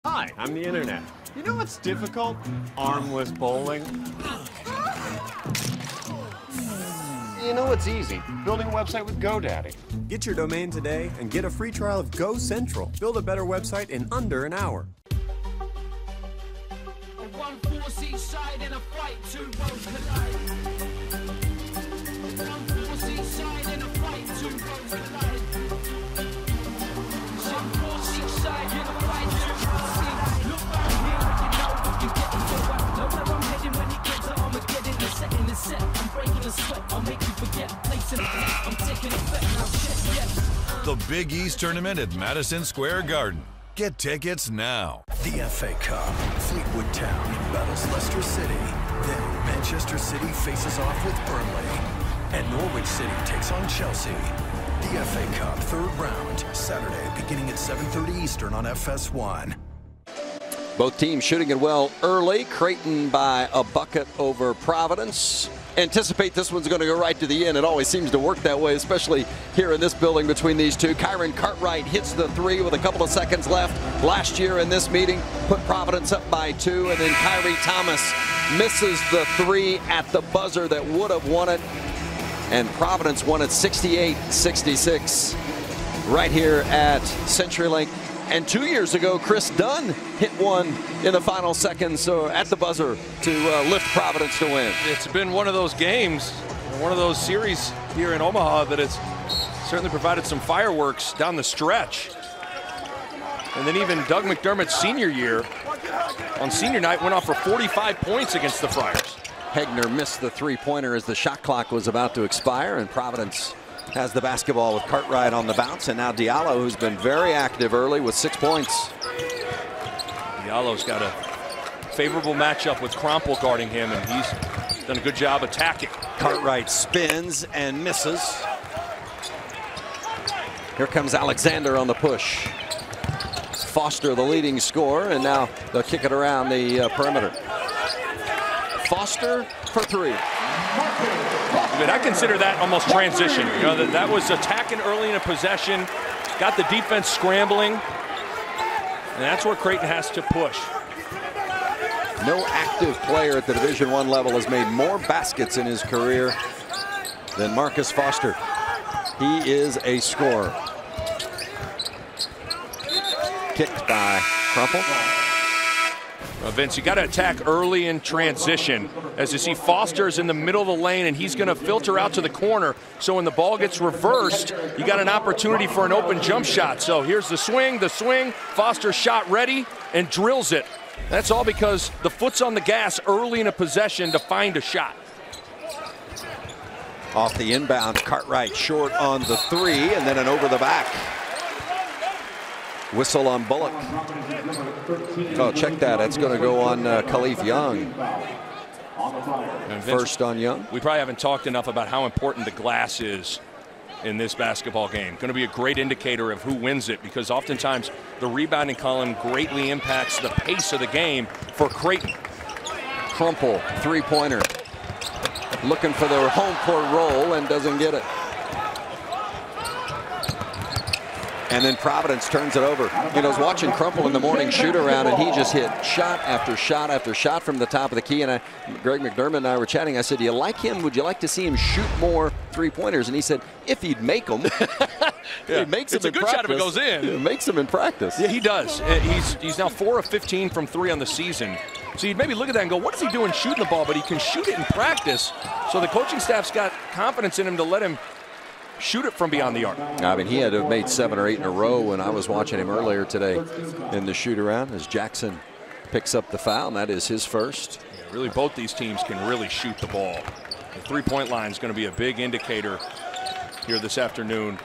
Hi, I'm the Internet. You know what's difficult? Armless bowling. You know what's easy? Building a website with GoDaddy. Get your domain today and get a free trial of Go Central. Build a better website in under an hour. One force each side in a fight, two worlds collide. One force each side in a fight, two worlds collide. One force each side in a fight, two worlds collide. Look back here and you know if you get into it. Know where I'm heading when it gets to Armageddon. The setting is set, I'm breaking the sweat. I'll make you forget. Placing it, I'm taking effect now. Shit, yeah. The Big East Tournament at Madison Square Garden. Get tickets now. The FA Cup. Fleetwood Town battles Leicester City. Then Manchester City faces off with Burnley. And Norwich City takes on Chelsea. The FA Cup third round, Saturday, beginning at 7:30 Eastern on FS1. Both teams shooting it well early. Creighton by a bucket over Providence. Anticipate this one's going to go right to the end. It always seems to work that way, especially here in this building between these two. Kyron Cartwright hits the three with a couple of seconds left. Last year in this meeting, put Providence up by 2, and then Kyrie Thomas misses the three at the buzzer that would have won it. And Providence won it 68-66 right here at CenturyLink. And 2 years ago, Chris Dunn hit one in the final seconds at the buzzer to lift Providence to win. It's been one of those games, one of those series here in Omaha that has certainly provided some fireworks down the stretch. And then even Doug McDermott's senior year, on senior night, went off for 45 points against the Friars. Hegner missed the three-pointer as the shot clock was about to expire, and Providence has the basketball with Cartwright on the bounce, and now Diallo, who's been very active early with 6 points. Diallo's got a favorable matchup with Krompel guarding him, and he's done a good job attacking. Cartwright spins and misses. Here comes Alexander on the push. Foster, the leading scorer, and now they'll kick it around the perimeter. Foster for 3. But I consider that almost transition. You know, that was attacking early in a possession, got the defense scrambling, and that's where Creighton has to push. No active player at the Division I level has made more baskets in his career than Marcus Foster. He is a scorer. Kicked by Krompel. Vince, you got to attack early in transition. As you see, Foster's in the middle of the lane, and he's going to filter out to the corner. So when the ball gets reversed, you got an opportunity for an open jump shot. So here's the swing. Foster shot ready and drills it. That's all because the foot's on the gas early in a possession to find a shot. Off the inbound, Cartwright short on the 3, and then an over the back. Whistle on Bullock. Oh, check that. That's going to go on Khalif Young. Vince, first on Young. We probably haven't talked enough about how important the glass is in this basketball game. Going to be a great indicator of who wins it, because oftentimes the rebounding column greatly impacts the pace of the game for Creighton. Krompel, three-pointer. Looking for the home court roll and doesn't get it. And then Providence turns it over. You know, I was watching Krompel in the morning shoot around, and he just hit shot after shot after shot from the top of the key. And Greg McDermott and I were chatting. I said, do you like him? Would you like to see him shoot more three-pointers? And he said, if he'd make them. Yeah. He makes them in practice. It's a good shot if it goes in. It makes them in practice. Yeah, he does. He's now 4 of 15 from 3 on the season. So you'd maybe look at that and go, what is he doing shooting the ball? But he can shoot it in practice. So the coaching staff's got confidence in him to let him shoot it from beyond the arc. I mean, he had to have made 7 or 8 in a row when I was watching him earlier today in the shoot around as Jackson picks up the foul, and that is his first. Yeah, really, both these teams can really shoot the ball. The three-point line is going to be a big indicator here this afternoon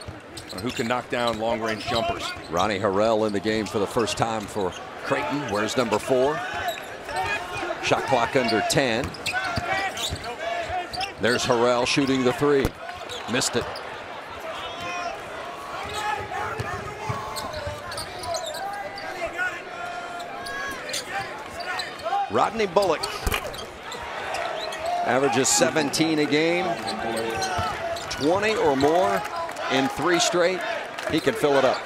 on who can knock down long-range jumpers. Ronnie Harrell in the game for the first time for Creighton. Where's number 4? Shot clock under 10. There's Harrell shooting the 3. Missed it. Rodney Bullock averages 17 a game, 20 or more in 3 straight. He can fill it up.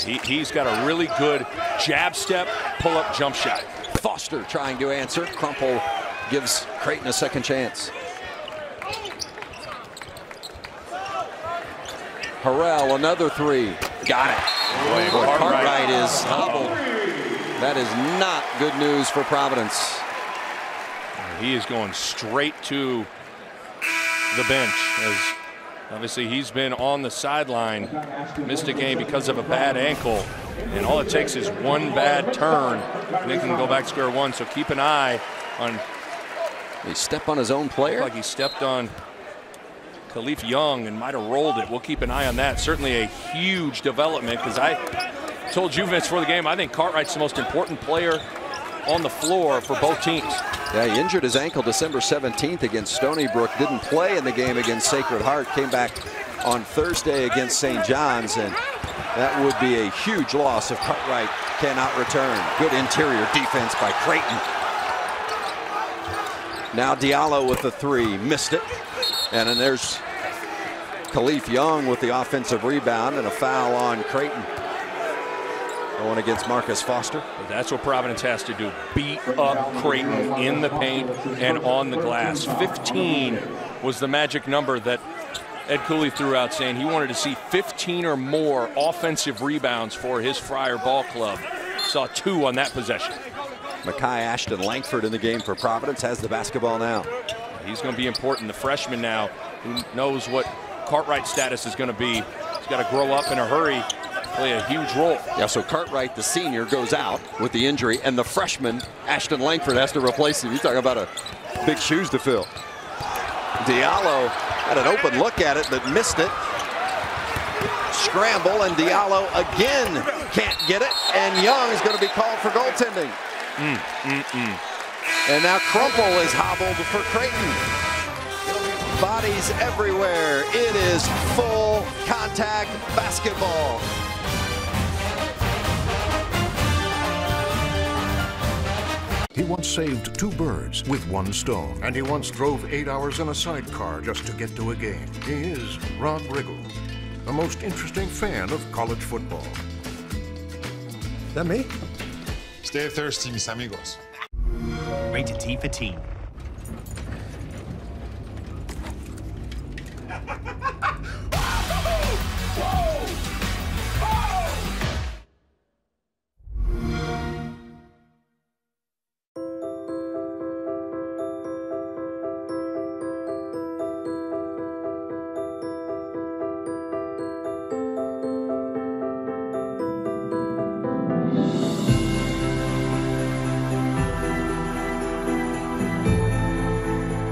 He's got a really good jab step, pull-up jump shot. Foster trying to answer. Crumple gives Creighton a second chance. Harrell, another three. Got it. Cartwright is hobbled. That is not good news for Providence. He is going straight to the bench, as obviously he's been on the sideline, missed a game because of a bad ankle, and all it takes is one bad turn and they can go back to square one. So keep an eye on. He stepped on his own player? Like he stepped on Khalif Young and might have rolled it. We'll keep an eye on that. Certainly a huge development, because I told you, Vince, before the game, I think Cartwright's the most important player on the floor for both teams. Yeah, he injured his ankle December 17th against Stony Brook. Didn't play in the game against Sacred Heart. Came back on Thursday against St. John's, and that would be a huge loss if Cartwright cannot return. Good interior defense by Creighton. Now Diallo with the three, missed it. And then there's Khalif Young with the offensive rebound, and a foul on Creighton. Going against Marcus Foster. That's what Providence has to do. Beat up Creighton in the paint and on the glass. 15 was the magic number that Ed Cooley threw out, saying he wanted to see 15 or more offensive rebounds for his Friar Ball Club. Saw 2 on that possession. Makai Ashton Langford in the game for Providence has the basketball now. He's going to be important. The freshman now, who knows what Cartwright's status is going to be. He's got to grow up in a hurry, play a huge role. Yeah, so Cartwright, the senior, goes out with the injury, and the freshman, Ashton Langford, has to replace him. You talk about big shoes to fill. Diallo had an open look at it, but missed it. Scramble, and Diallo again can't get it, and Young is going to be called for goaltending. And now Crumple is hobbled for Creighton. Bodies everywhere. It is full contact basketball. He once saved 2 birds with 1 stone. And he once drove 8 hours in a sidecar just to get to a game. He is Rod Riggle, the most interesting fan of college football. That me? Stay thirsty, mis amigos. Rated T for teen.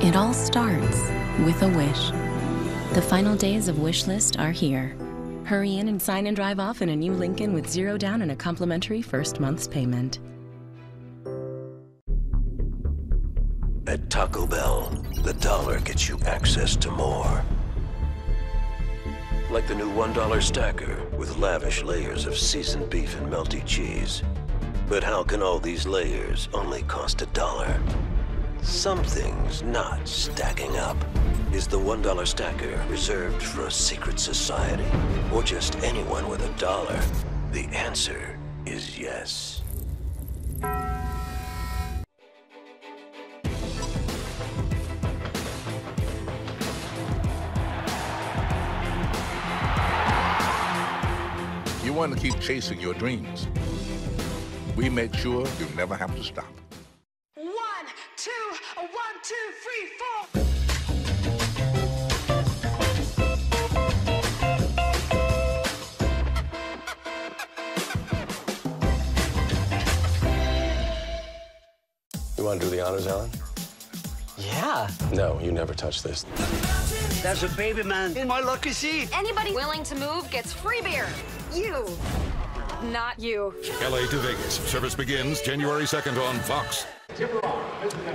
It all starts with a wish. The final days of Wishlist are here. Hurry in and sign and drive off in a new Lincoln with 0 down and a complimentary first month's payment. At Taco Bell, the dollar gets you access to more. Like the new $1 stacker with lavish layers of seasoned beef and melty cheese. But how can all these layers only cost $1? Something's not stacking up. Is the $1 stacker reserved for a secret society? Or just anyone with $1? The answer is yes. You want to keep chasing your dreams. We make sure you never have to stop. 1, 2, 1, 2, 3, 4. You want to do the honors, Alan? Yeah. No, you never touch this. There's a baby man in my lucky seat. Anybody willing to move gets free beer. You. Not you. LA to Vegas. Service begins January 2nd on Fox.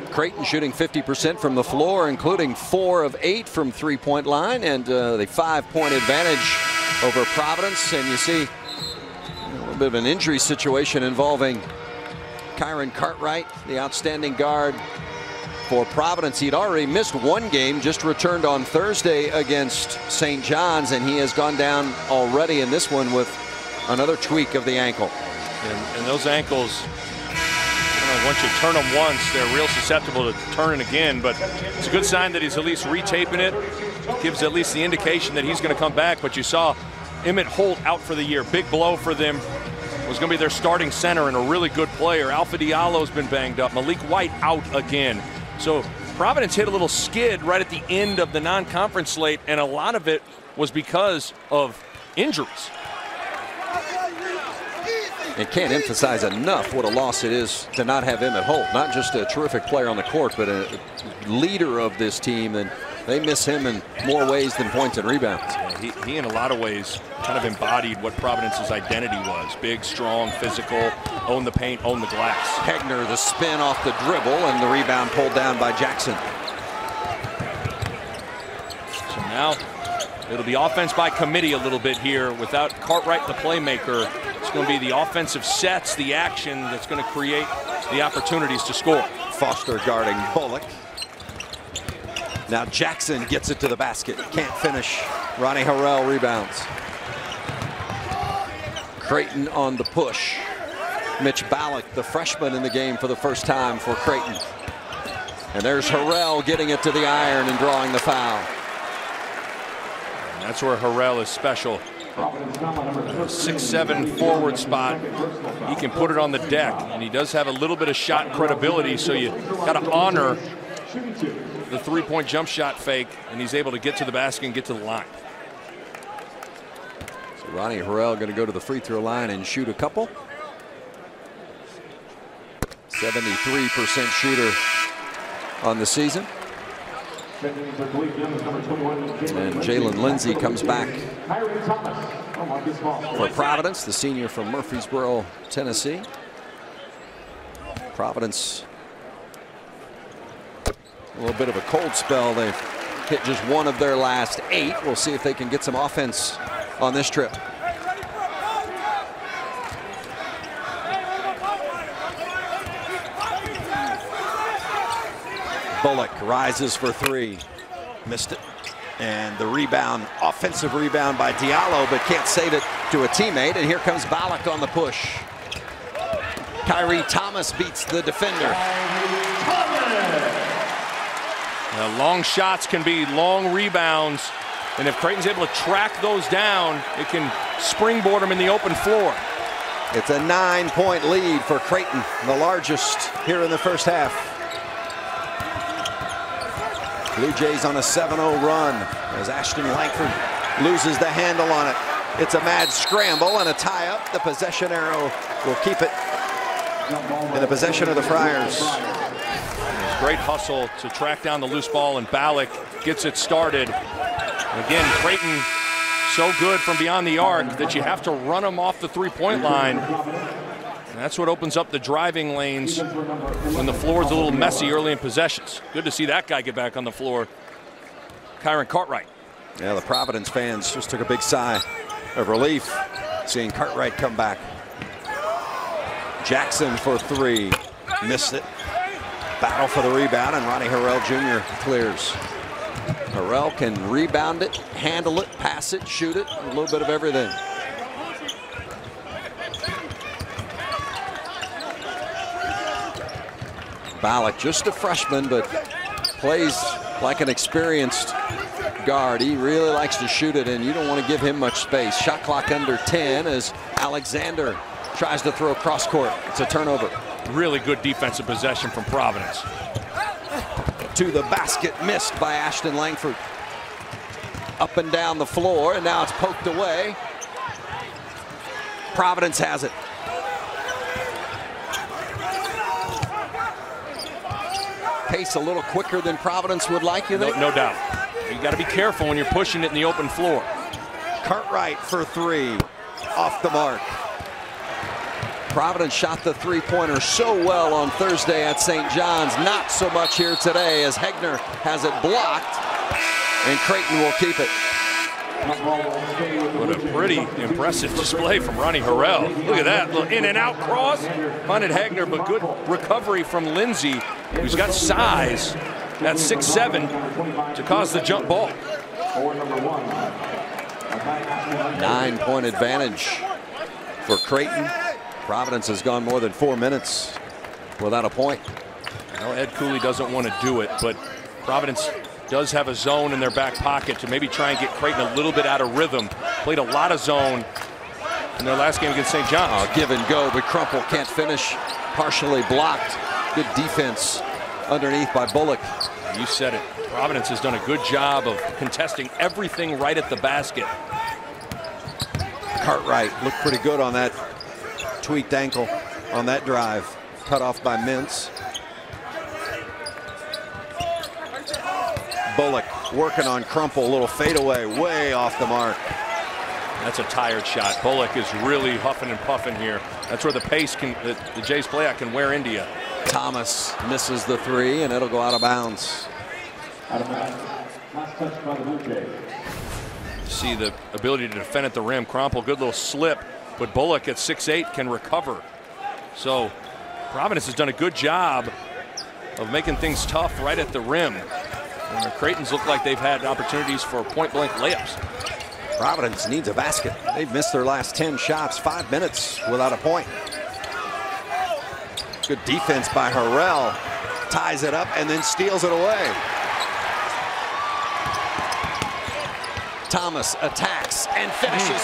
Creighton shooting 50% from the floor, including 4 of 8 from three-point line, and the 5-point advantage over Providence. And you see a little bit of an injury situation involving Kyron Cartwright, the outstanding guard for Providence. He'd already missed 1 game, just returned on Thursday against St. John's, and he has gone down already in this one with Another tweak of the ankle. And those ankles, once you turn them once, they're real susceptible to turning again. But it's a good sign that he's at least retaping it. Gives at least the indication that he's going to come back. But you saw Emmett Holt out for the year. Big blow for them. Was going to be their starting center and a really good player. Alpha Diallo's been banged up. Malik White out again. So Providence hit a little skid right at the end of the non-conference slate, and a lot of it was because of injuries. And can't emphasize enough what a loss it is to not have Emmett Holt. Not just a terrific player on the court, but a leader of this team. And they miss him in more ways than points and rebounds. Yeah, he in a lot of ways kind of embodied what Providence's identity was. Big, strong, physical, own the paint, own the glass. Hegner, the spin off the dribble, and the rebound pulled down by Jackson. So now it'll be offense by committee a little bit here. Without Cartwright, the playmaker, it's going to be the offensive sets, the action that's going to create the opportunities to score. Foster guarding Bullock. Now Jackson gets it to the basket. Can't finish. Ronnie Harrell rebounds. Creighton on the push. Mitch Ballack, the freshman in the game for the first time for Creighton. And there's Harrell getting it to the iron and drawing the foul. And that's where Harrell is special. 6'7" forward spot. He can put it on the deck, and he does have a little bit of shot credibility, so you got to honor the three-point jump shot fake, and he's able to get to the basket and get to the line. So Ronnie Harrell going to go to the free throw line and shoot a couple. 73% shooter on the season. And Jalen Lindsey comes back for Providence, the senior from Murfreesboro, Tennessee. Providence, a little bit of a cold spell. They've hit just one of their last 8. We'll see if they can get some offense on this trip. Bullock rises for 3. Missed it. And the rebound, offensive rebound by Diallo, but can't save it to a teammate. And here comes Ballack on the push. Kyrie Thomas beats the defender. Now, long shots can be long rebounds. And if Creighton's able to track those down, it can springboard them in the open floor. It's a 9-point lead for Creighton, the largest here in the first half. Blue Jays on a 7-0 run as Ashton Langford loses the handle on it. It's a mad scramble and a tie-up. The possession arrow will keep it in the possession of the Friars. Great hustle to track down the loose ball, and Ballack gets it started. Again, Creighton so good from beyond the arc that you have to run them off the three-point line. And that's what opens up the driving lanes when the floor is a little messy early in possessions. Good to see that guy get back on the floor. Kyron Cartwright. Yeah, the Providence fans just took a big sigh of relief seeing Cartwright come back. Jackson for 3. Missed it. Battle for the rebound, and Ronnie Harrell Jr. clears. Harrell can rebound it, handle it, pass it, shoot it, a little bit of everything. Ballack, just a freshman, but plays like an experienced guard. He really likes to shoot it, and you don't want to give him much space. Shot clock under 10 as Alexander tries to throw cross court. It's a turnover. Really good defensive possession from Providence. To the basket, missed by Ashton Langford. Up and down the floor, and now it's poked away. Providence has it. Pace a little quicker than Providence would like, you think? No doubt. You got to be careful when you're pushing it in the open floor. Cartwright for 3, off the mark. Providence shot the three-pointer so well on Thursday at St. John's. Not so much here today as Hegner has it blocked, and Creighton will keep it. What a pretty impressive display from Ronnie Harrell. Look at that, little in and out cross. Funded Hegner, but good recovery from Lindsey, who's got size at 6'7" to cause the jump ball. 9-point advantage for Creighton. Providence has gone more than 4 minutes without a point. Well, Ed Cooley doesn't want to do it, but Providence does have a zone in their back pocket to maybe try and get Creighton a little bit out of rhythm. Played a lot of zone in their last game against St. John's. Give and go, but Crumple can't finish. Partially blocked. Good defense underneath by Bullock. You said it. Providence has done a good job of contesting everything right at the basket. Cartwright looked pretty good on that tweaked ankle on that drive. Cut off by Mintz. Bullock working on Crumple. A little fadeaway, way off the mark. That's a tired shot. Bullock is really huffing and puffing here. That's where the pace can, the Jays play out can wear into you. Thomas misses the three, and it'll go out of bounds. See the ability to defend at the rim. Crumple, good little slip, but Bullock at 6'8" can recover. So Providence has done a good job of making things tough right at the rim. And the Creightons look like they've had opportunities for point-blank layups. Providence needs a basket. They've missed their last 10 shots, 5 minutes without a point. Good defense by Harrell. Ties it up and then steals it away. Thomas attacks and finishes.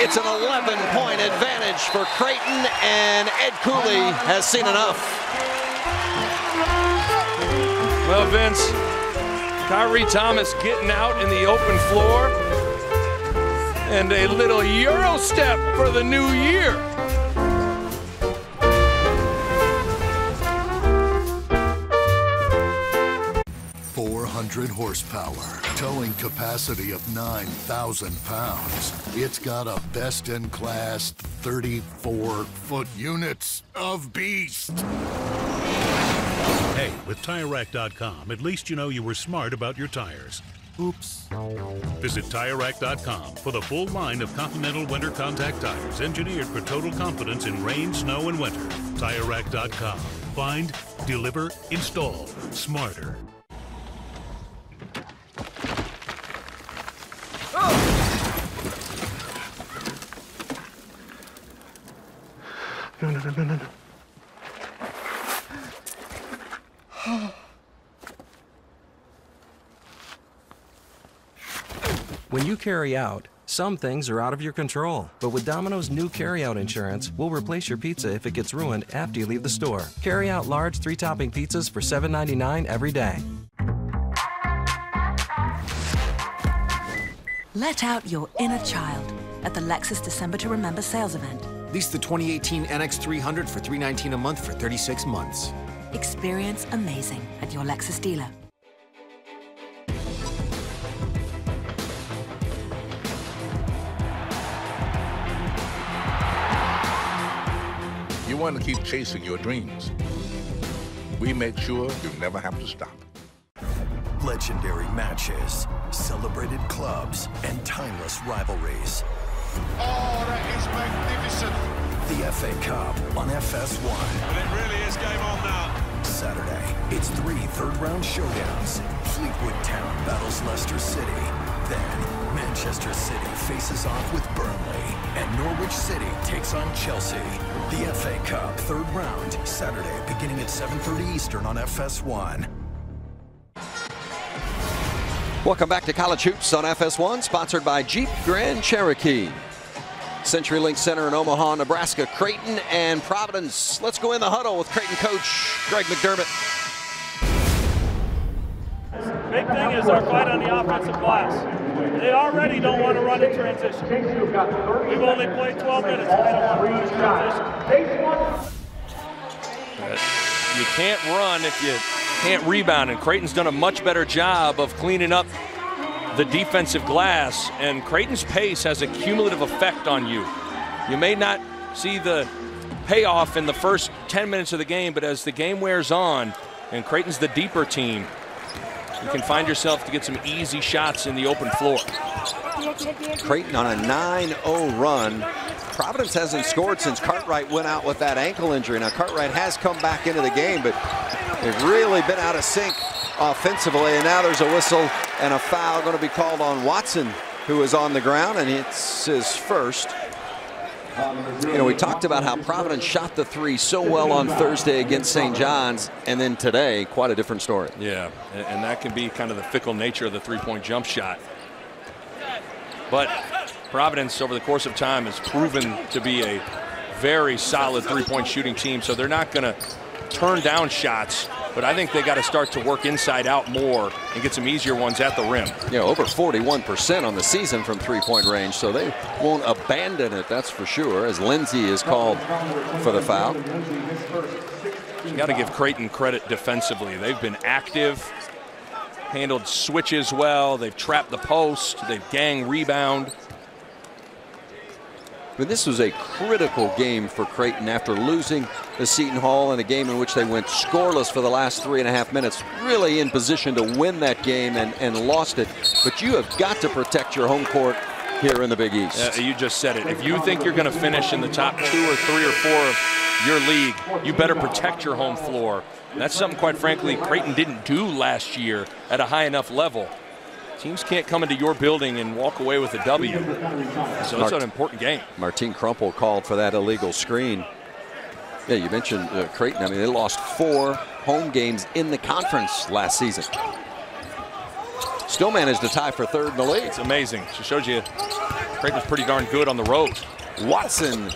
It's an 11-point advantage for Creighton, and Ed Cooley has seen enough. Well, Vince, Kyrie Thomas getting out in the open floor, and a little Euro step for the new year. Horsepower, towing capacity of 9,000 pounds. It's got a best-in-class 34-foot units of beast. Hey, with TireRack.com, at least you know you were smart about your tires. Oops. Visit TireRack.com for the full line of Continental Winter Contact tires engineered for total confidence in rain, snow, and winter. TireRack.com. Find, deliver, install. Smarter. No. When you carry out, some things are out of your control. But with Domino's new carry-out insurance, we'll replace your pizza if it gets ruined after you leave the store. Carry out large 3-topping pizzas for $7.99 every day. Let out your inner child at the Lexus December to Remember sales event. Lease the 2018 NX300 for $319 a month for 36 months. Experience amazing at your Lexus dealer. You want to keep chasing your dreams. We make sure you never have to stop. Legendary matches, celebrated clubs, and timeless rivalries. Oh, that is magnificent. The FA Cup on FS1. And it really is game on now. Saturday, it's 3 third-round showdowns. Fleetwood Town battles Leicester City. Then, Manchester City faces off with Burnley. And Norwich City takes on Chelsea. The FA Cup third round, Saturday, beginning at 7:30 Eastern on FS1. Welcome back to College Hoops on FS1, sponsored by Jeep Grand Cherokee. CenturyLink Center in Omaha, Nebraska, Creighton and Providence. Let's go in the huddle with Creighton coach Greg McDermott. Big thing is our fight on the offensive glass. They already don't want to run in transition. We've only played 12 minutes and they don't want to run in transition. You can't run if you can't rebound, and Creighton's done a much better job of cleaning up the defensive glass, and Creighton's pace has a cumulative effect on you. You may not see the payoff in the first 10 minutes of the game, but as the game wears on, and Creighton's the deeper team, you can find yourself to get some easy shots in the open floor. Creighton on a 9-0 run. Providence hasn't scored since Cartwright went out with that ankle injury. Now, Cartwright has come back into the game, but they've really been out of sync offensively, and now there's a whistle and a foul going to be called on Watson, who is on the ground, and it's his first. You know, we talked about how Providence shot the three so well on Thursday against St. John's, and then today, quite a different story. Yeah, and that can be kind of the fickle nature of the three-point jump shot. But Providence, over the course of time, has proven to be a very solid three-point shooting team, so they're not going to turn down shots, but I think they got to start to work inside out more and get some easier ones at the rim. Yeah, over 41% on the season from three-point range, so they won't abandon it, that's for sure, as Lindsey is called for the foul. You got to give Creighton credit defensively. They've been active, handled switches well, they've trapped the post, they've gang rebound. But this was a critical game for Creighton after losing to Seton Hall in a game in which they went scoreless for the last 3.5 minutes. Really in position to win that game and lost it. But you have got to protect your home court here in the Big East. You just said it. If you think you're going to finish in the top 2 or 3 or 4 of your league, you better protect your home floor. And that's something, quite frankly, Creighton didn't do last year at a high enough level. Teams can't come into your building and walk away with a W. So it's an important game. Martine Crumple called for that illegal screen. Yeah, you mentioned Creighton. I mean, they lost 4 home games in the conference last season. Still managed to tie for 3rd in the league. It's amazing. She shows you Creighton's pretty darn good on the road. Watson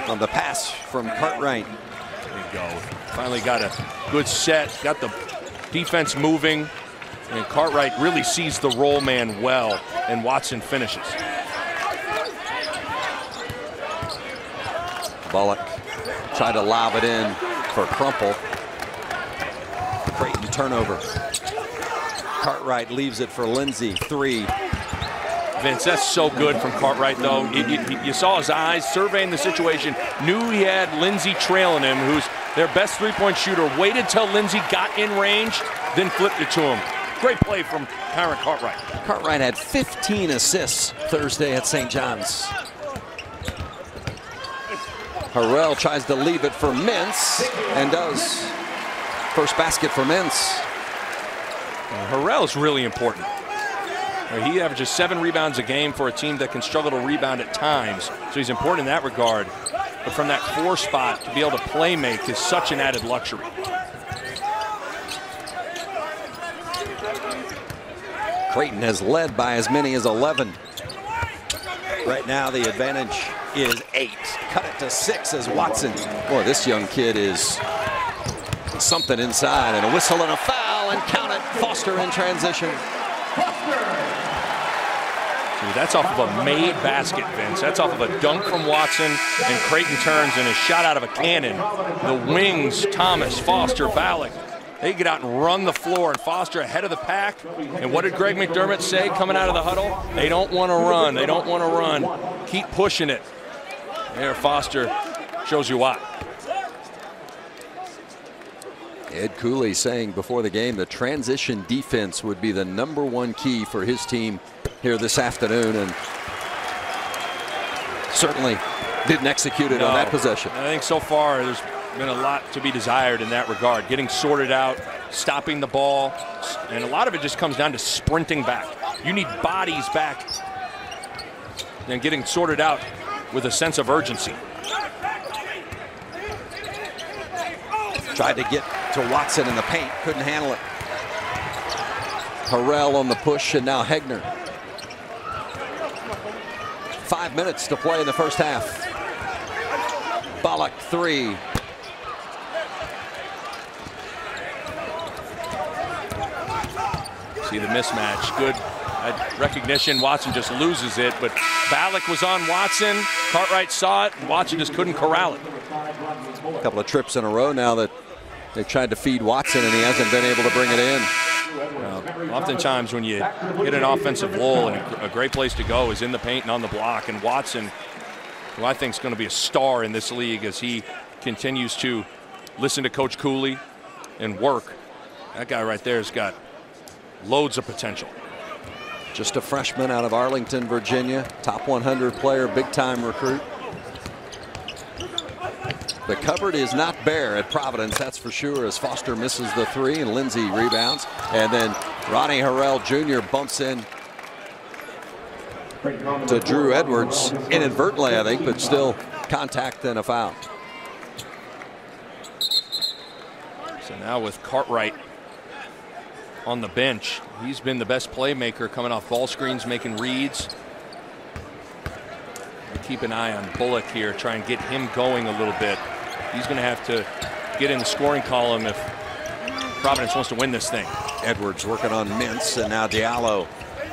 on the pass from Cartwright. There you go. Finally got a good set, got the defense moving. And Cartwright really sees the roll man well, and Watson finishes. Bullock tried to lob it in for Crumple. Creighton turnover. Cartwright leaves it for Lindsey. 3. Vince, that's so good from Cartwright, though. You saw his eyes surveying the situation, knew he had Lindsey trailing him, who's their best three-point shooter, waited till Lindsey got in range, then flipped it to him. Great play from Kyron Cartwright. Cartwright had 15 assists Thursday at St. John's. Harrell tries to leave it for Mintz and does. First basket for Mintz. Harrell is really important. He averages 7 rebounds a game for a team that can struggle to rebound at times, so he's important in that regard. But from that 4 spot, to be able to play make is such an added luxury. Creighton has led by as many as 11. Right now the advantage is 8. Cut it to 6 as Watson. Boy, this young kid is something inside, and a whistle and a foul, and count it. Foster in transition. See, that's off of a made basket, Vince. That's off of a dunk from Watson, and Creighton turns and is shot out of a cannon. The wings, Thomas, Foster, Ballack, they get out and run the floor, and Foster ahead of the pack. And what did Greg McDermott say coming out of the huddle? They don't want to run. They don't want to run. Keep pushing it. There, Foster shows you why. Ed Cooley saying before the game that transition defense would be the #1 key for his team here this afternoon, and certainly didn't execute it on that possession. I think so far there's been a lot to be desired in that regard. Getting sorted out, stopping the ball, and a lot of it just comes down to sprinting back. You need bodies back and getting sorted out with a sense of urgency. Tried to get to Watson in the paint, couldn't handle it. Harrell on the push, and now Hegner. 5 minutes to play in the first half. Bullock 3. See the mismatch. Good recognition. Watson just loses it, but Ballack was on Watson. Cartwright saw it, and Watson just couldn't corral it. A couple of trips in a row now that they've tried to feed Watson, and he hasn't been able to bring it in. Well, oftentimes when you hit an offensive lull, and a great place to go is in the paint and on the block, and Watson, who I think is going to be a star in this league as he continues to listen to Coach Cooley and work. That guy right there has got loads of potential. Just a freshman out of Arlington, Virginia. Top 100 player, big-time recruit. The cupboard is not bare at Providence, that's for sure, as Foster misses the 3 and Lindsey rebounds. And then Ronnie Harrell Jr. bumps in to Drew Edwards, inadvertently, I think, but still contact and a foul. So now with Cartwright on the bench, he's been the best playmaker coming off ball screens, making reads. Keep an eye on Bullock here, try and get him going a little bit. He's going to have to get in the scoring column if Providence wants to win this thing. Edwards working on Mintz, and now Diallo.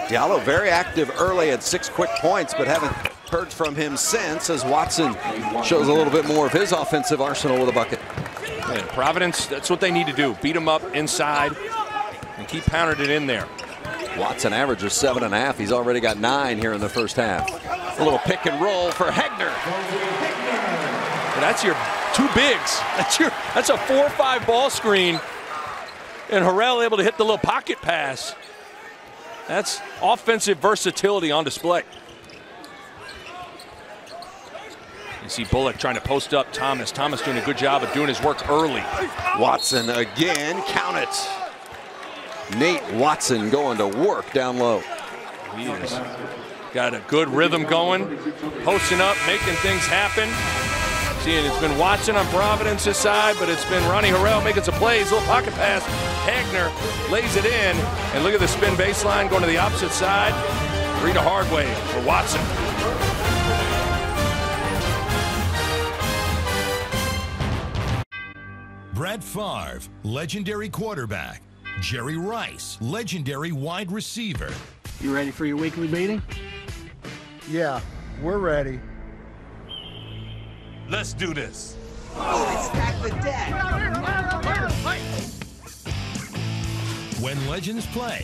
Diallo very active early, had 6 quick points, but haven't heard from him since as Watson shows a little bit more of his offensive arsenal with a bucket. And Providence, that's what they need to do. Beat them up inside and keep pounding it in there. Watson averages 7.5. He's already got 9 here in the first half. A little pick and roll for Hegner. And that's your 2 bigs. That's a 4-5 ball screen. And Harrell able to hit the little pocket pass. That's offensive versatility on display. You see Bullock trying to post up Thomas. Thomas doing a good job of doing his work early. Watson again, count it. Nate Watson going to work down low. He has got a good rhythm going, posting up, making things happen. Seeing it's been Watson on Providence's side, but it's been Ronnie Harrell making some plays. Little pocket pass. Hegner lays it in, and look at the spin baseline going to the opposite side. Rita Hardway for Watson. Brett Favre, legendary quarterback. Jerry Rice, legendary wide receiver. You ready for your weekly meeting? Yeah, we're ready. Let's do this. Stack the deck. When legends play,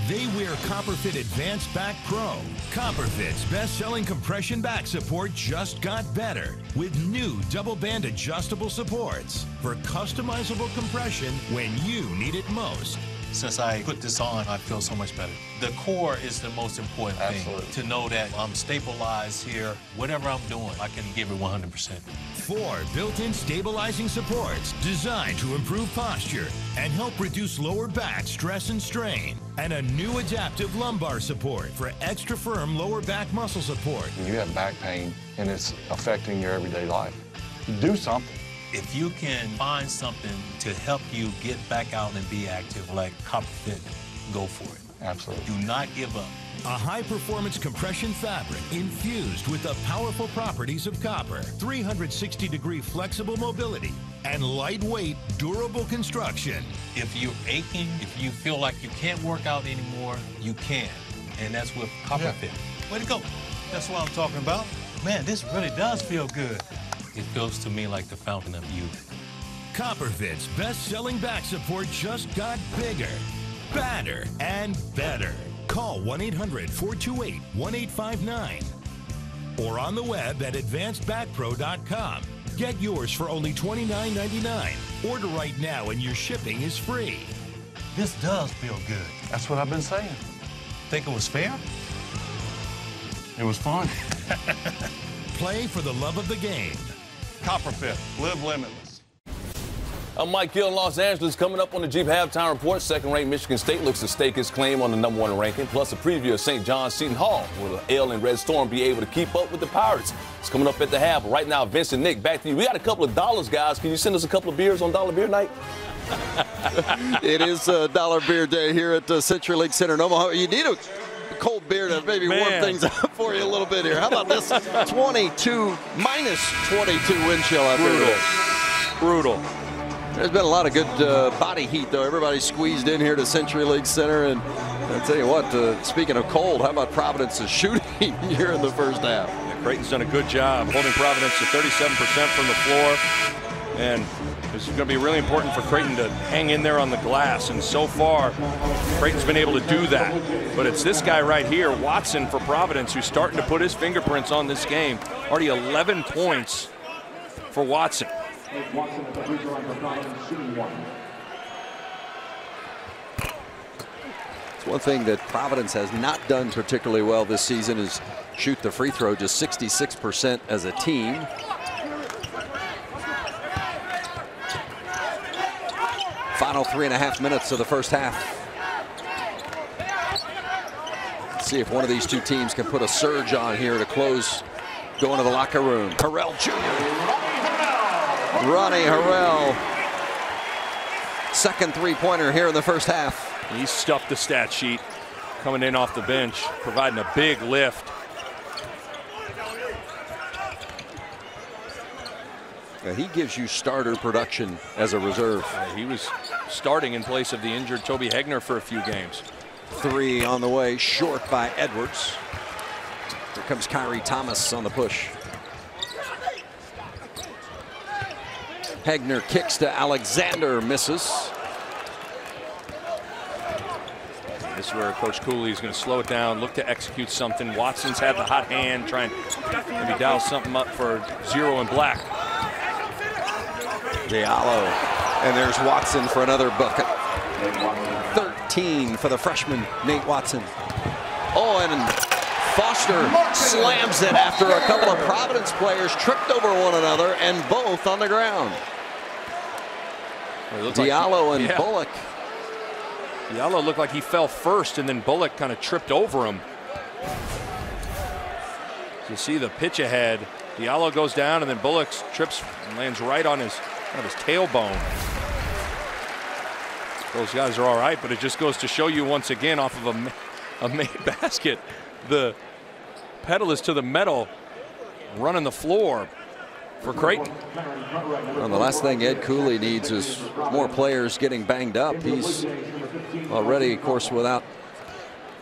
they wear Copperfit Advanced Back Pro. Copperfit's best-selling compression back support just got better with new double-band adjustable supports for customizable compression when you need it most. Since I put this on, I feel so much better. The core is the most important thing. To know that I'm stabilized here. Whatever I'm doing, I can give it 100%. 4 built-in stabilizing supports designed to improve posture and help reduce lower back stress and strain. And a new adaptive lumbar support for extra firm lower back muscle support. You have back pain and it's affecting your everyday life. Do something. If you can find something to help you get back out and be active like Copperfit, go for it. Absolutely. Do not give up. A high-performance compression fabric infused with the powerful properties of copper, 360-degree flexible mobility, and lightweight, durable construction. If you're aching, if you feel like you can't work out anymore, you can. And that's with Copperfit. Yeah. Way to go. That's what I'm talking about. Man, this really does feel good. It feels to me like the fountain of youth. Copperfit's best-selling back support just got bigger, badder, and better. Call 1-800-428-1859 or on the web at advancedbackpro.com. Get yours for only $29.99. Order right now and your shipping is free. This does feel good. That's what I've been saying. Think it was fair? It was fun. Play for the love of the game. Copperfit, live limitless. I'm Mike Gill in Los Angeles. Coming up on the Jeep Halftime Report, second-ranked Michigan State looks to stake its claim on the #1 ranking, plus a preview of St. John's Seton Hall. Will the L and Red Storm be able to keep up with the Pirates? It's coming up at the half. Right now, Vince and Nick, back to you. We got a couple of dollars, guys. Can you send us a couple of beers on Dollar Beer Night? It is Dollar Beer Day here at CenturyLink Center in Omaha. You need a cold beer to maybe warm things up for you a little bit here. How about this? -22 wind chill out there. Brutal. There's been a lot of good body heat, though. Everybody squeezed in here to CenturyLink Center. And I'll tell you what, speaking of cold, how about Providence's shooting here in the first half? Yeah, Creighton's done a good job holding Providence to 37% from the floor. And this is going to be really important for Creighton to hang in there on the glass. And so far, Creighton's been able to do that. But it's this guy right here, Watson for Providence, who's starting to put his fingerprints on this game. Already 11 points for Watson. It's one thing that Providence has not done particularly well this season is shoot the free throw, just 66% as a team. Final 3.5 minutes of the first half. Let's see if one of these two teams can put a surge on here to close going to the locker room. Harrell Jr. Ronnie Harrell. Second three-pointer here in the first half. He stuffed the stat sheet coming in off the bench, providing a big lift. He gives you starter production as a reserve. He was starting in place of the injured Toby Hegner for a few games. Three on the way, short by Edwards. Here comes Kyrie Thomas on the push. Hegner kicks to Alexander, misses. This is where Coach Cooley is going to slow it down, look to execute something. Watson's had the hot hand, trying to maybe dial something up for 0 and black. Diallo, and there's Watson for another bucket. 13 for the freshman, Nate Watson. Oh, and Foster slams it after a couple of Providence players tripped over one another and both on the ground. Diallo and Bullock. Diallo looked like he fell first, and then Bullock kind of tripped over him. You see the pitch ahead. Diallo goes down, and then Bullock trips and lands right on his tailbone. Those guys are all right, but it just goes to show you once again, off of a made basket, the pedal is to the metal, running the floor for Creighton. Well, the last thing Ed Cooley needs is more players getting banged up. He's already, of course, without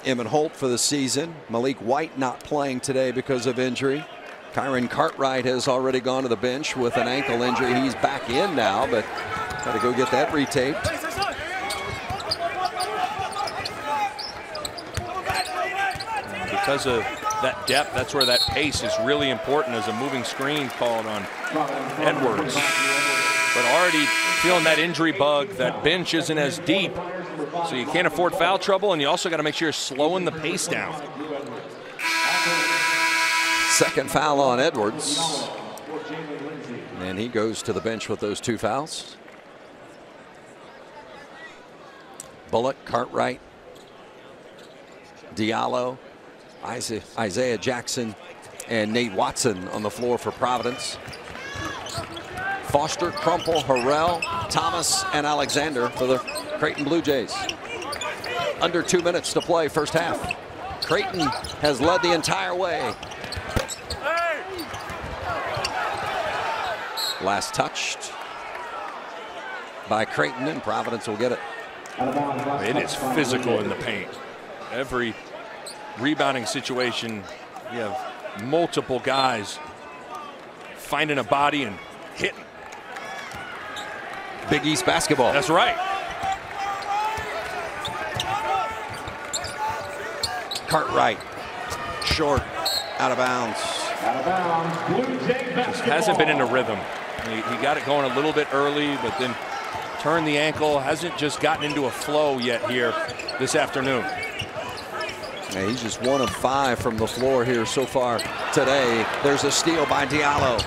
Emmett Holt for the season. Malik White not playing today because of injury. Kyron Cartwright has already gone to the bench with an ankle injury. He's back in now, but got to go get that retaped. Because of that depth, that's where that pace is really important as a moving screen called on Edwards. But already feeling that injury bug, that bench isn't as deep. So you can't afford foul trouble, and you also got to make sure you're slowing the pace down. Second foul on Edwards. And he goes to the bench with those two fouls. Bullock, Cartwright, Diallo, Isaiah Jackson, and Nate Watson on the floor for Providence. Foster, Crumple, Harrell, Thomas, and Alexander for the Creighton Blue Jays. Under 2 minutes to play, first half. Creighton has led the entire way. Last touched by Creighton, and Providence will get it. It is physical in the paint. Every rebounding situation, you have multiple guys finding a body and hitting. Big East basketball. That's right. Cartwright, short, out of bounds. Just hasn't been in a rhythm. He got it going a little bit early, but then turned the ankle. Hasn't just gotten into a flow yet here this afternoon. Yeah, he's just 1 of 5 from the floor here so far today. There's a steal by Diallo.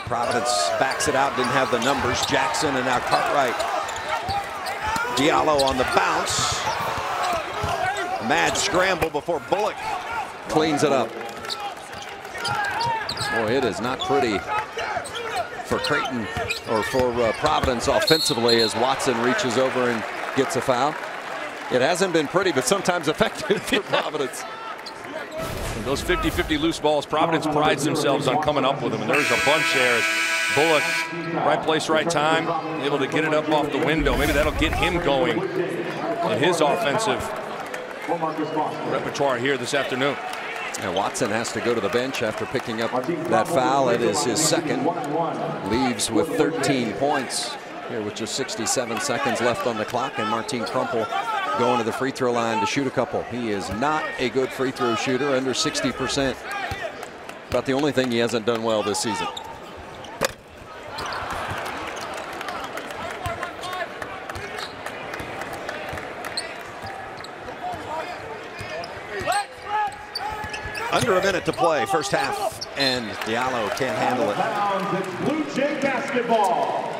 Providence backs it out, didn't have the numbers. Jackson and now Cartwright. Diallo on the bounce. Mad scramble before Bullock cleans it up. Boy, it is not pretty for Creighton or for Providence offensively as Watson reaches over and gets a foul. It hasn't been pretty, but sometimes effective for Providence. And those 50-50 loose balls, Providence prides themselves on coming up with them, and there's a bunch there. Bullock, right place, right time, able to get it up off the window. Maybe that'll get him going in his offensive repertoire here this afternoon. And Watson has to go to the bench after picking up that foul. It is his second. Leaves with 13 points here with just 67 seconds left on the clock. And Martin Crumple going to the free throw line to shoot a couple. He is not a good free throw shooter, under 60%. About the only thing he hasn't done well this season. Under a minute to play, first half, and Diallo can't handle it. Blue Jay basketball.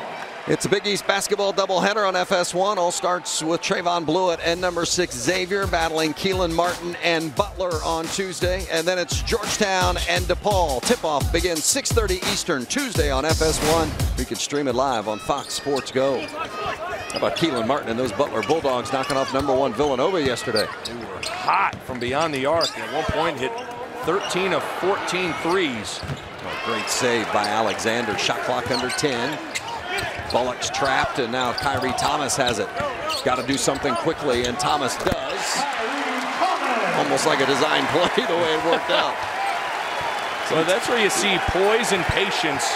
It's a Big East basketball doubleheader on FS1. All starts with Trayvon Blewett and number 6 Xavier battling Keelan Martin and Butler on Tuesday. And then it's Georgetown and DePaul. Tip-off begins 6:30 Eastern Tuesday on FS1. We can stream it live on Fox Sports Go. How about Keelan Martin and those Butler Bulldogs knocking off number 1 Villanova yesterday? They were hot from beyond the arc, and at one point hit 13 of 14 threes. Oh, great save by Alexander. Shot clock under 10. Bullock's trapped, and now Kyrie Thomas has it. Got to do something quickly, and Thomas does. Almost like a design play the way it worked out. So that's where you see poise and patience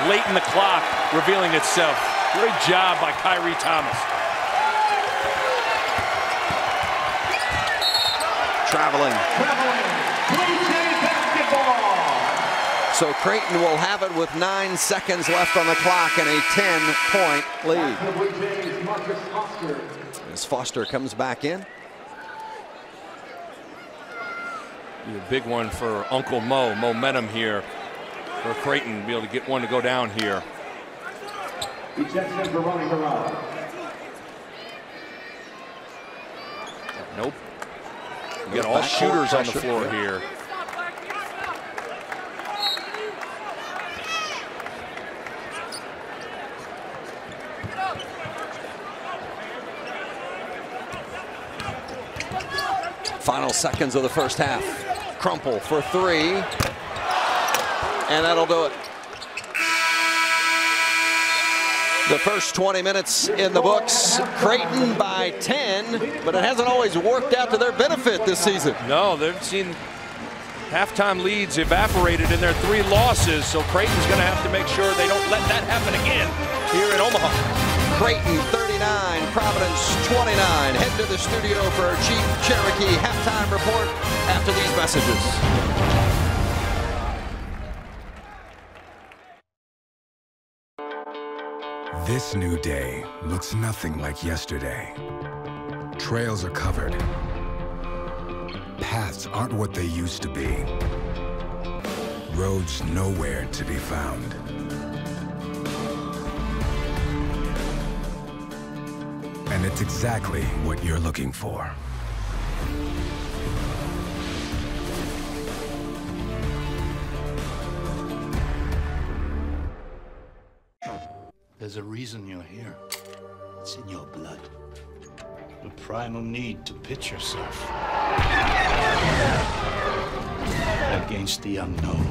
late in the clock revealing itself. Great job by Kyrie Thomas. Traveling. So Creighton will have it with 9 seconds left on the clock and a 10-point lead. As Foster comes back in. Be a big one for Uncle Mo. Momentum here for Creighton to be able to get one to go down here. Nope. You got all shooters on the floor here. Final seconds of the first half. Crumple for 3. And that'll do it. The first 20 minutes in the books. Creighton by 10, but it hasn't always worked out to their benefit this season. No, they've seen halftime leads evaporated in their 3 losses, so Creighton's going to have to make sure they don't let that happen again here in Omaha. Creighton 39, Providence 29. Head to the studio for our Chief Cherokee halftime report after these messages. This new day looks nothing like yesterday. Trails are covered. Paths aren't what they used to be. Roads nowhere to be found. And it's exactly what you're looking for. There's a reason you're here. It's in your blood. The primal need to pitch yourself against the unknown.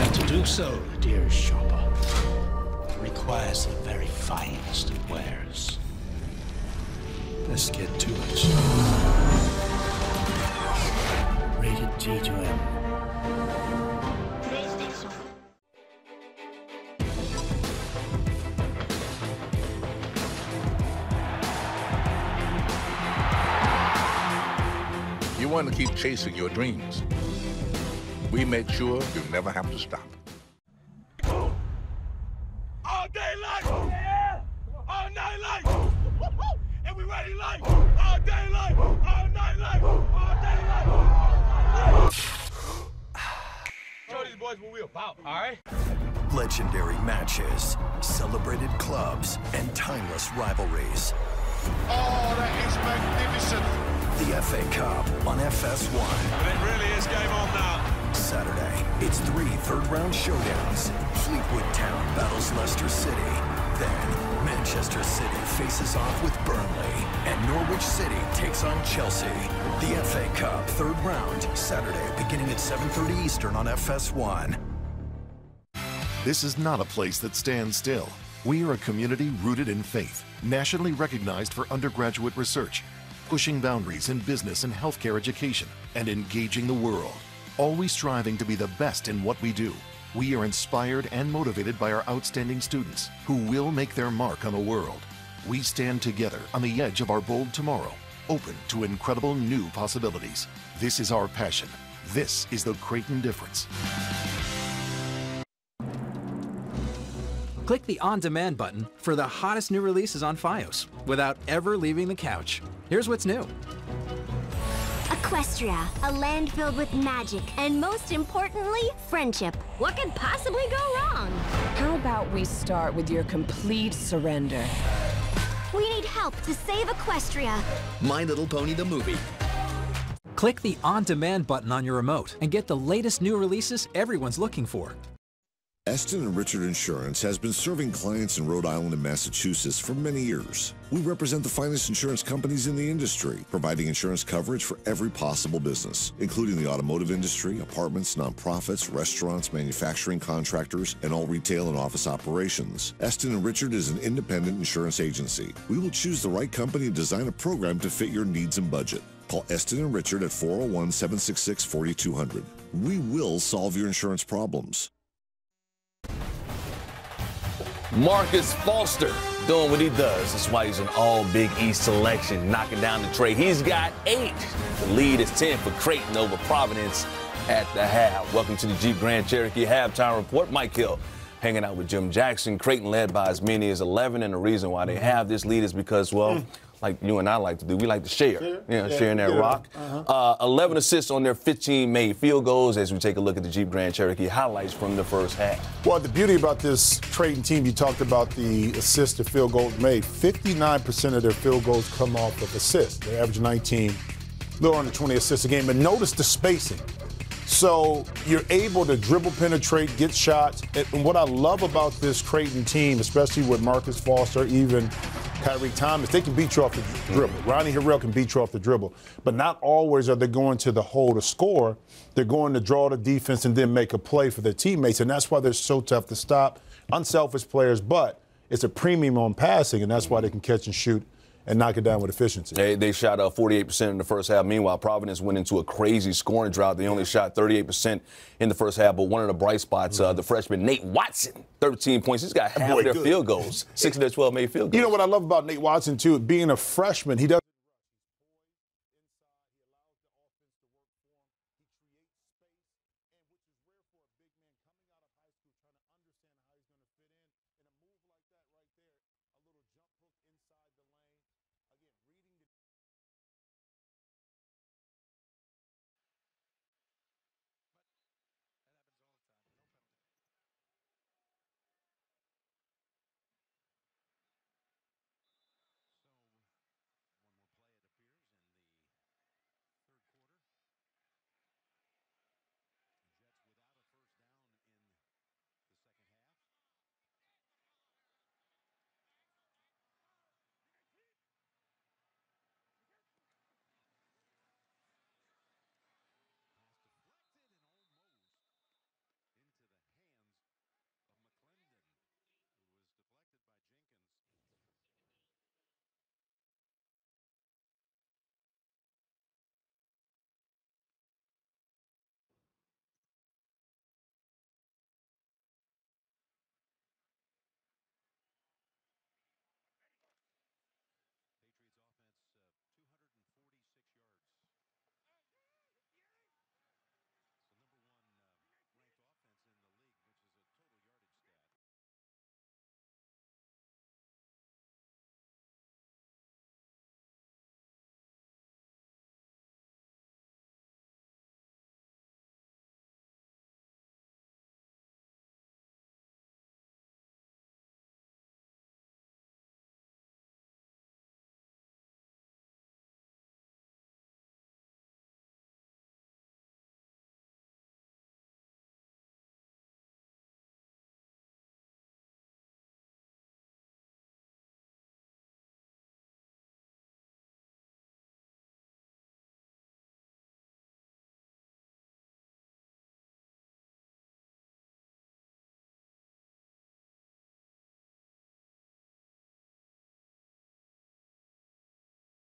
And to do so, dear shopper, requires the very finest of wares. Let's get to it. Rated G to M. You want to keep chasing your dreams. We make sure you never have to stop. All day long, yeah. All night long, and we ready like all day long, all night long, all day long, all night long. Show these boys what we about, all right? Legendary matches, celebrated clubs, and timeless rivalries. Oh, that is magnificent. The FA Cup on FS1. But it really is game on now. Saturday, it's 3 third-round showdowns. Fleetwood Town battles Leicester City. Then, Manchester City faces off with Burnley. And Norwich City takes on Chelsea. The FA Cup third round, Saturday, beginning at 7:30 Eastern on FS1. This is not a place that stands still. We are a community rooted in faith, nationally recognized for undergraduate research, pushing boundaries in business and healthcare education, and engaging the world. Always striving to be the best in what we do. We are inspired and motivated by our outstanding students who will make their mark on the world. We stand together on the edge of our bold tomorrow, open to incredible new possibilities. This is our passion. This is the Creighton difference. Click the On Demand button for the hottest new releases on Fios without ever leaving the couch. Here's what's new. A Equestria, a land filled with magic, and most importantly, friendship. What could possibly go wrong? How about we start with your complete surrender? We need help to save Equestria. My Little Pony the movie. Click the On Demand button on your remote and get the latest new releases everyone's looking for. Eston & Richard Insurance has been serving clients in Rhode Island and Massachusetts for many years. We represent the finest insurance companies in the industry, providing insurance coverage for every possible business, including the automotive industry, apartments, nonprofits, restaurants, manufacturing contractors, and all retail and office operations. Eston & Richard is an independent insurance agency. We will choose the right company and design a program to fit your needs and budget. Call Eston & Richard at 401-766-4200. We will solve your insurance problems. Marcus Foster doing what he does. That's why he's an all Big East selection, knocking down the tray. He's got 8. The lead is 10 for Creighton over Providence at the half. Welcome to the Jeep Grand Cherokee Halftime Report. Mike Hill hanging out with Jim Jackson. Creighton led by as many as 11, and the reason why they have this lead is because, well, like you and I like to do, we like to share. Sharing that rock. 11 assists on their 15 made field goals as we take a look at the Jeep Grand Cherokee highlights from the first half. Well, the beauty about this Creighton team, you talked about the assists to field goals made. 59% of their field goals come off of assists. They average 19, a little under 20 assists a game. But notice the spacing. So you're able to dribble, penetrate, get shots. And what I love about this Creighton team, especially with Marcus Foster, even Kyrie Thomas, they can beat you off the dribble. Ronnie Harrell can beat you off the dribble. But not always are they going to the hole to score. They're going to draw the defense and then make a play for their teammates. And that's why they're so tough to stop. Unselfish players, but it's a premium on passing, and that's why they can catch and shoot and knock it down with efficiency. They shot 48% in the first half. Meanwhile, Providence went into a crazy scoring drought. They only shot 38% in the first half, but one of the bright spots, the freshman Nate Watson, 13 points. He's got half of their field goals. 6 of their 12 made field goals. You know what I love about Nate Watson, too? Being a freshman, he doesn't.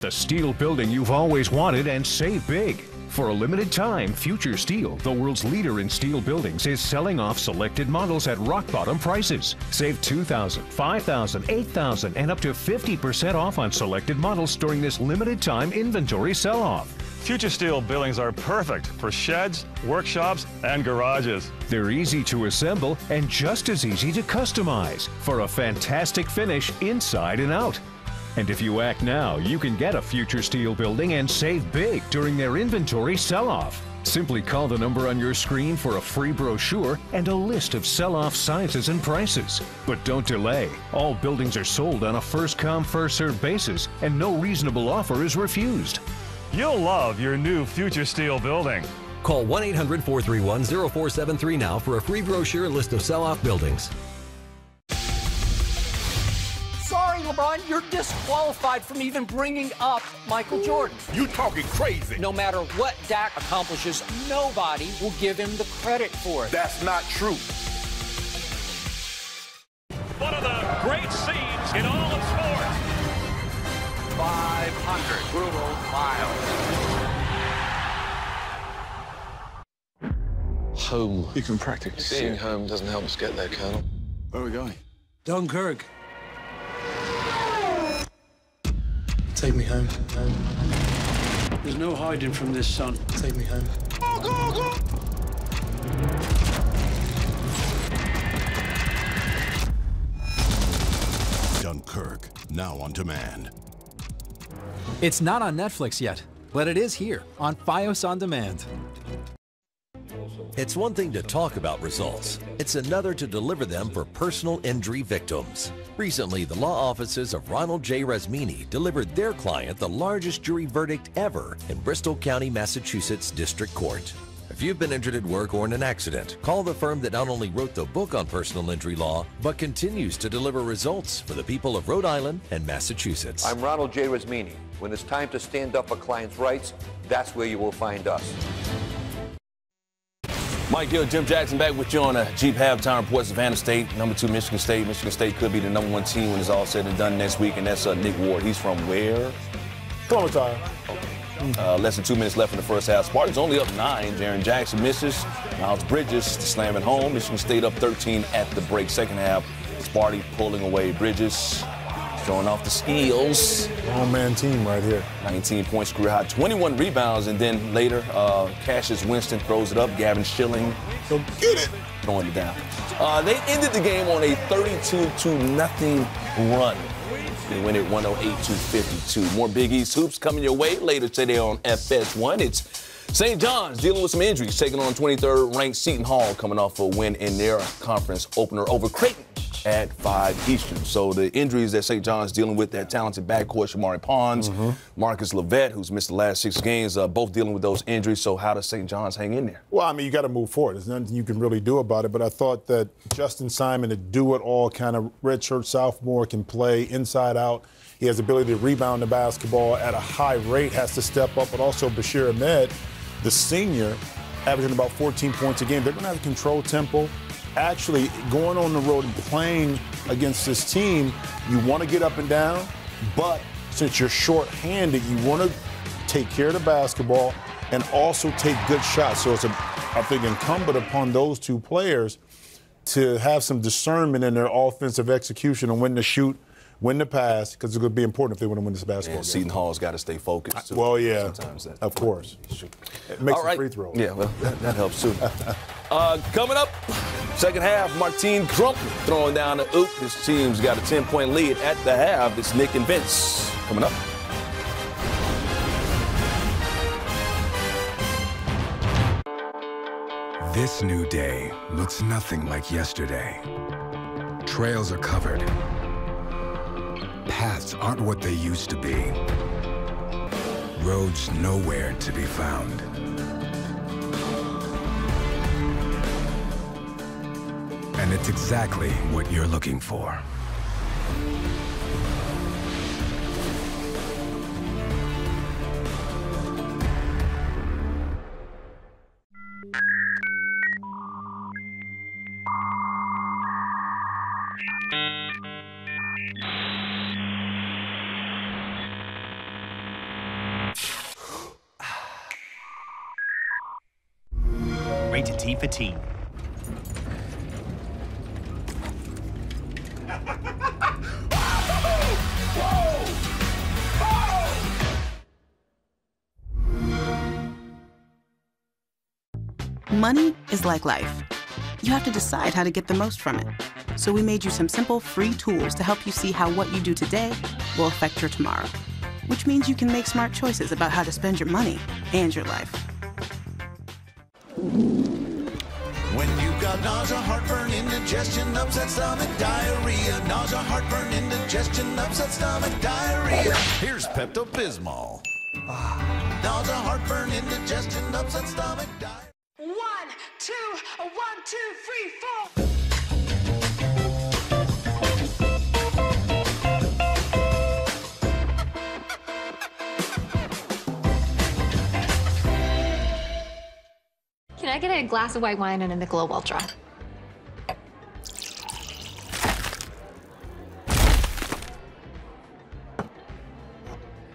The steel building you've always wanted and save big. For a limited time, Future Steel, the world's leader in steel buildings, is selling off selected models at rock-bottom prices. Save $2,000, $5,000, $8,000, and up to 50% off on selected models during this limited time inventory sell-off. Future Steel buildings are perfect for sheds, workshops, and garages. They're easy to assemble and just as easy to customize for a fantastic finish inside and out. And if you act now, you can get a Future Steel building and save big during their inventory sell-off. Simply call the number on your screen for a free brochure and a list of sell-off sizes and prices. But don't delay. All buildings are sold on a first-come, first-served basis, and no reasonable offer is refused. You'll love your new Future Steel building. Call 1-800-431-0473 now for a free brochure and list of sell-off buildings. Sorry, LeBron, you're disqualified from even bringing up Michael Jordan. You talking crazy. No matter what Dak accomplishes, nobody will give him the credit for it. That's not true. One of the great scenes in all of sports. 500 brutal miles. Home. You can practice. Being home doesn't help us get there, Colonel. Where are we going? Dunkirk. Take me home. There's no hiding from this, son. Take me home. Dunkirk, now on demand. It's not on Netflix yet, but it is here on Fios On Demand. It's one thing to talk about results. It's another to deliver them for personal injury victims. Recently, the law offices of Ronald J. Resmini delivered their client the largest jury verdict ever in Bristol County, Massachusetts District Court. If you've been injured at work or in an accident, call the firm that not only wrote the book on personal injury law, but continues to deliver results for the people of Rhode Island and Massachusetts. I'm Ronald J. Resmini. When it's time to stand up for clients' rights, that's where you will find us. Mike Gill, Jim Jackson back with you on a Jeep Halftime Report. Savannah State, #2 Michigan State. Michigan State could be the #1 team when it's all said and done next week, and that's Nick Ward. He's from where? Clementine. Less than 2 minutes left in the first half. Spartans only up 9. Jaron Jackson misses. Miles Bridges to slam it home. Michigan State up 13 at the break. Second half, Sparty pulling away. Bridges showing off the skills. One-man team right here. 19 points, career high, 21 rebounds, and then later, Cassius Winston throws it up. Gavin Schilling, so get it, throwing it down. They ended the game on a 32-0 run. They win it 108-52. More Big East hoops coming your way later today on FS1. It's St. John's dealing with some injuries, taking on 23rd ranked Seton Hall, coming off a win in their conference opener over Creighton at 5 Eastern. So the injuries that St. John's dealing with, that talented backcourt, Shamari Pons, Marcus Levette, who's missed the last 6 games, both dealing with those injuries. So how does St. John's hang in there? Well, I mean, you got to move forward. There's nothing you can really do about it. But I thought that Justin Simon, a do-it-all kind of redshirt sophomore, can play inside out. He has the ability to rebound the basketball at a high rate, has to step up. But also Bashir Ahmed, the senior, averaging about 14 points a game. They're going to have to control tempo. Actually, going on the road and playing against this team, you want to get up and down, but since you're short-handed, you want to take care of the basketball and also take good shots. So it's, I think, incumbent upon those two players to have some discernment in their offensive execution and when to shoot, when to pass, because it's going to be important if they want to win this basketball game. Seton Hall's got to stay focused, too. Well, yeah, sometimes that, of course. It makes a free throw. Yeah, well, that helps, too. Coming up, second half, Martine Crump throwing down the oop. His team's got a 10-point lead at the half. It's Nick and Vince coming up. This new day looks nothing like yesterday. Trails are covered. Paths aren't what they used to be. Roads nowhere to be found. And it's exactly what you're looking for. Rated T for Teen. Money is like life. You have to decide how to get the most from it. So we made you some simple, free tools to help you see how what you do today will affect your tomorrow. Which means you can make smart choices about how to spend your money and your life. When you've got nausea, heartburn, indigestion, upset stomach, diarrhea. Nausea, heartburn, indigestion, upset stomach, diarrhea. Here's Pepto-Bismol. Nausea, heartburn, indigestion, upset stomach, diarrhea. 1, 2, 1, 2, 3, 4. Can I get a glass of white wine and a Michelob Ultra?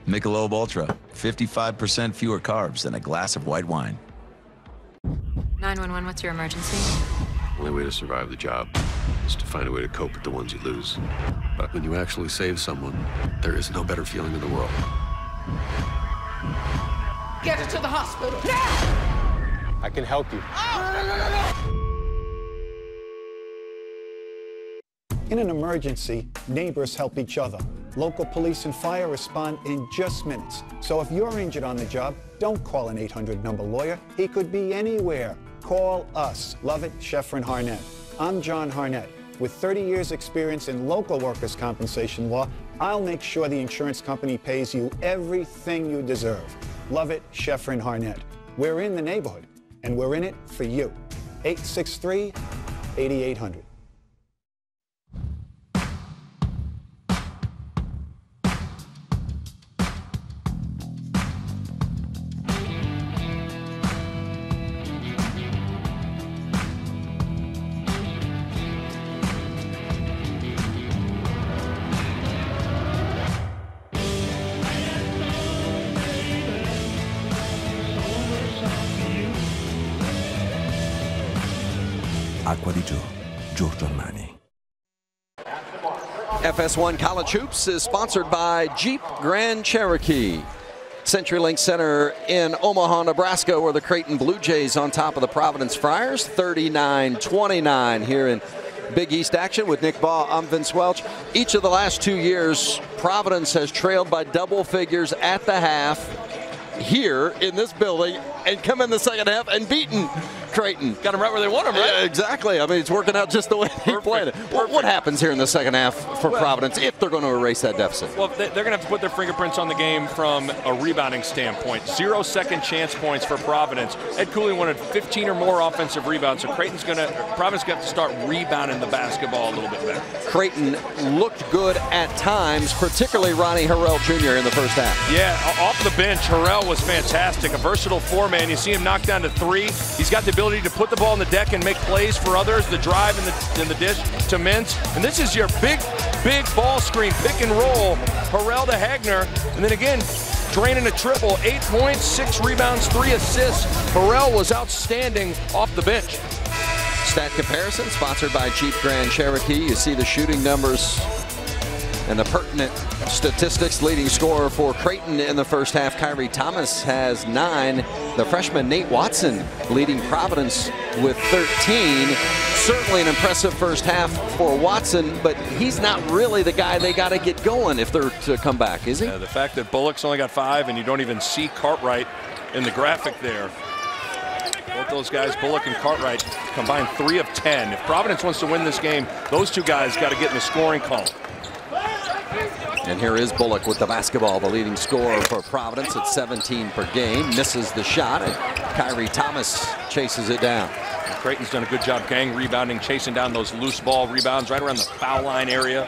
Michelob Ultra, 55% fewer carbs than a glass of white wine. 911, what's your emergency? The only way to survive the job is to find a way to cope with the ones you lose. But when you actually save someone, there is no better feeling in the world. Get her to the hospital. Now! I can help you. In an emergency, neighbors help each other. Local police and fire respond in just minutes. So if you're injured on the job, don't call an 800-number lawyer. He could be anywhere. Call us, Lovett, Scheffer, Harnett. I'm John Harnett. With 30 years' experience in local workers' compensation law, I'll make sure the insurance company pays you everything you deserve. Lovett, Scheffer, Harnett. We're in the neighborhood, and we're in it for you. 863-8800. Acqua di Gio, Giorgio Armani. FS1 College Hoops is sponsored by Jeep Grand Cherokee. CenturyLink Center in Omaha, Nebraska, where the Creighton Blue Jays on top of the Providence Friars, 39-29 here in Big East action with Nick Baugh. I'm Vince Welch. Each of the last 2 years, Providence has trailed by double figures at the half here in this building and come in the second half and beaten Creighton. Got them right where they want them, right? Yeah, exactly. I mean, it's working out just the way they planned it. What happens here in the second half for Providence if they're going to erase that deficit? Well, they're going to have to put their fingerprints on the game from a rebounding standpoint. 0 second chance points for Providence. Ed Cooley wanted 15 or more offensive rebounds, so Providence going to have to start rebounding the basketball a little bit better. Creighton looked good at times, particularly Ronnie Harrell Jr. in the first half. Yeah, off the bench, Harrell was fantastic. A versatile four-man. You see him knock down to 3. He's got the ability to put the ball on the deck and make plays for others, the drive and the dish to Mintz. And this is your big ball screen, pick and roll. Harrell to Hagner, and then again, draining a triple, 8 points, 6 rebounds, 3 assists. Harrell was outstanding off the bench. Stat comparison sponsored by Jeep Grand Cherokee. You see the shooting numbers and the pertinent statistics. Leading scorer for Creighton in the first half, Kyrie Thomas, has 9. The freshman Nate Watson leading Providence with 13. Certainly an impressive first half for Watson, but he's not really the guy they got to get going if they're to come back, is he? The fact that Bullock's only got 5 and you don't even see Cartwright in the graphic there. Both those guys, Bullock and Cartwright, combined 3 of 10. If Providence wants to win this game, those 2 guys got to get in the scoring column. And here is Bullock with the basketball, the leading scorer for Providence at 17 per game. Misses the shot, and Kyrie Thomas chases it down. And Creighton's done a good job gang rebounding, chasing down those loose ball rebounds right around the foul line area.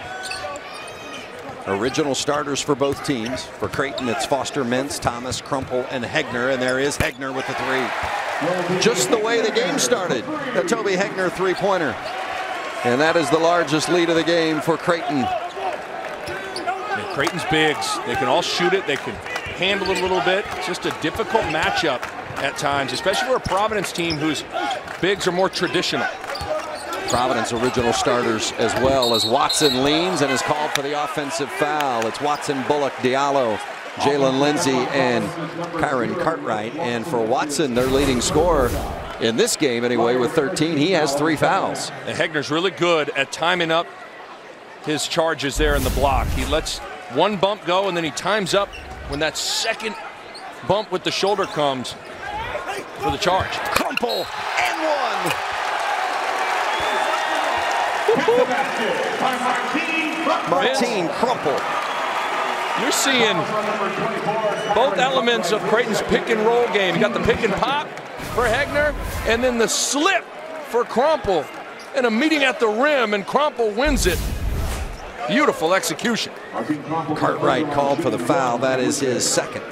Original starters for both teams. For Creighton, it's Foster, Mintz, Thomas, Crumple, and Hegner. And there is Hegner with the 3. Just the way the game started. A Toby Hegner three-pointer. And that is the largest lead of the game for Creighton. Creighton's bigs, they can all shoot it, they can handle it a little bit. It's just a difficult matchup at times, especially for a Providence team whose bigs are more traditional. Providence original starters as well, as Watson leans and is called for the offensive foul. It's Watson, Bullock, Diallo, Jalen Lindsey, and Kyron Cartwright. And for Watson, their leading scorer, In this game, anyway, with 13, he has 3 fouls. And Hegner's really good at timing up his charges there in the block. He lets one bump go, and then he times up when that second bump with the shoulder comes for the charge. Crumple and one. Martine Crumple. You're seeing both elements of Creighton's pick and roll game. You got the pick and pop for Hegner, and then the slip for Crumple, and a meeting at the rim, and Crumple wins it. Beautiful execution. Cartwright called for the foul. That is his second.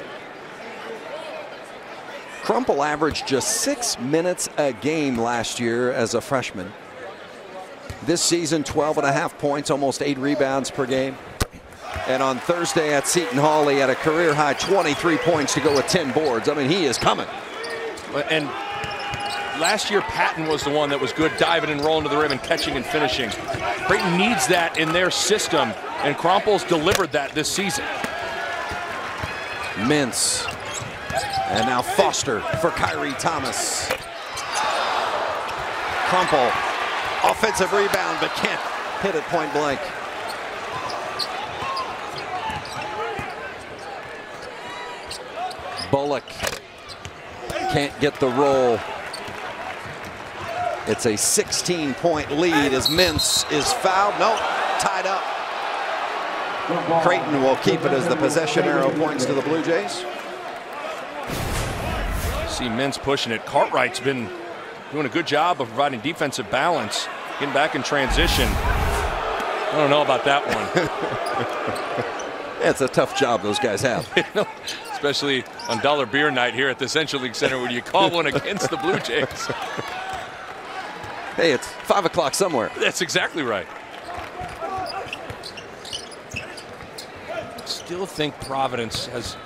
Crumple averaged just 6 minutes a game last year as a freshman. This season, 12.5 points, almost 8 rebounds per game. And on Thursday at Seton Hall, he had a career-high 23 points to go with 10 boards. I mean, he is coming. And last year, Patton was the one that was good diving and rolling to the rim and catching and finishing. Creighton needs that in their system, and Crumple's delivered that this season. Mintz. And now Foster for Kyrie Thomas. Crumple. Offensive rebound, but can't hit it point blank. Bullock can't get the roll. It's a 16-point lead as Mintz is fouled. No, tied up. Creighton will keep it as the possession arrow points to the Blue Jays. See Mintz pushing it. Cartwright's been doing a good job of providing defensive balance, getting back in transition. I don't know about that one. It's a tough job those guys have. Especially on Dollar Beer Night here at the Central League Center when you call one against the Blue Jays. Hey, it's 5 o'clock somewhere. That's exactly right. Still think Providence has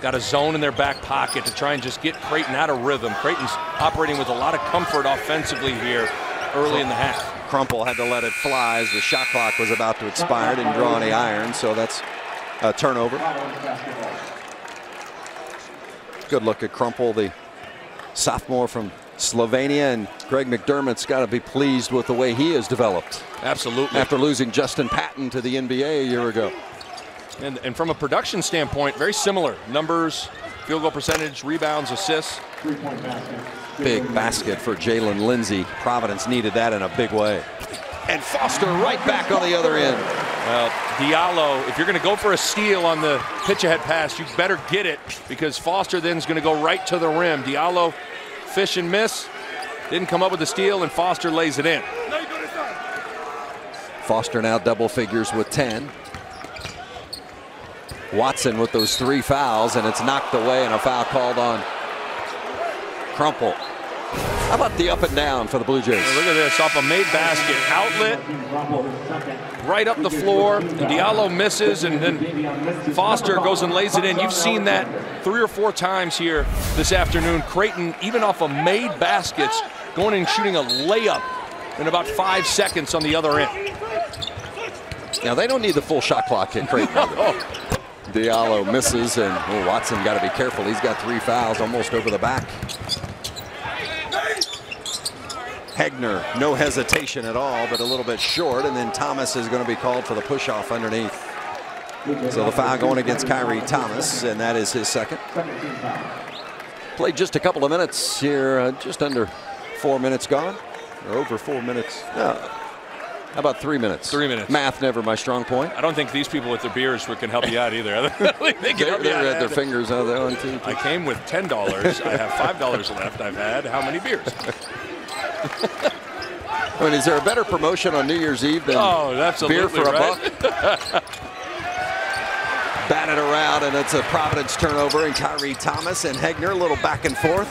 got a zone in their back pocket to try and just get Creighton out of rhythm. Creighton's operating with a lot of comfort offensively here early in the half. Crumple had to let it fly as the shot clock was about to expire. Didn't draw any iron, so that's a turnover. Good look at Crumple, the sophomore from Slovenia, and Greg McDermott's got to be pleased with the way he has developed. Absolutely. After losing Justin Patton to the NBA a year ago. And from a production standpoint, very similar. Numbers, field goal percentage, rebounds, assists. Big basket for Jalen Lindsey. Providence needed that in a big way. And Foster right back on the other end. Well, Diallo, if you're going to go for a steal on the pitch-ahead pass, you better get it, because Foster then is going to go right to the rim. Diallo, fish and miss, didn't come up with the steal, and Foster lays it in. Foster now double figures with 10. Watson with those 3 fouls, and it's knocked away, and a foul called on Crumple. How about the up and down for the Blue Jays? Look at this, off a made basket, outlet, right up the floor, and Diallo misses, and then Foster goes and lays it in. You've seen that 3 or 4 times here this afternoon. Creighton, even off of made baskets, going and shooting a layup in about 5 seconds on the other end. Now, they don't need the full shot clock at Creighton. No. Diallo misses, and Watson got to be careful. He's got 3 fouls almost over the back. Hegner, no hesitation at all, but a little bit short, and then Thomas is going to be called for the push-off underneath. So the foul going against Kyrie Thomas, and that is his second. Played just a couple of minutes here, just under 4 minutes gone, or over 4 minutes. No. How about 3 minutes? 3 minutes. Math never my strong point. I don't think these people with their beers can help you out either. they had their fingers out there on too. I came with $10. I have $5 left. I've had how many beers? I mean, is there a better promotion on New Year's Eve than beer for a buck? Batted around, and it's a Providence turnover, and Kyrie Thomas and Hegner a little back and forth.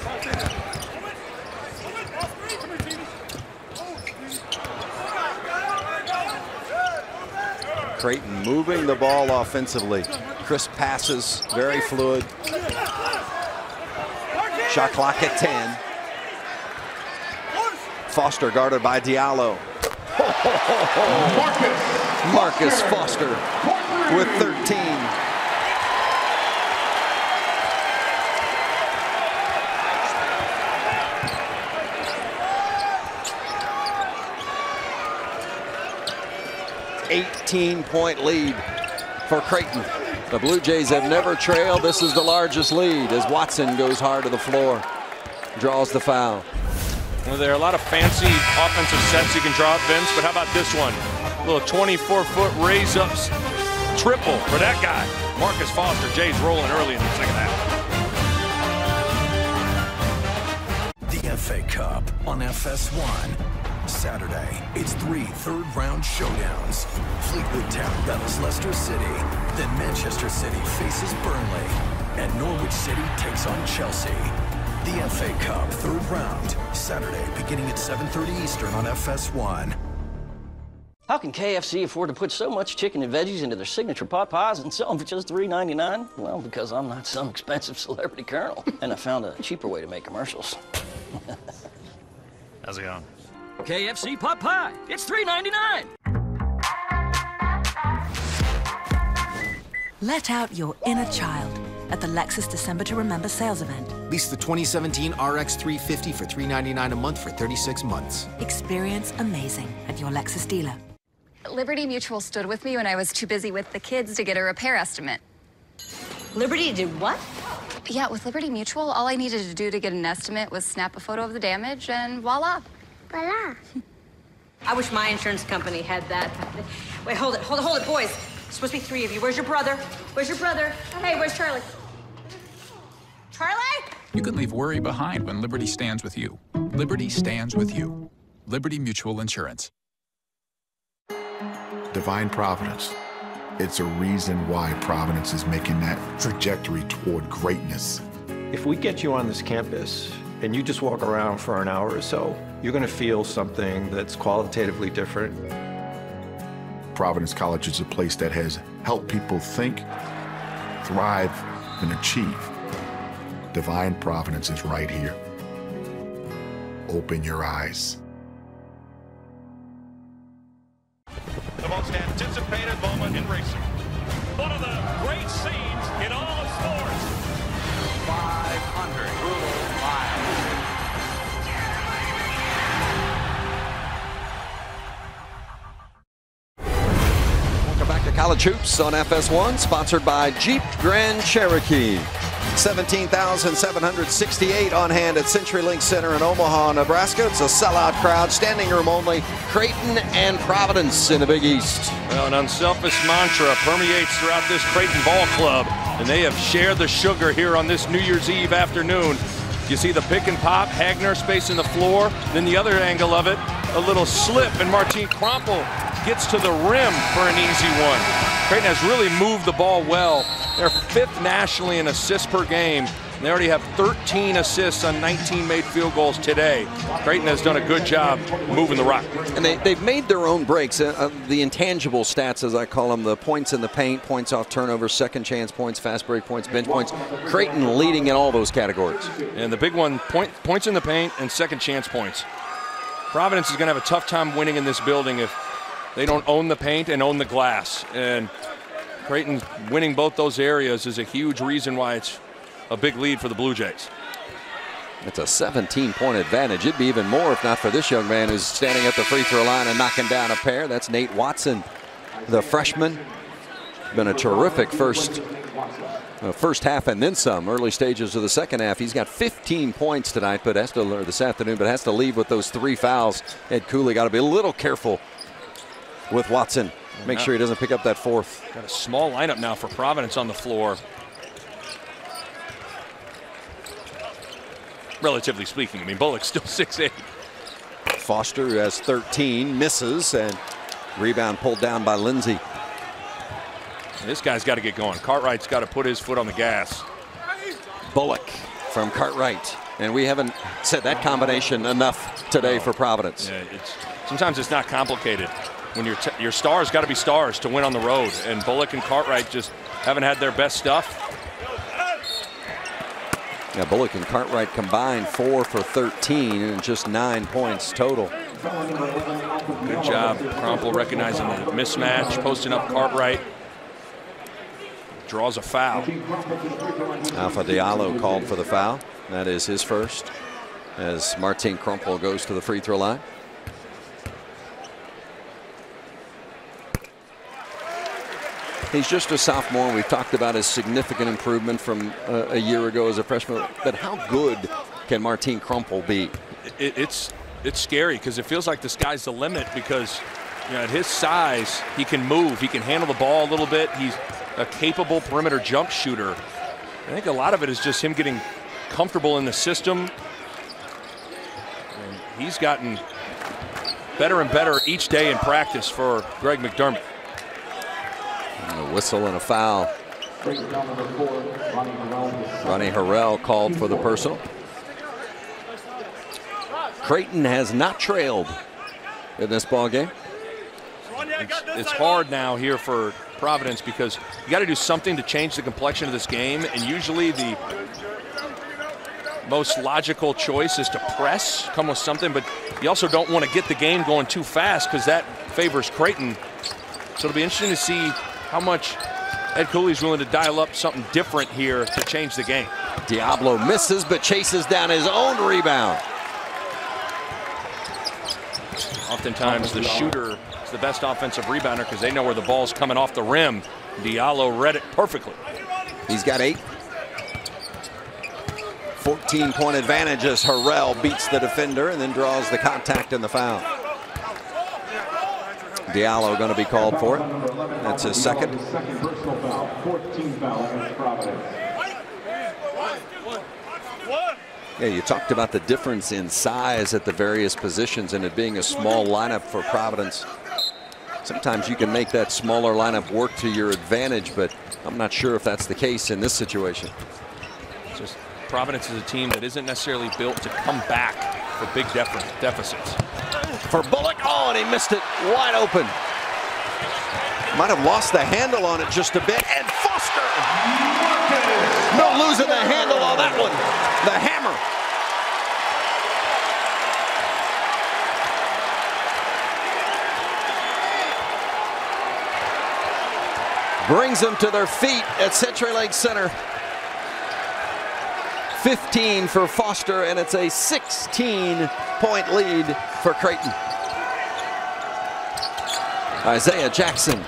Creighton moving the ball offensively. Crisp passes, very fluid. Shot clock at 10. Foster guarded by Diallo. Marcus Foster with 13. 18-point lead for Creighton. The Blue Jays have never trailed. This is the largest lead as Watson goes hard to the floor, draws the foul. Well, there are a lot of fancy offensive sets you can draw up, Vince, but how about this one? A little 24-foot raise-ups triple for that guy. Marcus Foster. Jays rolling early in the second half. The FA Cup on FS1. Saturday, it's 3 third-round showdowns. Fleetwood Town battles Leicester City. Then Manchester City faces Burnley. And Norwich City takes on Chelsea. The FA Cup third round, Saturday, beginning at 7:30 Eastern on FS1. How can KFC afford to put so much chicken and veggies into their signature pot pies and sell them for just $3.99? Well, because I'm not some expensive celebrity colonel. And I found a cheaper way to make commercials. How's it going? KFC pot pie. It's $3.99. Let out your inner child at the Lexus December to Remember sales event. Lease the 2017 RX 350 for $399 a month for 36 months. Experience amazing at your Lexus dealer. Liberty Mutual stood with me when I was too busy with the kids to get a repair estimate. Liberty did what? Yeah, with Liberty Mutual, all I needed to do to get an estimate was snap a pphoto of the damage and voila. Voila. I wish my insurance company had that. Wait, hold it, boys. It's supposed to be 3 of you. Where's your brother? Where's your brother? Hey, where's Charlie? Charlie? You can leave worry behind when Liberty stands with you. Liberty stands with you. Liberty Mutual Insurance. Divine Providence. It's a reason why Providence is making that trajectory toward greatness. If we get you on this campus and you just walk around for an hour or so, you're going to feel something that's qualitatively different. Providence College is a place that has helped people think, thrive, and achieve. Divine Providence is right here. Open your eyes. The most anticipated moment in racing. One of the great scenes in all of sports. 500 brutal miles. Welcome back to College Hoops on FS1, sponsored by Jeep Grand Cherokee. 17,768 on hand at CenturyLink Center in Omaha, Nebraska. It's a sellout crowd, standing room only. Creighton and Providence in the Big East. Well, an unselfish mantra permeates throughout this Creighton ball club, and they have shared the sugar here on this New Year's Eve afternoon. You see the pick and pop, Hagner spacing the floor. Then the other angle of it, a little slip, and Martin Krompel gets to the rim for an easy one. Creighton has really moved the ball well. They're 5th nationally in assists per game. They already have 13 assists on 19 made field goals today. Creighton has done a good job moving the rock. And they've made their own breaks. The intangible stats, as I call them, the points in the paint, points off turnovers, second chance points, fast break points, bench points. Creighton leading in all those categories. And the big one, points in the paint and second chance points. Providence is going to have a tough time winning in this building if they don't own the paint and own the glass. And Creighton winning both those areas is a huge reason why it's a big lead for the Blue Jays. It's a 17-point advantage. It'd be even more if not for this young man who's standing at the free throw line and knocking down a pair. That's Nate Watson, the freshman. Been a terrific first half and then some. Early stages of the second half. He's got 15 points tonight, but has to, or this afternoon, but has to leave with those 3 fouls. Ed Cooley got to be a little careful with Watson. Make sure he doesn't pick up that 4th. Got a small lineup now for Providence on the floor. Relatively speaking, I mean, Bullock's still 6'8". Foster, who has 13, misses, and rebound pulled down by Lindsay. This guy's got to get going. Cartwright's got to put his foot on the gas. Bullock from Cartwright. And we haven't said that combination enough today for Providence. Yeah, sometimes it's not complicated. When your stars got to be stars to win on the road, and Bullock and Cartwright just haven't had their best stuff. Yeah, Bullock and Cartwright combined 4 for 13 and just 9 points total. Good job. Krompel recognizing the mismatch, posting up Cartwright. Draws a foul. Alpha Diallo called for the foul. That is his first as Martin Krompel goes to the free throw line. He's just a sophomore, and we've talked about his significant improvement from a year ago as a freshman. But how good can Martin Krumple be? It's scary because it feels like the sky's the limit because, you know, at his size, he can move. He can handle the ball a little bit. He's a capable perimeter jump shooter. I think a lot of it is just him getting comfortable in the system. And he's gotten better and better each day in practice for Greg McDermott. And a whistle and a foul. Ronnie Harrell called for the personal. Creighton has not trailed in this ball game. It's hard now here for Providence because you got to do something to change the complexion of this game, and usually the most logical choice is to press, come with something, but you also don't want to get the game going too fast because that favors Creighton. So it'll be interesting to see how much Ed Cooley's willing to dial up something different here to change the game. Diablo misses but chases down his own rebound. Oftentimes the shooter is the best offensive rebounder because they know where the ball's coming off the rim. Diallo read it perfectly. He's got 8. 14-point advantage as Harrell beats the defender and then draws the contact and the foul. Diallo going to be called for it. That's his second. Yeah, you talked about the difference in size at the various positions and it being a small lineup for Providence. Sometimes you can make that smaller lineup work to your advantage, but I'm not sure if that's the case in this situation. Just Providence is a team that isn't necessarily built to come back for big deficits. For Bullock, oh, and he missed it wide open. Might have lost the handle on it just a bit, and Foster! No losing the handle on that one. The hammer. Brings them to their feet at CenturyLink Center. 15 for Foster, and it's a 16-point lead for Creighton. Isaiah Jackson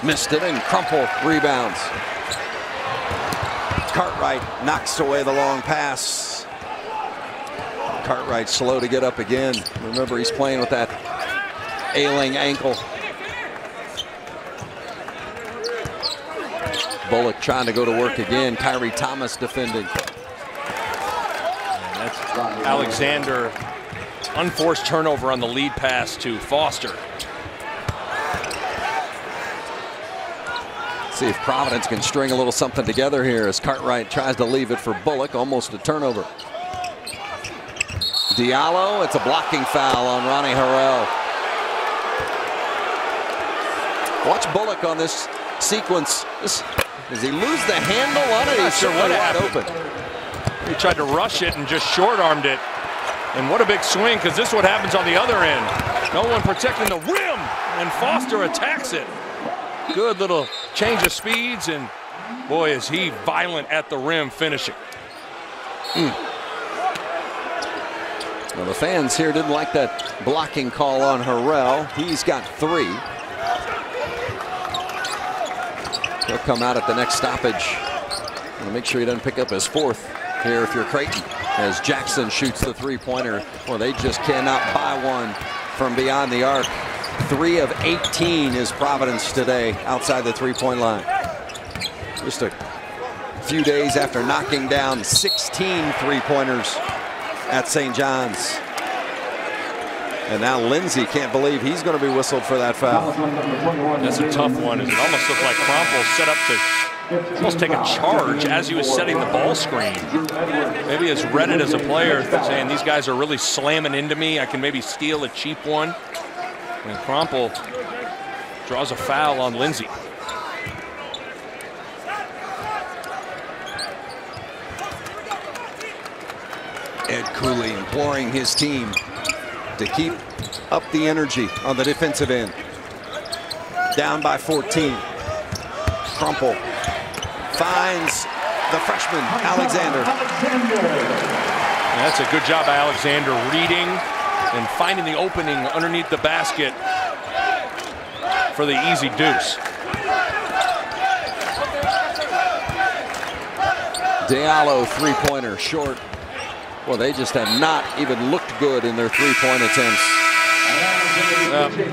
missed it, and Krumple rebounds. Cartwright knocks away the long pass. Cartwright slow to get up again. Remember, he's playing with that ailing ankle. Bullock trying to go to work again. Kyrie Thomas defending. And that's Alexander. Unforced turnover on the lead pass to Foster. See if Providence can string a little something together here as Cartwright tries to leave it for Bullock. Almost a turnover. Diallo, it's a blocking foul on Ronnie Harrell. Watch Bullock on this sequence. Does he lose the handle on it? He's sure what wide happened. open. He tried to rush it and just short-armed it. And what a big swing, because this is what happens on the other end. No one protecting the rim, and Foster attacks it. Good little change of speeds, and boy, is he violent at the rim finishing. Well, the fans here didn't like that blocking call on Harrell. He's got 3. He'll come out at the next stoppage. And make sure he doesn't pick up his 4th here if you're Creighton. As Jackson shoots the 3-pointer. Well, they just cannot buy one from beyond the arc. 3 of 18 is Providence today outside the 3-point line. Just a few days after knocking down 16 3-pointers at St. John's. And now Lindsey can't believe he's going to be whistled for that foul. That's a tough one. It almost looked like Krumple set up to almost take a charge as he was setting the ball screen. Maybe has read it as a player, saying these guys are really slamming into me. I can maybe steal a cheap one. And Krumple draws a foul on Lindsey. Ed Cooley imploring his team to keep up the energy on the defensive end. Down by 14. Krumple finds the freshman, Alexander. And that's a good job by Alexander reading and finding the opening underneath the basket for the easy deuce. Diallo three-pointer short. Well, they just have not even looked good in their three-point attempts.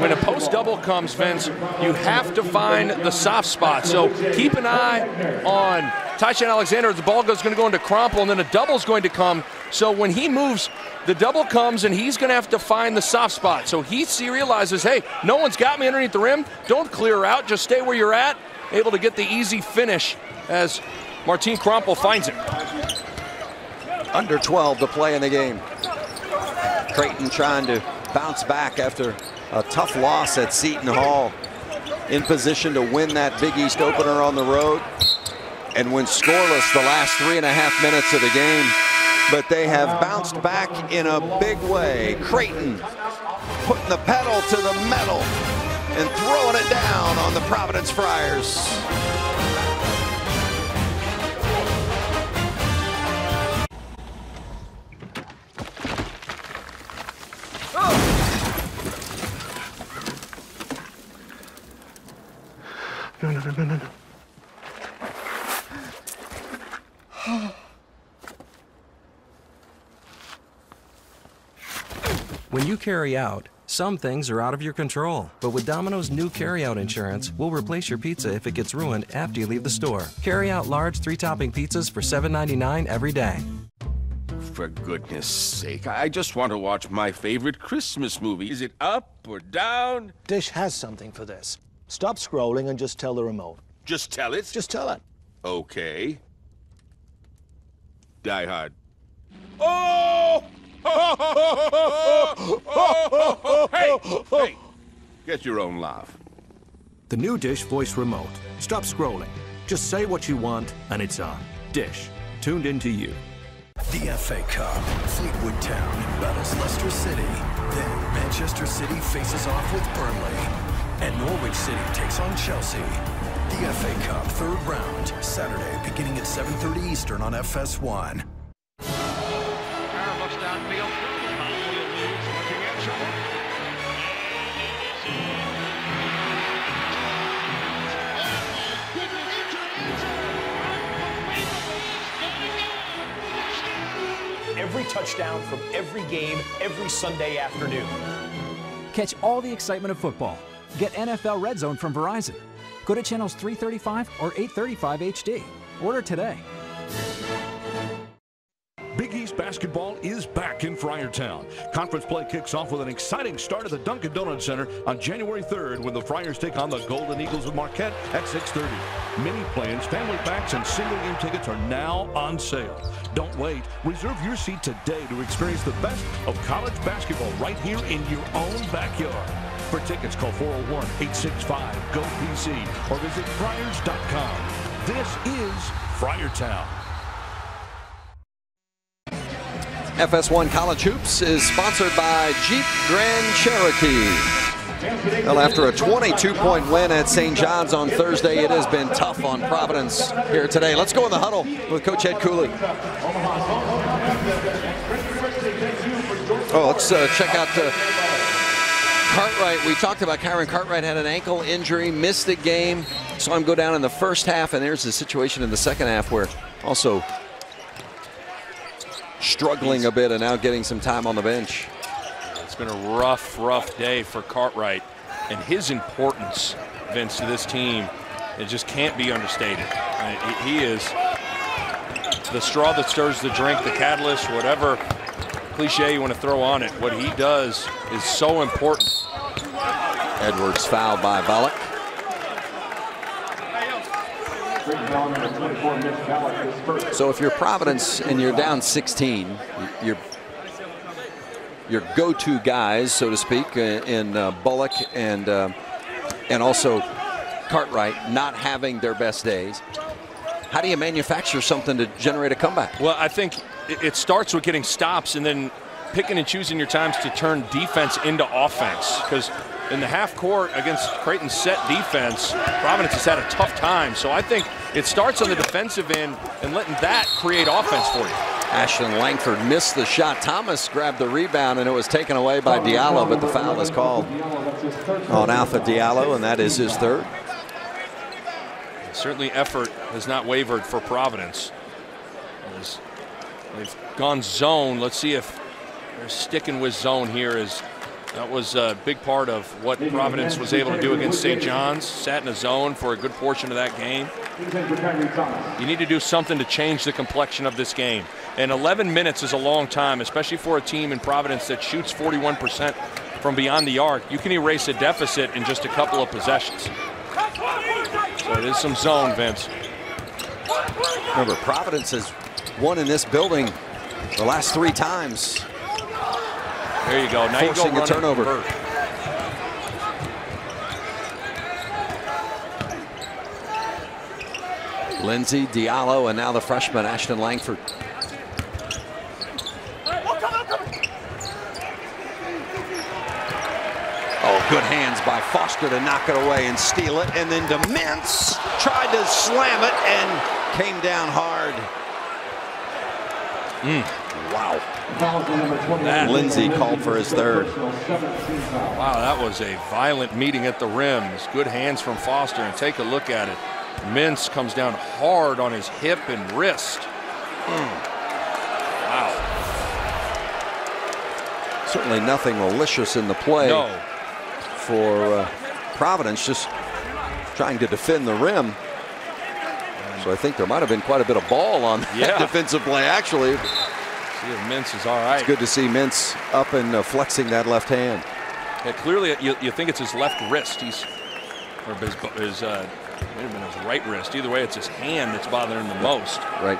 When a post double comes, Vince, you have to find the soft spot. So keep an eye on Tyshawn Alexander. The ball is going to go into Krompel, and then a double is going to come. So when he moves, the double comes, and he's going to have to find the soft spot. So he realizes, hey, no one's got me underneath the rim. Don't clear out. Just stay where you're at. Able to get the easy finish as Martin Krompel finds it. Under 12 to play in the game. Creighton trying to bounce back after a tough loss at Seton Hall. In position to win that Big East opener on the road and win scoreless the last 3.5 minutes of the game. But they have bounced back in a big way. Creighton putting the pedal to the metal and throwing it down on the Providence Friars. No. When you carry out, some things are out of your control. But with Domino's new carry-out insurance, we'll replace your pizza if it gets ruined after you leave the store. Carry out large 3-topping pizzas for $7.99 every day. For goodness sake, I just want to watch my favorite Christmas movie. Is it up or down? Dish has something for this. Stop scrolling and just tell the remote. Just tell it? Just tell it. Okay. Die Hard. Oh! Hey! Get your own laugh. The new Dish voice remote. Stop scrolling. Just say what you want, and it's on. Dish. Tuned into you. The FA Cup. Fleetwood Town battles Leicester City. Then Manchester City faces off with Burnley. And Norwich City takes on Chelsea. The FA Cup third round, Saturday, beginning at 7:30 Eastern on FS1. Looks downfield. Looking at trouble. Every touchdown from every game, every Sunday afternoon. Catch all the excitement of football. Get NFL Red Zone from Verizon. Go to channels 335 or 835 HD. Order today. Big East basketball is back in Friartown. Conference play kicks off with an exciting start at the Dunkin' Donuts Center on January 3rd when the Friars take on the Golden Eagles of Marquette at 6:30. Mini plans, family packs, and single game tickets are now on sale. Don't wait. Reserve your seat today to experience the best of college basketball right here in your own backyard. For tickets, call 401-865-GO-PC or visit Friars.com. This is Friartown. FS1 College Hoops is sponsored by Jeep Grand Cherokee. Well, after a 22-point win at St. John's on Thursday, it has been tough on Providence here today. Let's go in the huddle with Coach Ed Cooley. Oh, let's check out Cartwright. We talked about Kyron Cartwright had an ankle injury, missed the game. Saw him go down in the first half, and there's the situation in the second half where also struggling a bit and now getting some time on the bench. It's been a rough day for Cartwright, and his importance, Vince, to this team, it just can't be understated. He is the straw that stirs the drink, the catalyst, whatever cliche you want to throw on it. What he does is so important. Edwards fouled by Bullock. So if you're Providence and you're down 16, your go-to guys, so to speak, in Bullock and also Cartwright not having their best days, how do you manufacture something to generate a comeback? Well, I think it starts with getting stops and then picking and choosing your times to turn defense into offense. Because in the half court against Creighton's set defense, Providence has had a tough time. So I think it starts on the defensive end and letting that create offense for you. Ashton Langford missed the shot. Thomas grabbed the rebound and it was taken away by Diallo, but the foul is called on Alpha Diallo, and that is his third. Certainly effort has not wavered for Providence. They've gone zone. Let's see if they're sticking with zone here. That was a big part of what Providence was able to do against St. John's. Sat in a zone for a good portion of that game. You need to do something to change the complexion of this game. And 11 minutes is a long time, especially for a team in Providence that shoots 41% from beyond the arc. You can erase a deficit in just a couple of possessions. So it is some zone, Vince. Remember, Providence has won in this building the last 3 times. There you go. Now forcing you go a turnover. Lindsay, Diallo, and now the freshman Ashton Langford. Oh, good hands by Foster to knock it away and steal it. And then DeMintz tried to slam it and came down hard. Wow. Lindsay called for his third. Wow, that was a violent meeting at the rim. Good hands from Foster, and take a look at it. Mintz comes down hard on his hip and wrist. Wow. Certainly nothing malicious in the play for Providence, just trying to defend the rim. So I think there might have been quite a bit of ball on that defensive play, actually. See if Mintz is all right. It's good to see Mintz up and flexing that left hand. Yeah, clearly, you think it's his left wrist. Or his might have been his right wrist. Either way, it's his hand that's bothering him the most. Right.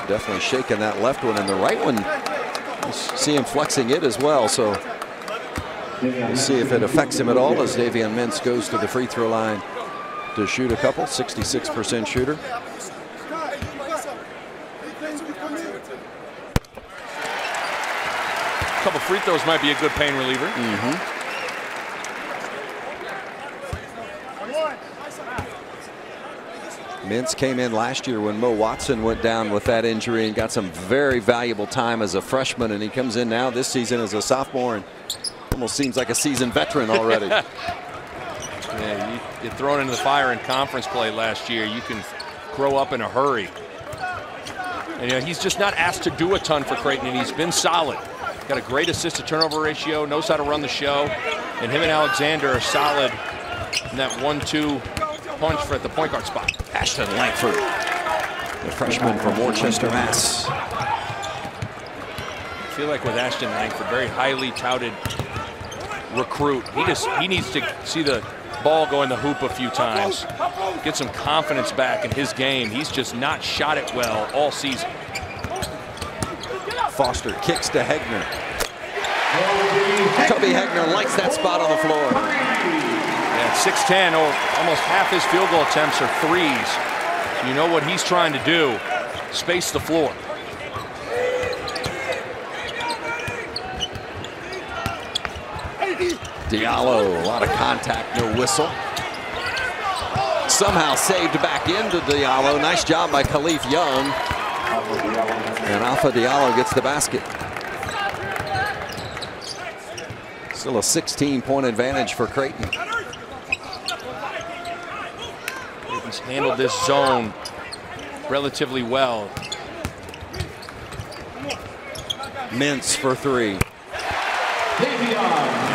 Definitely shaking that left one, and the right one, you see him flexing it as well. So we'll see if it affects him at all as Davion Mintz goes to the free throw line to shoot a couple. 66% shooter. A couple free throws might be a good pain reliever. Mintz came in last year when Mo Watson went down with that injury and got some very valuable time as a freshman, and he comes in now this season as a sophomore and almost seems like a seasoned veteran already. Yeah, you get thrown into the fire in conference play last year. You can grow up in a hurry. And he's just not asked to do a ton for Creighton, and he's been solid. Got a great assist-to-turnover ratio, knows how to run the show, and him and Alexander are solid in that 1-2 punch for at the point guard spot. Ashton Langford, the freshman from Worcester, Mass. I feel like with Ashton Langford, very highly touted recruit. He needs to see the ball go in the hoop a few times, get some confidence back in his game. He's just not shot it well all season. Foster kicks to Hegner. Tubby Hegner likes that spot on the floor. Yeah, 6'10", almost half his field goal attempts are threes. You know what he's trying to do, space the floor. Diallo, a lot of contact, no whistle. Somehow saved back into Diallo. Nice job by Khalif Young. And Alpha Diallo gets the basket. Still a 16-point advantage for Creighton. Creighton's handled this zone relatively well. Mintz for three.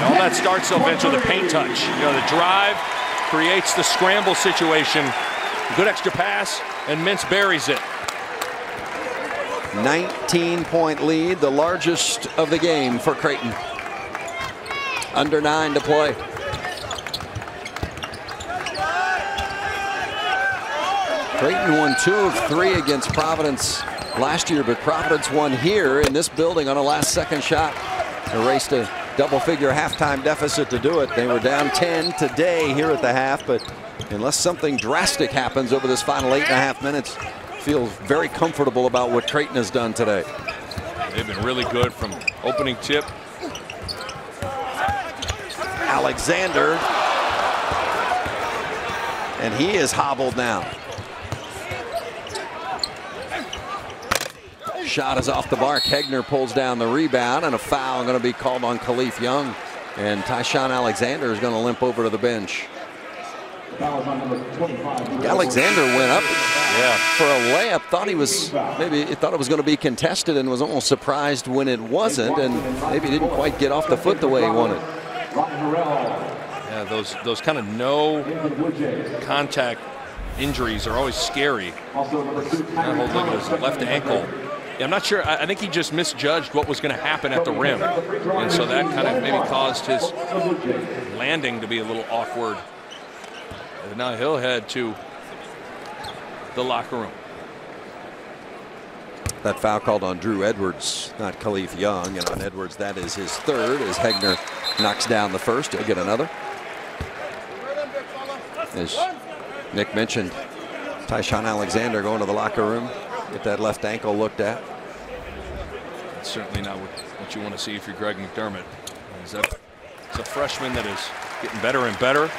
All that starts, though, Vince, with a paint touch. The drive creates the scramble situation. Good extra pass, and Mintz buries it. 19-point lead, the largest of the game for Creighton. Under 9 to play. Creighton won 2 of 3 against Providence last year, but Providence won here in this building on a last-second shot. Erased a double-figure halftime deficit to do it. They were down 10 today here at the half, but unless something drastic happens over this final 8.5 minutes, feel very comfortable about what Creighton has done today. They've been really good from opening tip. Alexander, and he is hobbled now. Shot is off the mark. Hegner pulls down the rebound, and a foul going to be called on Khalif Young. And Tyshawn Alexander is going to limp over to the bench. Alexander went up for a layup. Thought he was thought it was going to be contested and was almost surprised when it wasn't, and maybe didn't quite get off the foot the way he wanted. Yeah, those kind of no contact injuries are always scary. That whole thing was left ankle. I'm not sure. I think he just misjudged what was going to happen at the rim, and so that kind of maybe caused his landing to be a little awkward. And now he'll head to the locker room. That foul called on Drew Edwards, not Khalif Young, and on Edwards that is his third as Hegner knocks down the first. He'll get another. As Nick mentioned, Tyshawn Alexander going to the locker room, get that left ankle looked at. That's certainly not what you want to see if you're Greg McDermott. He's a freshman that is getting better and better.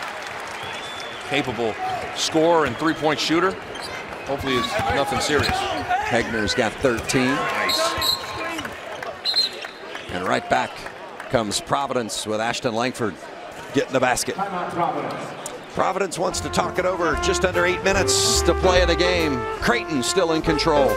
Capable scorer and three-point shooter. Hopefully it's nothing serious. Hegner's got 13. Nice. And right back comes Providence with Ashton Langford getting the basket. Providence wants to talk it over. Just under 8 minutes to play in the game. Creighton still in control.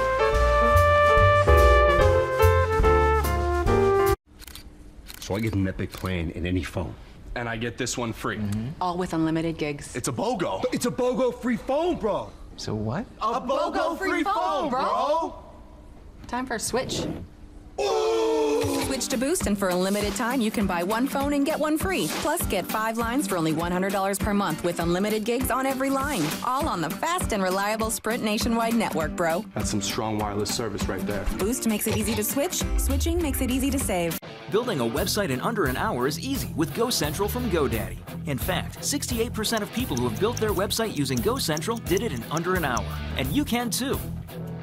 So I get an Epic plan in any phone. And I get this one free. All with unlimited gigs. It's a BOGO. It's a BOGO free phone, bro. So what? A BOGO free phone, bro. Time for a switch. Switch to Boost, and for a limited time, you can buy one phone and get one free. Plus, get 5 lines for only $100 per month with unlimited gigs on every line. All on the fast and reliable Sprint nationwide network, bro. That's some strong wireless service right there. Boost makes it easy to switch. Switching makes it easy to save. Building a website in under an hour is easy with GoCentral from GoDaddy. In fact, 68% of people who have built their website using GoCentral did it in under an hour. And you can too.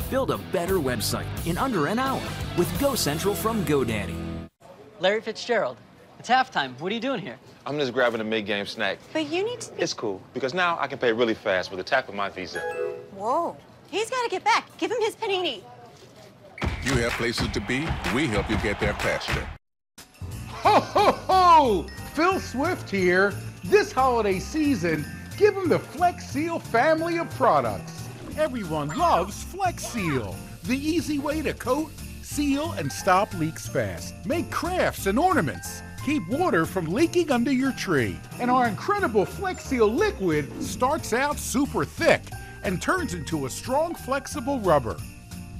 Build a better website in under an hour with GoCentral from GoDaddy. Larry Fitzgerald, it's halftime. What are you doing here? I'm just grabbing a mid-game snack. But you need to be... It's cool, because now I can pay really fast with a tap of my Visa. Whoa. He's got to get back. Give him his panini. You have places to be. We help you get there faster. Ho, ho, ho! Phil Swift here. This holiday season, give them the Flex Seal family of products. Everyone loves Flex Seal, the easy way to coat, seal, and stop leaks fast. Make crafts and ornaments. Keep water from leaking under your tree. And our incredible Flex Seal liquid starts out super thick and turns into a strong, flexible rubber.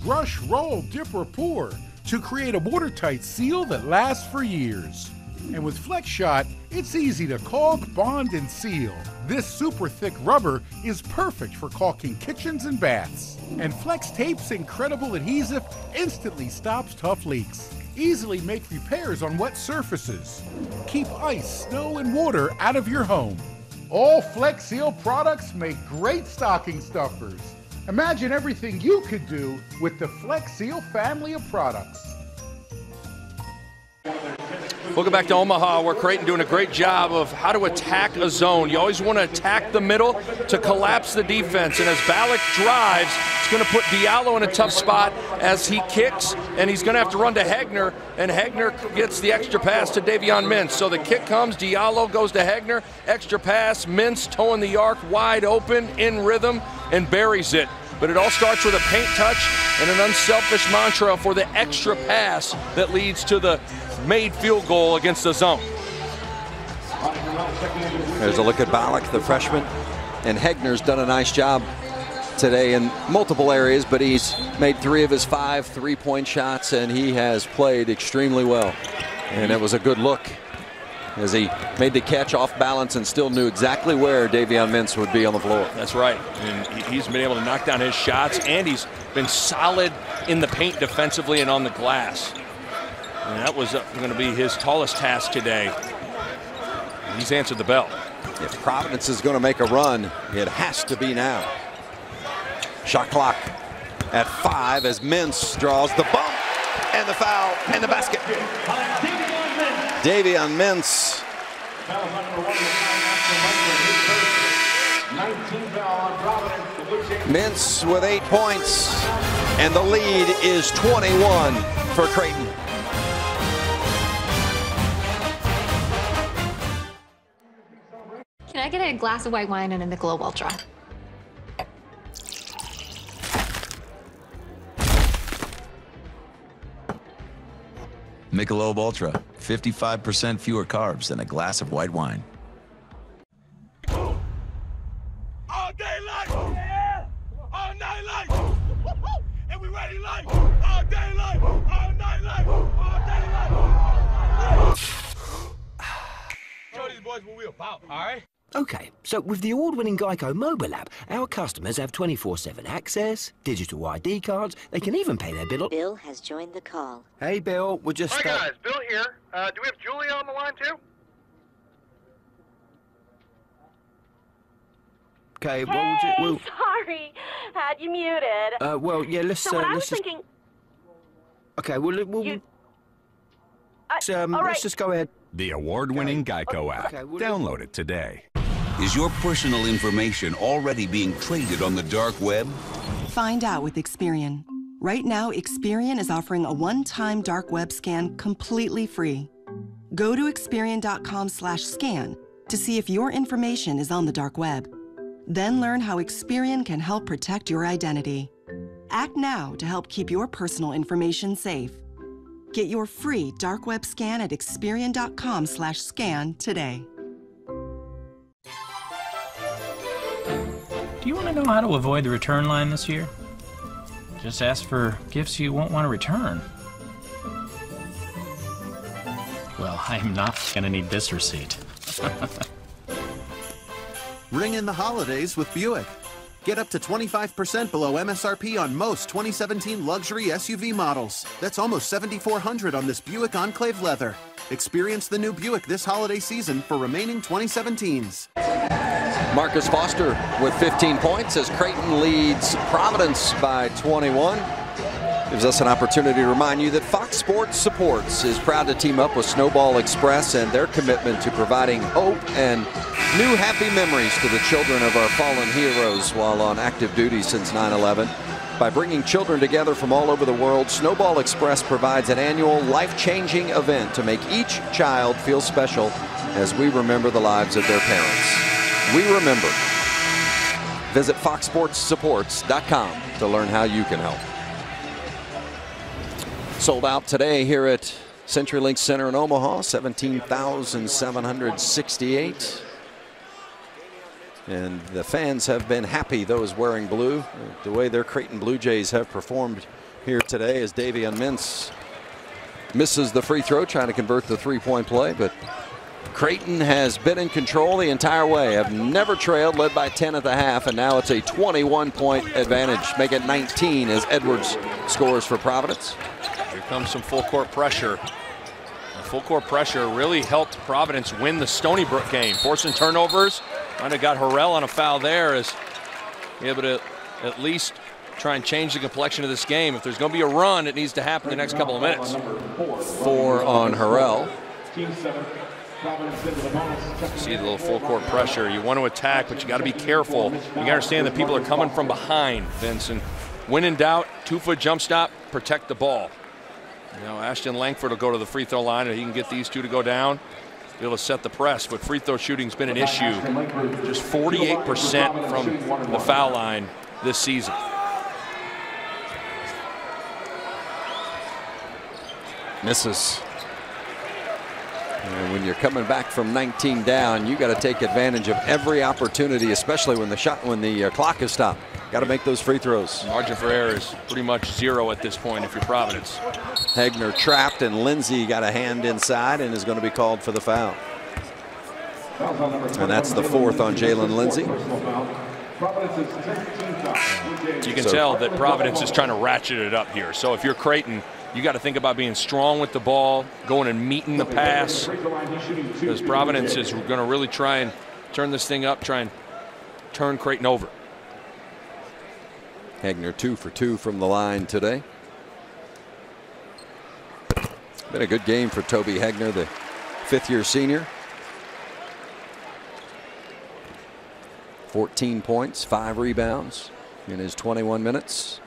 Brush, roll, dip, or pour to create a watertight seal that lasts for years. And with Flex Shot, it's easy to caulk, bond, and seal. This super thick rubber is perfect for caulking kitchens and baths. And Flex Tape's incredible adhesive instantly stops tough leaks. Easily make repairs on wet surfaces. Keep ice, snow, and water out of your home. All Flex Seal products make great stocking stuffers. Imagine everything you could do with the Flex Seal family of products. Welcome back to Omaha, where Creighton doing a great job of how to attack a zone. You always want to attack the middle to collapse the defense. And as Ballack drives, it's going to put Diallo in a tough spot as he kicks, and he's going to have to run to Hegner, and Hegner gets the extra pass to Davion Mintz. So the kick comes, Diallo goes to Hegner, extra pass, Mintz towing the arc wide open, in rhythm, and buries it. But it all starts with a paint touch and an unselfish mantra for the extra pass that leads to the made field goal against the zone. There's a look at Ballack, the freshman, and Hegner's done a nice job today in multiple areas, but he's made 3 of his 5 3-point shots, and he has played extremely well. And it was a good look as he made the catch off balance and still knew exactly where Davion Mintz would be on the floor. That's right, and he's been able to knock down his shots, and he's been solid in the paint defensively and on the glass. And that was going to be his tallest task today. He's answered the bell. If Providence is going to make a run, it has to be now. Shot clock at 5 as Mintz draws the bump and the foul and the basket. Davion Mintz. Mintz with 8 points, and the lead is 21 for Creighton. get a glass of white wine and a Michelob Ultra? Michelob Ultra, 55% fewer carbs than a glass of white wine. All day life, yeah. All night life, and we ready life. All day life, all night life, all day life. Show these boys what we about, all right? Okay, so with the award-winning Geico mobile app, our customers have 24/7 access, digital ID cards, they can even pay their bill. Bill has joined the call. Hey, Bill, we're just... Hi, guys. Bill here. Do we have Julia on the line, too? Okay, well, Hey, sorry. Had you muted. well, yeah, let's... So what I was let's just... thinking... Okay, well, let's just go ahead. The award-winning Geico app. Okay, Download it today. Is your personal information already being traded on the dark web? Find out with Experian. Right now, Experian is offering a one-time dark web scan completely free. Go to Experian.com/scan to see if your information is on the dark web. Then learn how Experian can help protect your identity. Act now to help keep your personal information safe. Get your free dark web scan at Experian.com/scan today. Do you want to know how to avoid the return line this year? Just ask for gifts you won't want to return. Well, I'm not going to need this receipt. Ring in the holidays with Buick. Get up to 25% below MSRP on most 2017 luxury SUV models. That's almost $7,400 on this Buick Enclave leather. Experience the new Buick this holiday season for remaining 2017s. Marcus Foster with 15 points as Creighton leads Providence by 21. Gives us an opportunity to remind you that Fox Sports Supports is proud to team up with Snowball Express and their commitment to providing hope and new happy memories to the children of our fallen heroes while on active duty since 9/11. By bringing children together from all over the world, Snowball Express provides an annual life-changing event to make each child feel special as we remember the lives of their parents. We remember. Visit foxsportssupports.com to learn how you can help. Sold out today here at CenturyLink Center in Omaha, 17,768. And the fans have been happy, those wearing blue, the way their Creighton Blue Jays have performed here today as Davion Mintz misses the free throw, trying to convert the three-point play, but Creighton has been in control the entire way, have never trailed, led by 10 at the half, and now it's a 21-point advantage. Make it 19 as Edwards scores for Providence. Here comes some full court pressure. The full court pressure really helped Providence win the Stony Brook game. Forcing turnovers. Might have got Harrell on a foul there, as able to at least try and change the complexion of this game. If there's going to be a run, it needs to happen the next couple of minutes. 4 on Harrell. See the little full court pressure. You want to attack, but you got to be careful. You got to understand that people are coming from behind, Vince. And when in doubt, 2-foot jump stop, protect the ball. You know, Ashton Langford will go to the free throw line, and he can get these two to go down, be able to set the press. But free throw shooting's been an issue. Just 48% from the foul line this season. Misses. And when you're coming back from 19 down, you got to take advantage of every opportunity, especially when the clock is stopped. Got to make those free throws. Margin for error is pretty much 0 at this point if you're Providence. Hegner trapped, and Lindsay got a hand inside and is going to be called for the foul. And that's the 4th on Jalen Lindsay. You can tell that Providence is trying to ratchet it up here. So if you're Creighton, you got to think about being strong with the ball, going and meeting the pass, because Providence is going to really try and turn this thing up, try and turn Creighton over. Hegner 2 for 2 from the line today. Been a good game for Toby Hegner, the 5th-year senior. 14 points, 5 rebounds in his 21 minutes.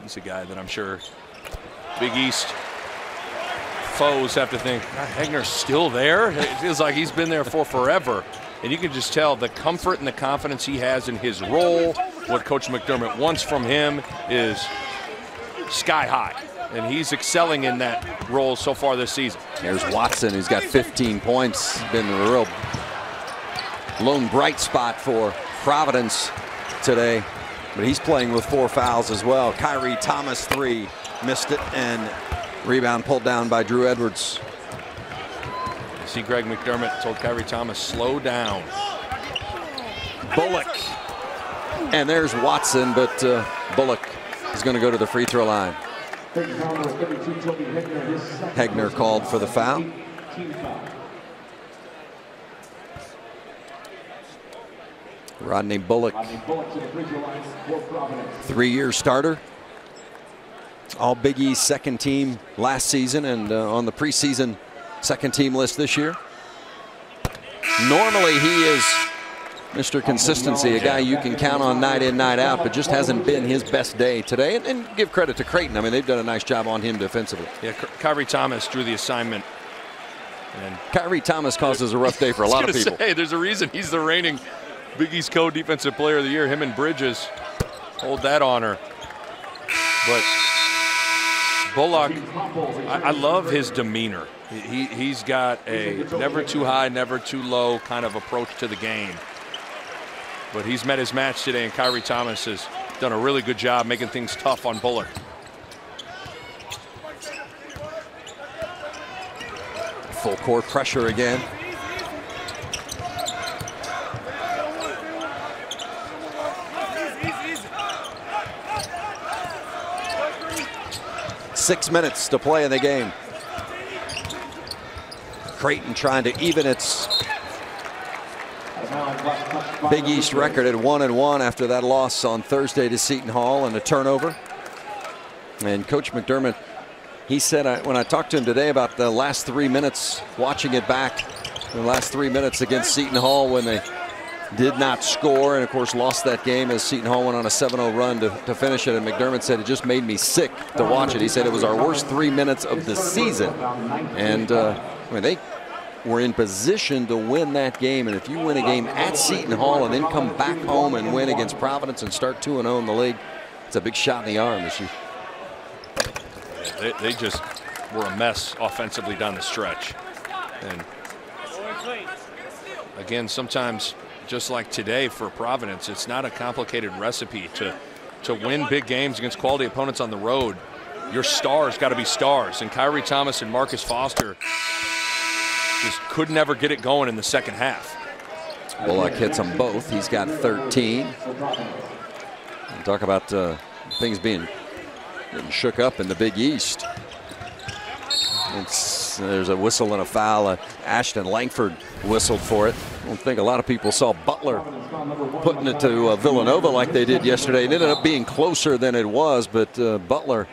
He's a guy that I'm sure Big East foes have to think, Hegner's still there? It feels like he's been there for forever. And you can just tell the comfort and the confidence he has in his role. What Coach McDermott wants from him is sky high. And he's excelling in that role so far this season. Here's Watson, who's got 15 points. Been a real lone bright spot for Providence today. But he's playing with 4 fouls as well. Kyrie Thomas, 3. Missed it, and rebound pulled down by Drew Edwards. See, Greg McDermott told Kyrie Thomas, slow down. Bullock. And there's Watson, but Bullock is going to go to the free throw line. Hegner called for the foul. Rodney Bullock, 3-year starter. All Big East second team last season and on the preseason second team list this year. Normally he is Mr. Consistency, a guy you can count on night in, night out, but just hasn't been his best day today. And give credit to Creighton. I mean, they've done a nice job on him defensively. Yeah, Kyrie Thomas drew the assignment. And Kyrie Thomas causes a rough day for a lot of people. Hey, there's a reason he's the reigning Big East Co-Defensive Player of the Year. Him and Bridges hold that honor. But Bullock, I love his demeanor. He's got a never too high, never too low kind of approach to the game. But he's met his match today, and Kyrie Thomas has done a really good job making things tough on Bullock. Full court pressure again. Six minutes to play in the game. Creighton trying to even its Big East record at 1-1 after that loss on Thursday to Seton Hall and a turnover. And Coach McDermott, he said, when I talked to him today about the last 3 minutes, watching it back, the last 3 minutes against Seton Hall when they did not score and of course lost that game as Seton Hall went on a 7-0 run to finish it. And McDermott said it just made me sick to watch it. He said it was our worst 3 minutes of the season. And I mean, they were in position to win that game. And if you win a game at Seton Hall and then come back home and win against Providence and start 2-0 in the league, it's a big shot in the arm this year. They just were a mess offensively down the stretch. And again, sometimes just like today for Providence, it's not a complicated recipe to win big games against quality opponents on the road. Your stars got to be stars, and Kyrie Thomas and Marcus Foster just could never get it going in the second half. Bullock hits them both. He's got 13. We'll talk about things being shook up in the Big East. There's a whistle and a foul. Ashton Langford whistled for it. I don't think a lot of people saw Butler putting it to Villanova like they did yesterday. It ended up being closer than it was, but Butler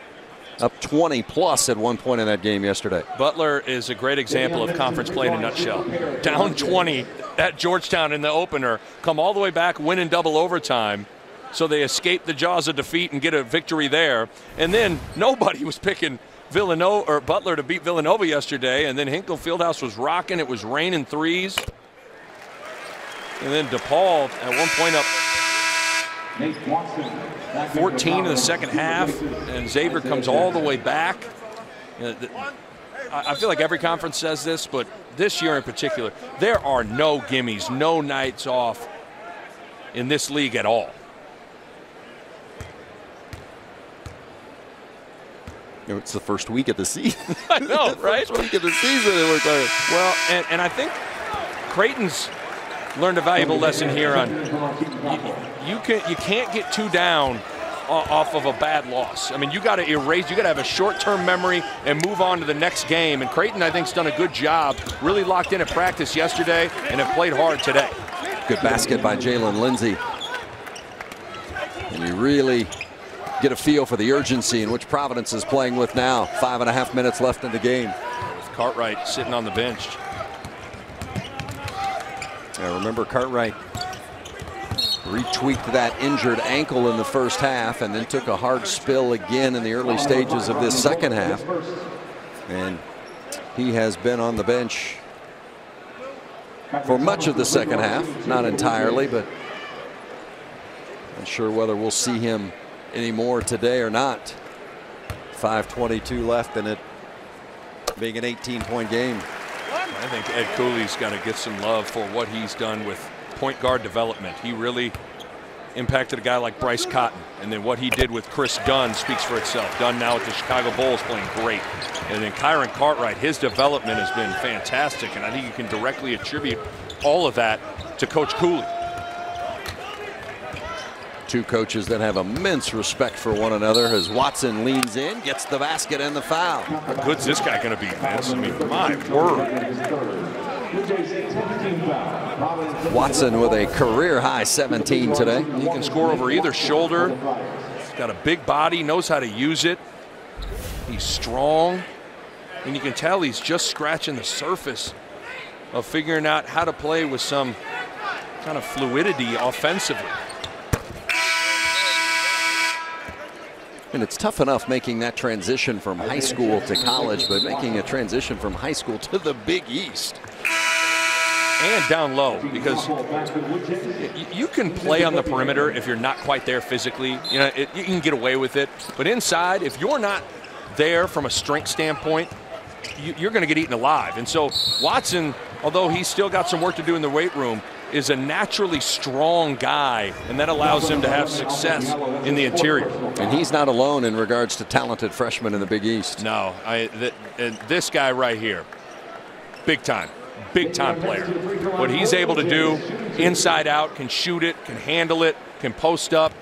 up 20 plus at one point in that game yesterday. Butler is a great example of conference play in a nutshell. Down 20 at Georgetown in the opener, come all the way back, win in double overtime. So they escape the jaws of defeat and get a victory there. And then nobody was picking Villanova or Butler to beat Villanova yesterday. And then Hinkle Fieldhouse was rocking. It was raining threes. And then DePaul at one point up 14 in the second half. And Xavier comes all the way back. I feel like every conference says this, but this year in particular, there are no gimmies, no nights off in this league at all. It's the first week of the season. I know, right? First week of the season. Well, and I think Creighton's learned a valuable lesson here on you can't get too down off of a bad loss. I mean, you got to erase, you got to have a short-term memory and move on to the next game. And Creighton, I think, has done a good job, really locked in at practice yesterday and have played hard today. Good basket by Jalen Lindsey. And you really get a feel for the urgency in which Providence is playing with now. 5.5 minutes left in the game. Cartwright sitting on the bench. Yeah, remember Cartwright retweaked that injured ankle in the first half and then took a hard spill again in the early stages of this second half. And He has been on the bench for much of the second half. Not entirely, but not sure whether we'll see him anymore today or not. 5:22 left in it being an 18-point game. I think Ed Cooley's got to get some love for what he's done with point guard development. He really impacted a guy like Bryce Cotton, and then what he did with Chris Dunn speaks for itself. Dunn now with the Chicago Bulls playing great, and then Kyron Cartwright, his development has been fantastic, and I think you can directly attribute all of that to Coach Cooley. Two coaches that have immense respect for one another as Watson leans in, gets the basket and the foul. How good's this guy going to be, Vince? I mean, my word. Watson with a career high 17 today. He can score over either shoulder. He's got a big body, knows how to use it. He's strong, and you can tell he's just scratching the surface of figuring out how to play with some kind of fluidity offensively. And it's tough enough making that transition from high school to college, but making a transition from high school to the Big East. And down low, because you can play on the perimeter if you're not quite there physically. You know, you can get away with it. But inside, if you're not there from a strength standpoint, you're going to get eaten alive. And so Watson, although he's still got some work to do in the weight room, is a naturally strong guy, and that allows him to have success in the interior. And he's not alone in regards to talented freshmen in the Big East. No, and this guy right here, big time player. What he's able to do inside out, can shoot it, can handle it, can post up.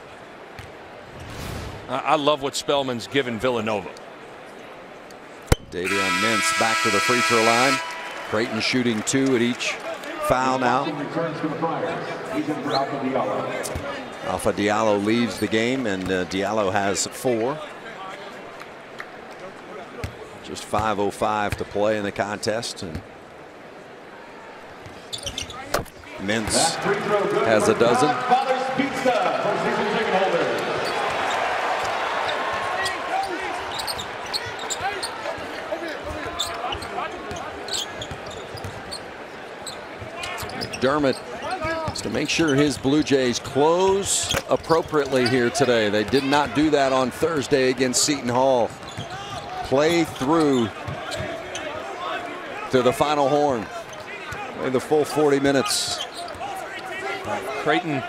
I love what Spellman's given Villanova. Davion Mintz back to the free throw line. Creighton shooting 2 at each foul now. Alpha Diallo leaves the game, and Diallo has 4. Just 5:05 to play in the contest, and Mintz has a dozen. McDermott has to make sure his Blue Jays close appropriately here today. They did not do that on Thursday against Seton Hall. Play through to the final horn. Play the full 40 minutes. Creighton,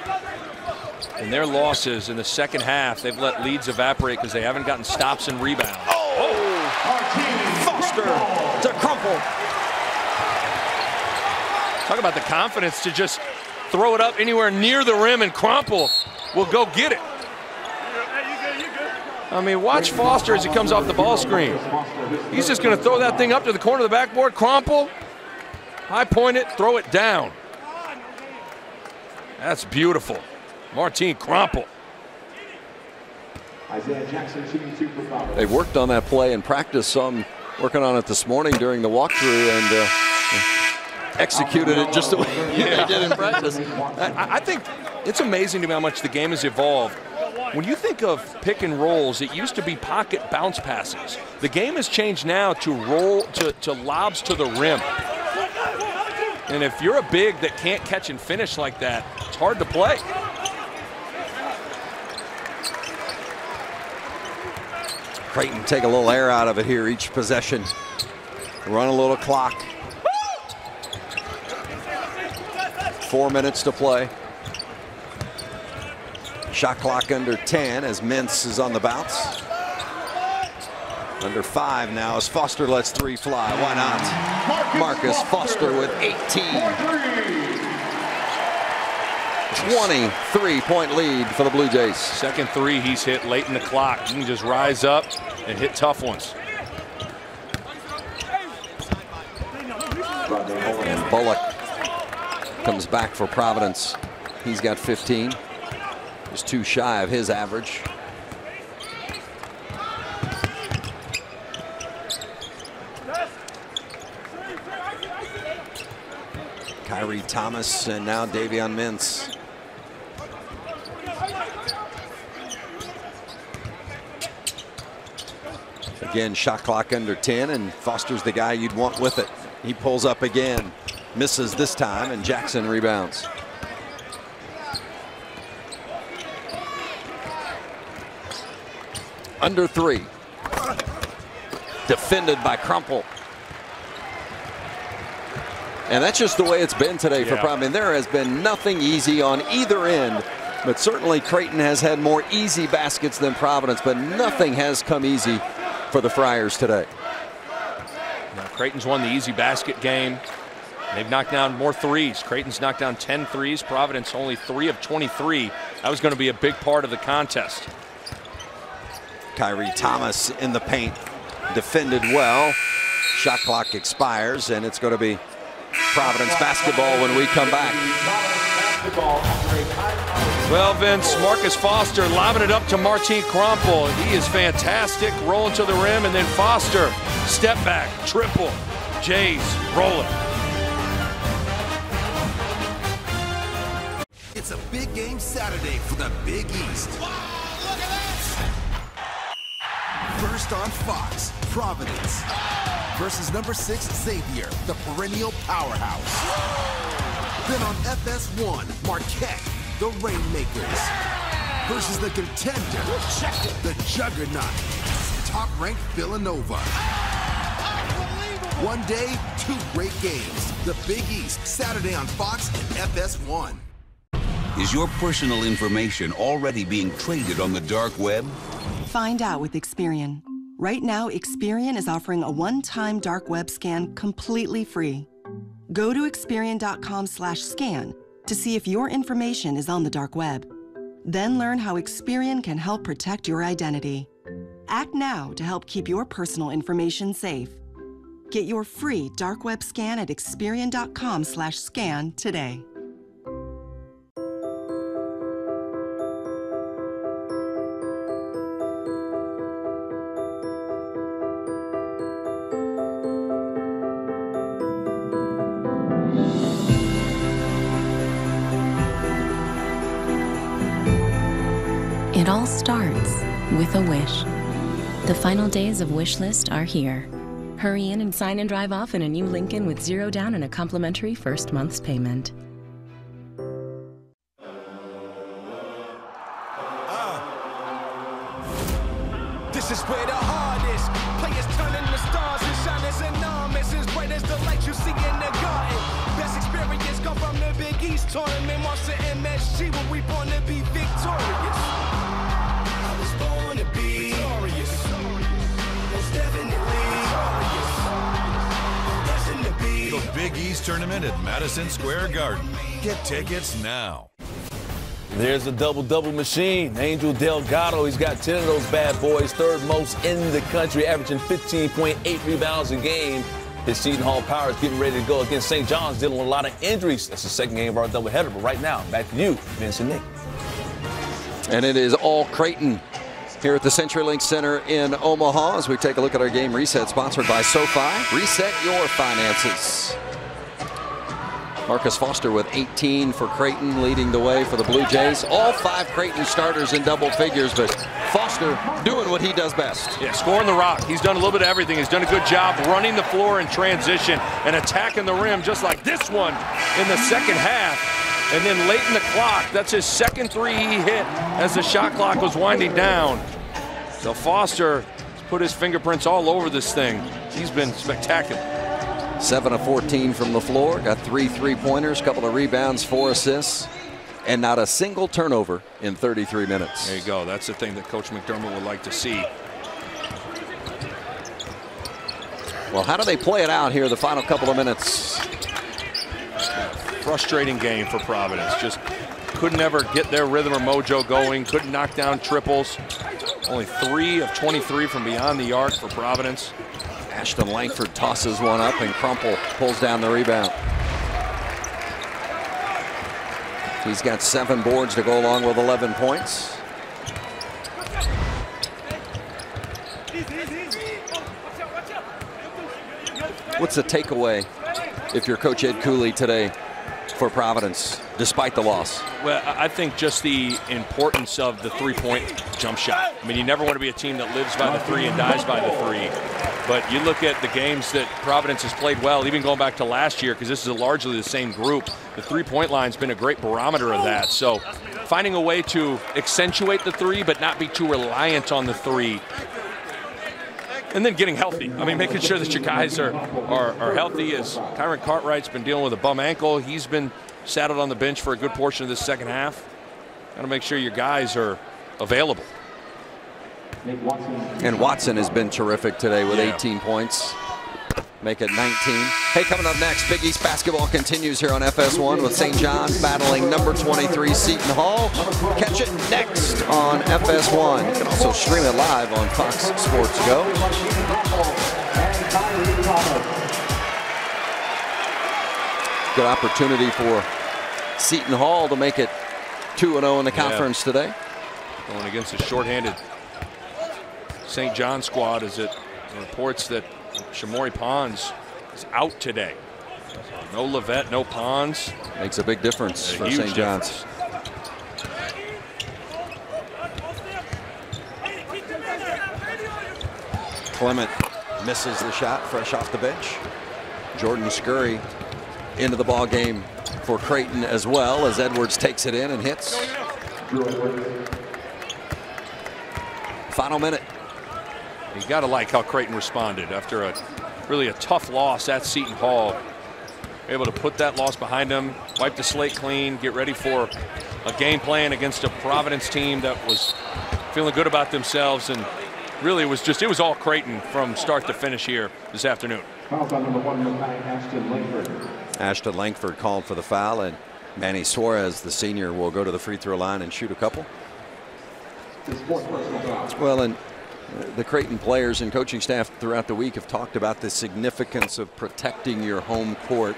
in their losses in the second half, they've let leads evaporate because they haven't gotten stops and rebounds. Foster to Crumple. Talk about the confidence to just throw it up anywhere near the rim, and Crumple will go get it. I mean, watch Foster as he comes off the ball screen. He's just going to throw that thing up to the corner of the backboard. Crumple, high point it, throw it down. That's beautiful. Martin Crumple. They worked on that play in practice. Some working on it this morning during the walkthrough, and executed it just the way they did in practice. I think it's amazing to me how much the game has evolved. When you think of pick and rolls, it used to be pocket bounce passes. The game has changed now to roll to lobs to the rim. And if you're a big that can't catch and finish like that, it's hard to play. Creighton take a little air out of it here each possession. Run a little clock. 4 minutes to play. Shot clock under 10 as Mintz is on the bounce. Under 5 now as Foster lets 3 fly. Why not? Marcus Foster with 18. 23-point lead for the Blue Jays. Second 3 he's hit late in the clock. You can just rise up and hit tough ones. And Bullock comes back for Providence. He's got 15. Just 2 shy of his average. Kyrie Thomas and now Davion Mintz. Again, shot clock under 10, and Foster's the guy you'd want with it. He pulls up again, misses this time, and Jackson rebounds. Under 3. Defended by Crumple. And that's just the way it's been today for Providence. There has been nothing easy on either end, but certainly Creighton has had more easy baskets than Providence, but nothing has come easy for the Friars today. Now, Creighton's won the easy basket game. They've knocked down more threes. Creighton's knocked down 10 threes. Providence only 3 of 23. That was going to be a big part of the contest. Kyrie Thomas in the paint, defended well. Shot clock expires, and it's going to be Providence basketball when we come back. Well, Vince, Marcus Foster lobbing it up to Martin Crumple. He is fantastic, rolling to the rim, and then Foster, step back, triple. Jays rolling. It's a big game Saturday for the Big East. Wow, look at this! First on Fox, Providence versus number 6 Xavier, the perennial powerhouse. Then on FS1, Marquette, the Rainmakers versus the contender, the juggernaut, top-ranked Villanova. One day, 2 great games. The Big East, Saturday on Fox and FS1. Is your personal information already being traded on the dark web? Find out with Experian. Right now, Experian is offering a one-time dark web scan completely free. Go to Experian.com/scan to see if your information is on the dark web. Then learn how Experian can help protect your identity. Act now to help keep your personal information safe. Get your free dark web scan at Experian.com/scan today. It all starts with a wish. The final days of Wishlist are here. Hurry in and sign and drive off in a new Lincoln with 0 down and a complimentary first month's payment. This is where the heart is. Players turning the stars and shiners and armies as bright as the light you see in the garden. Best experience come from the Big East tournament. Monster MSG where we born to be victorious. I was born to be victorious. Most definitely destined to be. The Big East tournament at Madison Square Garden. Get tickets now. There's a double-double machine. Angel Delgado, he's got 10 of those bad boys, third most in the country, averaging 15.8 rebounds a game. His Seton Hall Power is getting ready to go against St. John's, dealing with a lot of injuries. That's the second game of our doubleheader. But right now, back to you, Vince and Nick. And it is all Creighton here at the CenturyLink Center in Omaha as we take a look at our game reset, sponsored by SoFi. Reset your finances. Marcus Foster with 18 for Creighton, leading the way for the Blue Jays. All 5 Creighton starters in double figures, but Foster doing what he does best. Yeah, scoring the rock. He's done a little bit of everything. He's done a good job running the floor in transition and attacking the rim, just like this one in the second half. And then late in the clock, that's his second 3 he hit as the shot clock was winding down. So Foster has put his fingerprints all over this thing. He's been spectacular. 7 of 14 from the floor, got 3 3-pointers, couple of rebounds, 4 assists, and not a single turnover in 33 minutes. There you go. That's the thing that Coach McDermott would like to see. Well, how do they play it out here the final couple of minutes? Frustrating game for Providence. Just couldn't ever get their rhythm or mojo going. Couldn't knock down triples. Only 3 of 23 from beyond the arc for Providence. Ashton Langford tosses one up and Crumple pulls down the rebound. He's got 7 boards to go along with 11 points. What's the takeaway if you're Coach Ed Cooley today for Providence, despite the loss? Well, I think just the importance of the three-point jump shot. I mean, you never want to be a team that lives by the three and dies by the three. But you look at the games that Providence has played well, even going back to last year, because this is largely the same group. The three-point line's been a great barometer of that. So finding a way to accentuate the three, but not be too reliant on the three. And then getting healthy. I mean, making sure that your guys are healthy. As Tyron Cartwright's been dealing with a bum ankle. He's been saddled on the bench for a good portion of this second half. Got to make sure your guys are available. And Watson has been terrific today with 18 points. Make it 19. Hey, coming up next, Big East basketball continues here on FS1 with St. John's battling number 23 Seton Hall. Catch it next on FS1. You can also stream it live on Fox Sports Go. Good opportunity for Seton Hall to make it 2-0 in the conference today. Going against a shorthanded St. John squad as it reports that Shamori Pons is out today. No Levette, no Pons. Makes a big difference for St. John's. Clement misses the shot, fresh off the bench. Jordan Scurry into the ball game for Creighton as well, as Edwards takes it in and hits. Final minute. You got to like how Creighton responded after really a tough loss at Seton Hall. Able to put that loss behind them, wipe the slate clean, get ready for a game plan against a Providence team that was feeling good about themselves, and really it was all Creighton from start to finish here this afternoon. Ashton Langford called for the foul, and Manny Suarez, the senior, will go to the free throw line and shoot a couple. Well, and the Creighton players and coaching staff throughout the week have talked about the significance of protecting your home court.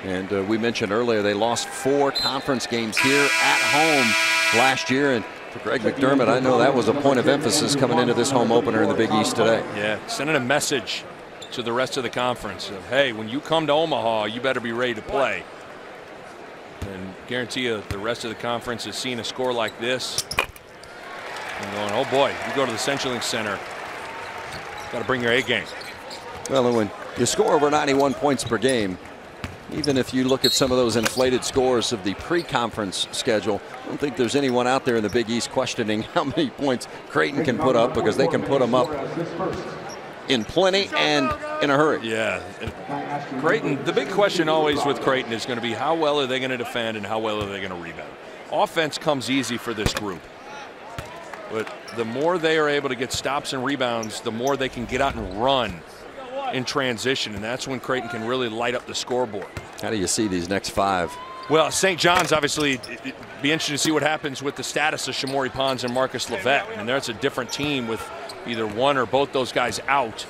And we mentioned earlier they lost 4 conference games here at home last year. And for Greg McDermott, I know that was a point of emphasis coming into this home opener in the Big East today. Yeah, sending a message to the rest of the conference of, hey, when you come to Omaha, you better be ready to play. And guarantee you the rest of the conference is seeing a score like this and going, oh boy, you go to the CenturyLink Center, got to bring your A game. Well, and when you score over 91 points per game, even if you look at some of those inflated scores of the pre-conference schedule, I don't think there's anyone out there in the Big East questioning how many points Creighton can put up, because they can put them up in plenty and in a hurry. Yeah. And Creighton, the big question always with Creighton is going to be how well are they going to defend and how well are they going to rebound. Offense comes easy for this group. But the more they are able to get stops and rebounds, the more they can get out and run in transition. And that's when Creighton can really light up the scoreboard. How do you see these next 5? Well, St. John's, obviously, it'd be interesting to see what happens with the status of Shamori Pons and Marcus Levette. And that's a different team with either one or both those guys out.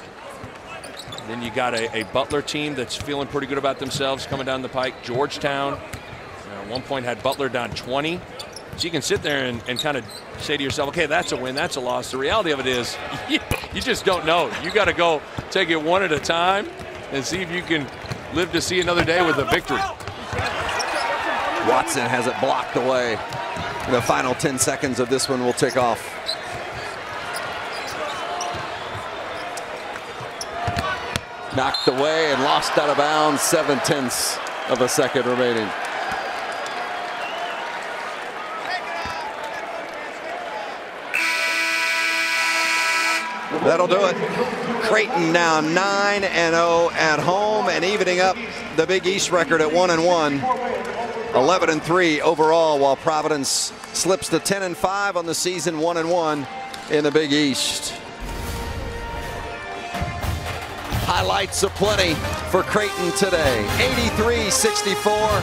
Then you got a Butler team that's feeling pretty good about themselves coming down the pike. Georgetown, at one point, had Butler down 20. So you can sit there and kind of say to yourself, okay, that's a win, that's a loss. The reality of it is you just don't know. You got to go take it one at a time and see if you can live to see another day with a victory. Watson has it blocked away. The final 10 seconds of this one will tick off. Knocked away and lost out of bounds. 7/10 of a second remaining. That'll do it. Creighton now 9-0 at home and evening up the Big East record at 1-1. 11-3 overall, while Providence slips to 10-5 on the season, 1-1 in the Big East. Highlights aplenty for Creighton today. 83-64.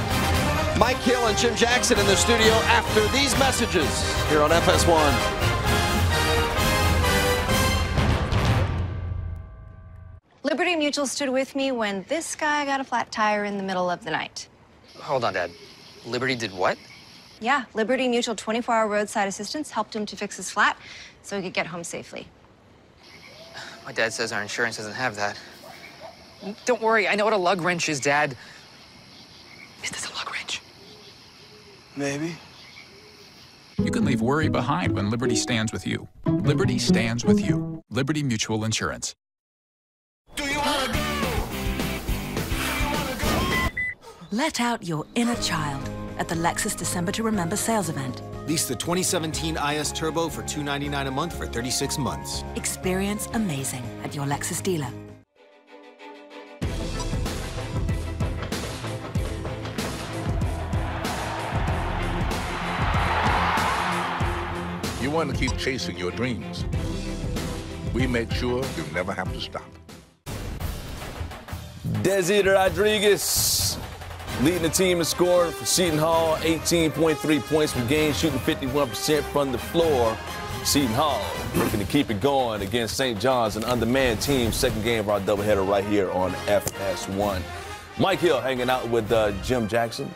Mike Hill and Jim Jackson in the studio after these messages here on FS1. Liberty Mutual stood with me when this guy got a flat tire in the middle of the night. Hold on, Dad. Liberty did what? Yeah, Liberty Mutual 24-hour roadside assistance helped him to fix his flat so he could get home safely. My dad says our insurance doesn't have that. Don't worry, I know what a lug wrench is, Dad. Is this a lug wrench? Maybe. You can leave worry behind when Liberty stands with you. Liberty stands with you. Liberty Mutual Insurance. Let out your inner child at the Lexus December to Remember sales event. Lease the 2017 IS Turbo for $299 a month for 36 months. Experience amazing at your Lexus dealer. You want to keep chasing your dreams. We make sure you never have to stop. Desi Rodriguez leading the team in scoring for Seton Hall, 18.3 points per game, shooting 51% from the floor. Seton Hall looking to keep it going against St. John's, an undermanned team. Second game of our doubleheader right here on FS1. Mike Hill hanging out with Jim Jackson.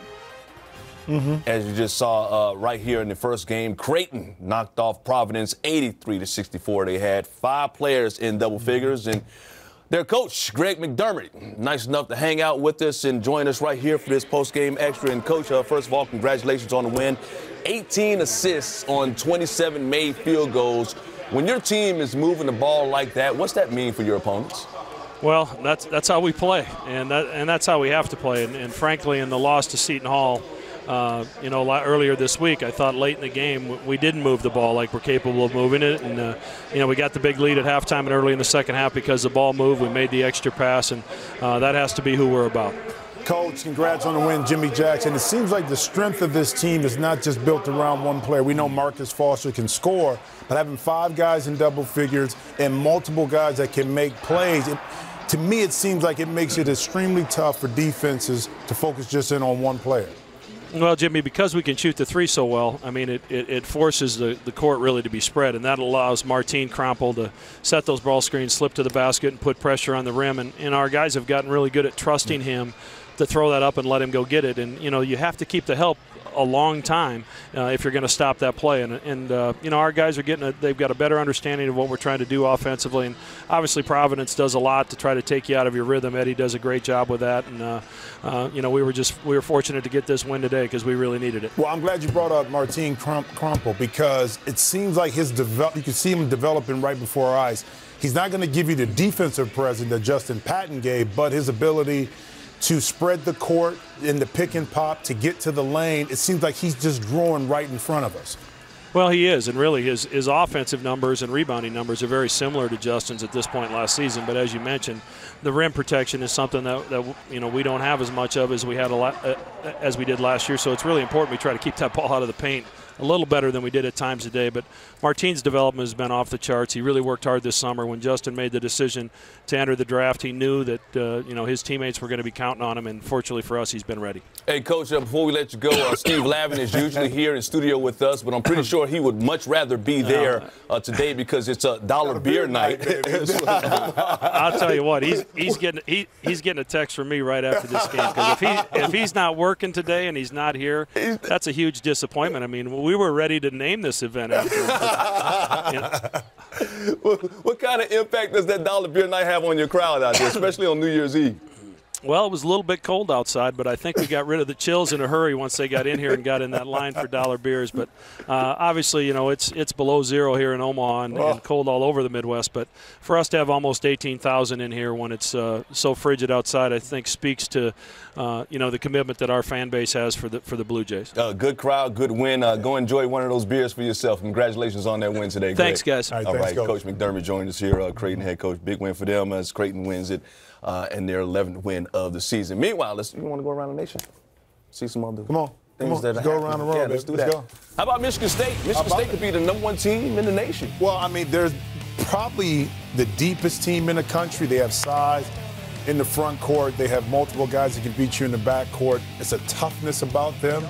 As you just saw right here in the first game, Creighton knocked off Providence 83-64. They had 5 players in double figures, and their coach, Greg McDermott, nice enough to hang out with us and join us right here for this post-game extra. And, Coach, first of all, congratulations on the win. 18 assists on 27 made field goals. When your team is moving the ball like that, what's that mean for your opponents? Well, that's how we play, and that's how we have to play. And frankly, in the loss to Seton Hall, earlier this week, I thought late in the game we didn't move the ball like we're capable of moving it. And, we got the big lead at halftime and early in the second half because the ball moved. We made the extra pass, and that has to be who we're about. Coach, congrats on the win, Jimmy Jackson. It seems like the strength of this team is not just built around one player. We know Marcus Foster can score, but having 5 guys in double figures and multiple guys that can make plays, to me it seems like it makes it extremely tough for defenses to focus just in on one player. Well, Jimmy, because we can shoot the three so well, I mean, it forces the court really to be spread, and that allows Martin Krompel to set those ball screens, slip to the basket, and put pressure on the rim. And our guys have gotten really good at trusting him to throw that up and let him go get it. And, you have to keep the help a long time if you're going to stop that play. And our guys are they've got a better understanding of what we're trying to do offensively. And obviously Providence does a lot to try to take you out of your rhythm. Eddie does a great job with that. And, we were fortunate to get this win today because we really needed it. Well, I'm glad you brought up Martin Krompel because it seems like you can see him developing right before our eyes. He's not going to give you the defensive presence that Justin Patton gave, but his ability to spread the court in the pick and pop, to get to the lane, it seems like he's just growing right in front of us. Well, he is, and really his offensive numbers and rebounding numbers are very similar to Justin's at this point last season. But as you mentioned, the rim protection is something that we don't have as much of as we had as we did last year. So it's really important we try to keep that ball out of the paint a little better than we did at times today. But Martin's development has been off the charts. He really worked hard this summer. When Justin made the decision to enter the draft, he knew that his teammates were going to be counting on him, and fortunately for us, he's been ready. Hey, Coach, before we let you go, Steve Lavin is usually here in studio with us, but I'm pretty sure he would much rather be there today because it's a dollar beer night. I'll tell you what, he's getting a text from me right after this game, because if he's not working today and he's not here, that's a huge disappointment. I mean, we were ready to name this event after him. What kind of impact does that dollar beer night have on your crowd out there, especially on New Year's Eve? Well, it was a little bit cold outside, but I think we got rid of the chills in a hurry once they got in here and got in that line for dollar beers. But obviously, it's below zero here in Omaha and cold all over the Midwest. But for us to have almost 18,000 in here when it's so frigid outside, I think speaks to the commitment that our fan base has for the Blue Jays. Good crowd, good win. Go enjoy one of those beers for yourself. Congratulations on that win today. Thanks, Greg. guys. All right, Coach McDermott joined us here. Creighton head coach. Big win for them as Creighton wins it. And their 11th win of the season. Meanwhile, you want to go around the nation? See some other things that let's go around the road. Yeah, let's do that. Go. How about Michigan State? Michigan State could be the #1 team in the nation. Well, I mean, they're probably the deepest team in the country. They have size in the front court. They have multiple guys that can beat you in the back court. It's a toughness about them.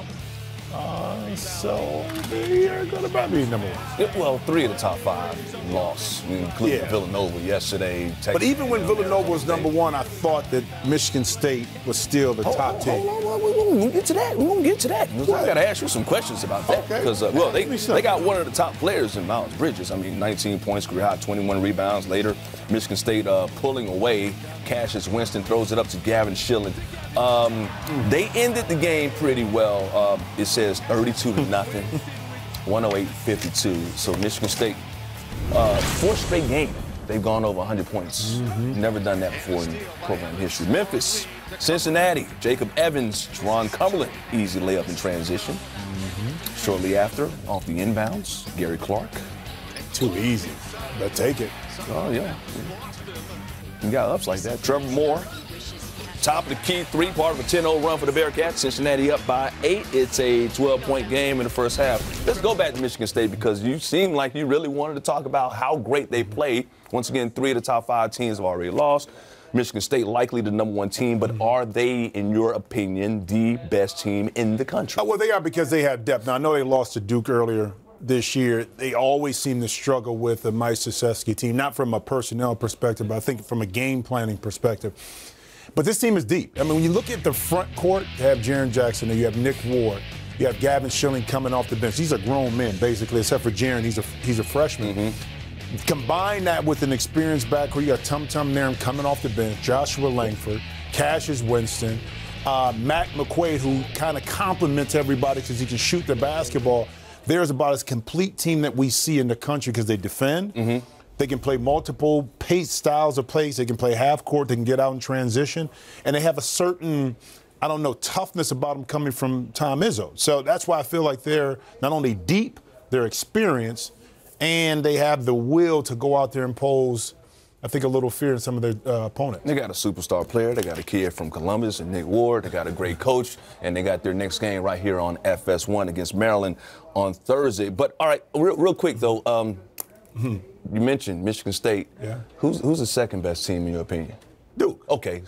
So they're going to probably be #1. Well, 3 of the top 5 lost, including Villanova yesterday. But even when Villanova was #1, I thought that Michigan State was still the top team. we're gonna get to that. We're gonna get to that. I gotta ask you some questions about that because they got one of the top players in Miles Bridges. I mean, 19 points, career high, 21 rebounds. Later, Michigan State pulling away. Cassius Winston throws it up to Gavin Schilling. They ended the game pretty well. It says 32-0, 108-52. So Michigan State, fourth straight game. They've gone over 100 points. Never done that before in program history. Memphis, Cincinnati, Jacob Evans, Ron Cumberland, easy layup in transition. Shortly after, off the inbounds, Gary Clark. Too easy, but take it. Oh, yeah. You got ups like that. Trevor Moore, top of the key three, part of a 10-0 run for the Bearcats. Cincinnati up by 8. It's a 12-point game in the first half. Let's go back to Michigan State because you seem like you really wanted to talk about how great they played. Once again, 3 of the top 5 teams have already lost. Michigan State likely the number 1 team, but are they, in your opinion, the best team in the country? Well, they are because they have depth. Now, I know they lost to Duke earlier this year. They always seem to struggle with the Mike Krzyzewski team, not from a personnel perspective, but I think from a game planning perspective. But this team is deep. I mean, when you look at the front court, you have Jaren Jackson there, you have Nick Ward, you have Gavin Schilling coming off the bench. These are grown men, basically, except for Jaren. He's a freshman. Combine that with an experienced backcourt. You got Tum Nairn coming off the bench, Joshua Langford, Cassius Winston, Matt McQuaid, who kind of complements everybody because he can shoot the basketball. There's about as complete team that we see in the country because they defend. They can play multiple pace styles of pace. They can play half court. They can get out in transition. And they have a certain, I don't know, toughness about them coming from Tom Izzo. So that's why I feel like they're not only deep, they're experienced, and they have the will to go out there and pose, I think, a little fear in some of their opponents. They got a superstar player. They got a kid from Columbus and Nick Ward. They got a great coach, and they got their next game right here on FS1 against Maryland on Thursday. But, all right, real quick, though, you mentioned Michigan State. Yeah. Who's the second best team in your opinion? Duke. Okay,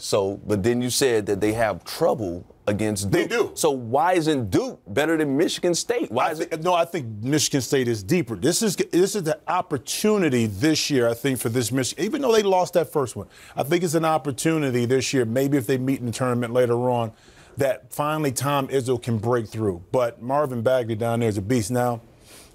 but then you said that they have trouble against Duke. They do. So why isn't Duke better than Michigan State? No, I think Michigan State is deeper. This is the opportunity this year, I think, for this Michigan. Even though they lost that first one, I think it's an opportunity this year, maybe if they meet in the tournament later on, that finally Tom Izzo can break through. But Marvin Bagley down there is a beast. Now,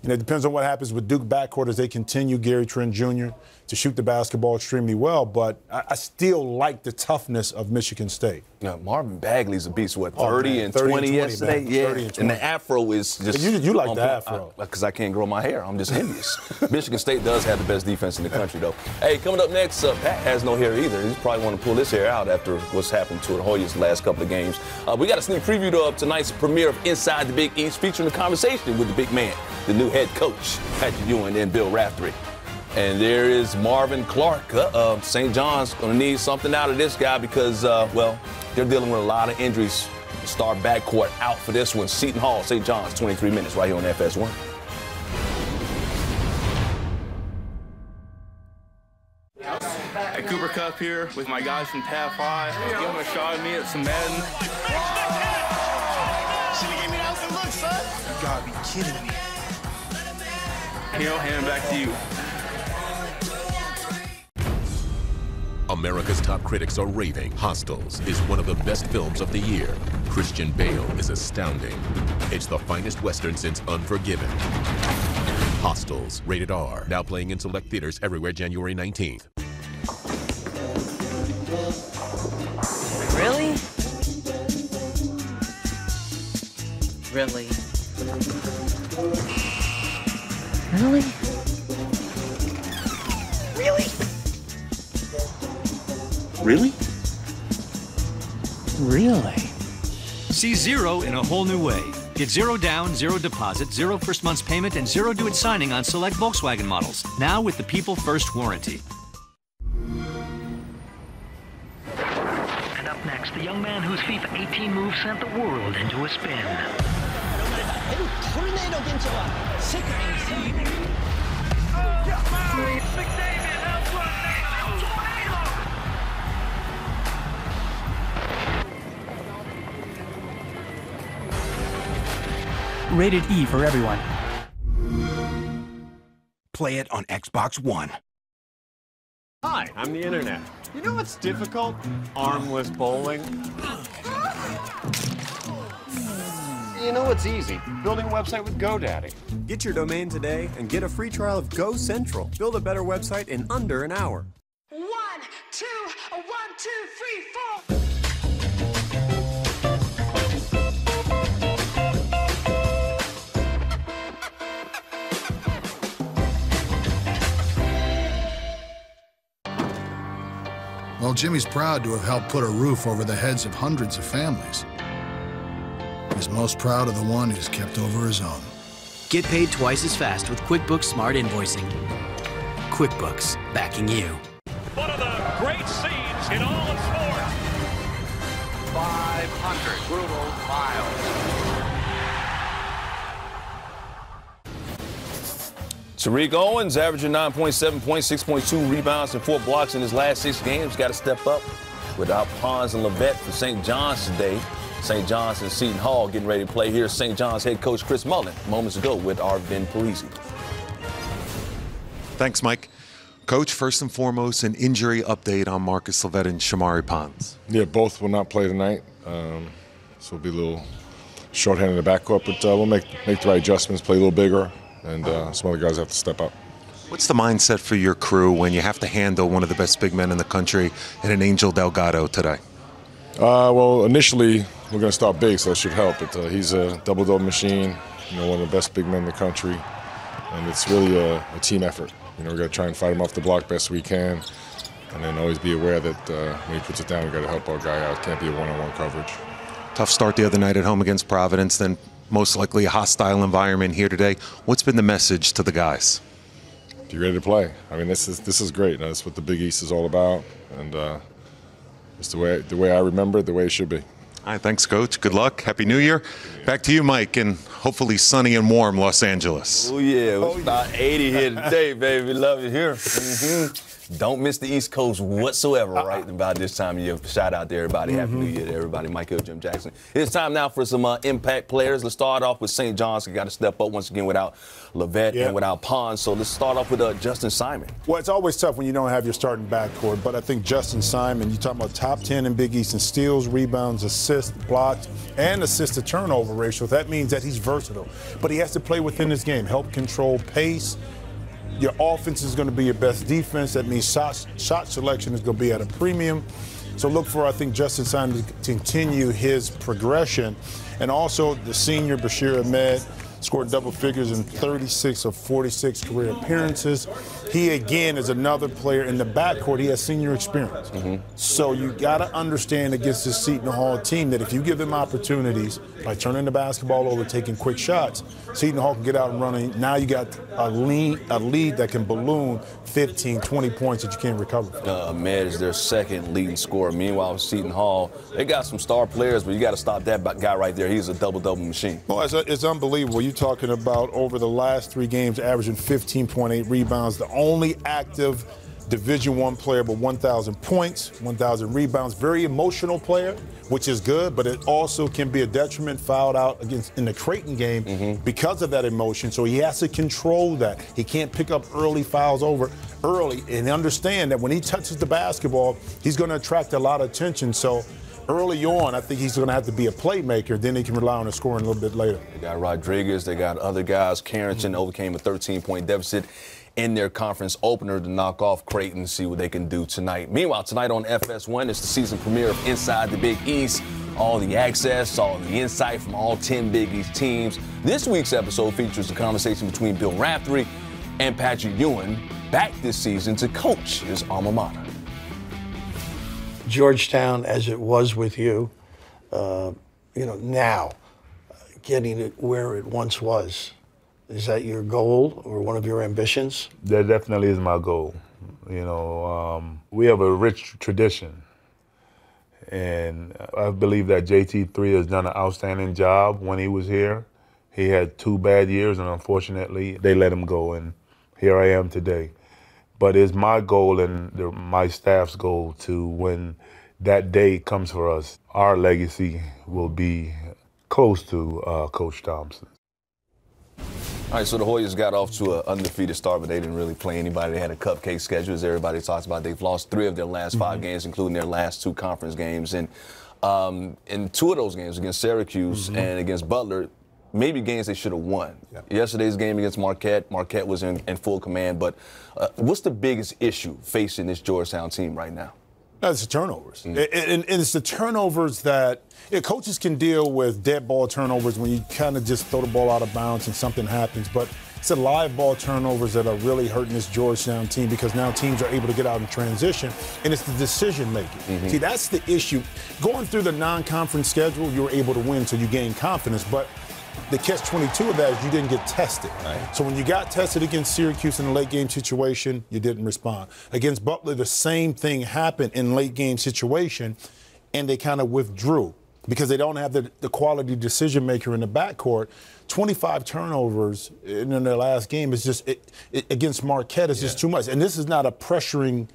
it depends on what happens with Duke backcourt as they continue, Gary Trent Jr., to shoot the basketball extremely well. But I still like the toughness of Michigan State. Yeah, Marvin Bagley's a beast. 30 and 20 yesterday? Man. Yeah, 30 and 20. And the afro is just... You like the afro. Because I can't grow my hair. I'm just envious. Michigan State does have the best defense in the country, though. Hey, coming up next, Pat has no hair either. He's probably want to pull his hair out after what's happened to Hoyas the last couple of games. We got a sneak preview of tonight's premiere of Inside the Big East, featuring a conversation with the big man, the new head coach, Patrick Ewing and Bill Raftery. And there is Marvin Clark. St. John's going to need something out of this guy because, they're dealing with a lot of injuries. Star backcourt out for this one. Seton Hall, St. John's, 23 minutes right here on FS1. At Cooper Cup here with my guys from Tab 5. Give them a shot at me at some Madden. Should've gave me that open look, son. You gotta be kidding me. Hand it back to you. America's top critics are raving Hostiles is one of the best films of the year. Christian Bale is astounding. It's the finest Western since Unforgiven. Hostiles, rated R. Now playing in select theaters everywhere January 19th. Really? Really? Really? Really? Really? Really? See Zero in a whole new way. Get 0 down, 0 deposit, 0 first month's payment, and 0 do-it signing on select Volkswagen models. Now with the People First warranty. And up next, the young man whose FIFA 18 move sent the world into a spin. Rated E for everyone. Play it on Xbox One. Hi, I'm the internet. You know what's difficult? Armless bowling. you know it's easy. Building a website with GoDaddy. Get your domain today and get a free trial of Go Central. Build a better website in under an hour. 1, 2, 1, 2, 3, 4. Well, Jimmy's proud to have helped put a roof over the heads of hundreds of families. He's most proud of the one who's kept over his own. Get paid twice as fast with QuickBooks Smart Invoicing. QuickBooks, backing you. One of the great scenes in all of sports. 500 brutal miles. Tariq Owens averaging 9.7 points, 6.2 rebounds, and 4 blocks in his last 6 games. Got to step up without Pons and Levette for St. John's today. St. John's and Seton Hall getting ready to play. Here's St. John's head coach Chris Mullen moments ago with Arvin Parisi. Thanks, Mike. Coach, first and foremost, an injury update on Marcus Levette and Shamari Pons. Yeah, both will not play tonight, so we'll be a little shorthanded in the backcourt, but we'll make the right adjustments, play a little bigger, and some other guys have to step up. What's the mindset for your crew when you have to handle one of the best big men in the country and an Angel Delgado today? Well, initially, we're going to start big, so that should help. But he's a double-double machine, one of the best big men in the country, and it's really a team effort. We're going to try and fight him off the block best we can, and then always be aware that when he puts it down, we've got to help our guy out. It can't be a one-on-one coverage. Tough start the other night at home against Providence, then most likely a hostile environment here today. What's been the message to the guys? Be ready to play. I mean, this is great. That's what the Big East is all about, and it's the way I remember it, the way it should be. All right, thanks, Coach. Good luck. Happy New Year. Back to you, Mike, and hopefully sunny and warm Los Angeles. Oh, yeah. It's about 80 here today, baby. Love it here. Don't miss the East Coast whatsoever right about this time of year. Shout out to everybody. Happy New Year to everybody. Mike Hill, Jim Jackson. It's time now for some impact players. Let's start off with St. John's. We got to step up once again without Levette and without Pons. So let's start off with Justin Simon. Well, it's always tough when you don't have your starting backcourt, but I think Justin Simon, you're talking about top 10 in Big East in steals, rebounds, assists, blocks, and assist-to-turnover ratio. That means that he's versatile. But he has to play within his game, help control pace. Your offense is going to be your best defense. That means shot selection is going to be at a premium. So look for, I think, Justin Simon to continue his progression. And also the senior Bashir Ahmed scored double figures in 36 of 46 career appearances. He, again, is another player in the backcourt. He has senior experience. So you got to understand against this Seton Hall team that if you give them opportunities by turning the basketball over, taking quick shots, Seton Hall can get out and running. Now you got a lead that can balloon 15, 20 points that you can't recover from. Ahmed is their second leading scorer. Meanwhile, Seton Hall, they got some star players, but you got to stop that guy right there. He's a double-double machine. Well, it's unbelievable. You're talking about over the last 3 games averaging 15.8 rebounds, the only active Division I player with 1,000 points, 1,000 rebounds. Very emotional player, which is good, but it also can be a detriment. Fouled out in the Creighton game because of that emotion. So he has to control that. He can't pick up early fouls over early and understand that when he touches the basketball, he's going to attract a lot of attention. So early on, I think he's going to have to be a playmaker. Then he can rely on his scoring a little bit later. They got Rodriguez. They got other guys. Carrington overcame a 13-point deficit in their conference opener to knock off Creighton, see what they can do tonight. Meanwhile, tonight on FS1, it's the season premiere of Inside the Big East. All the access, all the insight from all 10 Big East teams. This week's episode features a conversation between Bill Raftery and Patrick Ewing, back this season to coach his alma mater. Georgetown, as it was with you, now getting it where it once was. Is that your goal or one of your ambitions? That definitely is my goal. We have a rich tradition. And I believe that JT3 has done an outstanding job when he was here. He had 2 bad years, and unfortunately, they let him go. And here I am today. But it's my goal and my staff's goal to, when that day comes for us, our legacy will be close to Coach Thompson. All right, so the Hoyas got off to an undefeated start, but they didn't really play anybody. They had a cupcake schedule, as everybody talks about. They've lost 3 of their last 5 games, including their last 2 conference games. And In two of those games, against Syracuse and against Butler, maybe games they should have won. Yesterday's game against Marquette was in full command. But what's the biggest issue facing this Georgetown team right now? It's the turnovers. And it's the turnovers that coaches can deal with dead ball turnovers when you kind of just throw the ball out of bounds and something happens. But it's the live ball turnovers that are really hurting this Georgetown team because now teams are able to get out in transition, and it's the decision making. See, that's the issue. Going through the non-conference schedule, you were able to win, so you gain confidence. But the catch-22 of that is you didn't get tested. So when you got tested against Syracuse in a late-game situation, you didn't respond. Against Butler, the same thing happened in late-game situation, and they kind of withdrew because they don't have the quality decision-maker in the backcourt. 25 turnovers in their last game is just against Marquette is just too much. And this is not a pressuring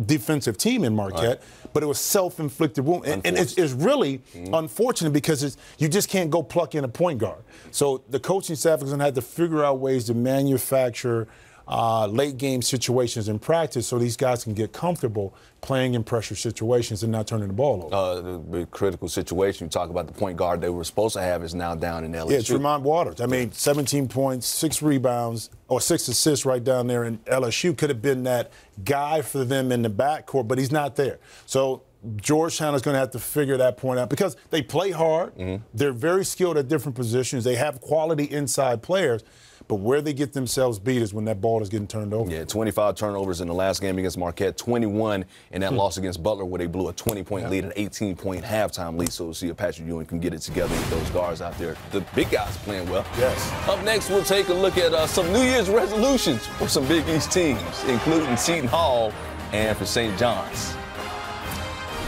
defensive team in Marquette, but it was self-inflicted wound. And it's really unfortunate because you just can't go pluck in a point guard. So the coaching staff is going to have to figure out ways to manufacture late-game situations in practice so these guys can get comfortable playing in pressure situations and not turning the ball over. The critical situation, you talk about the point guard they were supposed to have is now down in LSU. Yeah, Tremont Waters. I mean, 17 points, 6 rebounds, or 6 assists right down there in LSU. Could have been that guy for them in the backcourt, but he's not there. So Georgetown is going to have to figure that point out because they play hard. They're very skilled at different positions. They have quality inside players. But where they get themselves beat is when that ball is getting turned over. Yeah, 25 turnovers in the last game against Marquette, 21 in that loss against Butler where they blew a 20-point lead, an 18-point halftime lead. So we'll see if Patrick Ewing can get it together with those guards out there. The big guys playing well. Yes. Up next, we'll take a look at some New Year's resolutions for some Big East teams, including Seton Hall and for St. John's.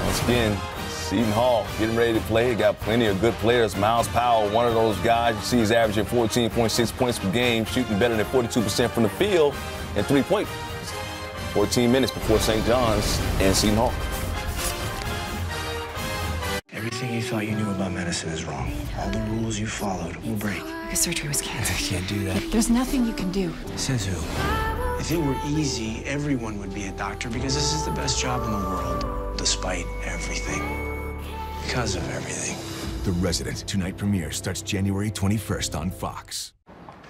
Once again, Seton Hall getting ready to play. Got plenty of good players. Miles Powell, one of those guys. You see he's averaging 14.6 points per game, shooting better than 42% from the field, and 3-point. 14 minutes before St. John's and Seton Hall. Everything you thought you knew about medicine is wrong. All the rules you followed will break. Your surgery was canceled. I can't do that. There's nothing you can do. Says who? If it were easy, everyone would be a doctor because this is the best job in the world, despite everything. Because of everything. The Resident tonight premiere starts January 21st on Fox.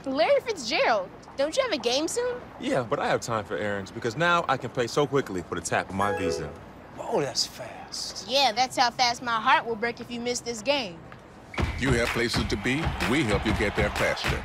Larry Fitzgerald, don't you have a game soon? Yeah, but I have time for errands because now I can play so quickly with a tap of my Visa. Whoa, that's fast. Yeah, that's how fast my heart will break if you miss this game. You have places to be, we help you get there faster.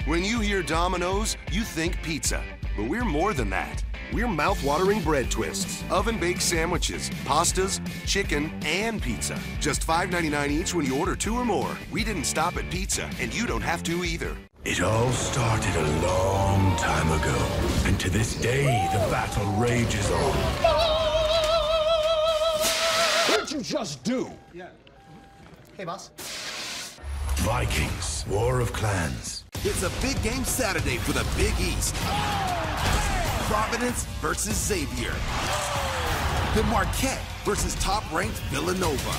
When you hear Domino's, you think pizza. But we're more than that. We're mouth-watering bread twists, oven-baked sandwiches, pastas, chicken, and pizza. Just $5.99 each when you order 2 or more. We didn't stop at pizza, and you don't have to either. It all started a long time ago, and to this day, the battle rages on. What did you just do? Yeah. Hey, boss. Vikings, War of Clans. It's a big game Saturday for the Big East. Providence versus Xavier. The Marquette versus top-ranked Villanova.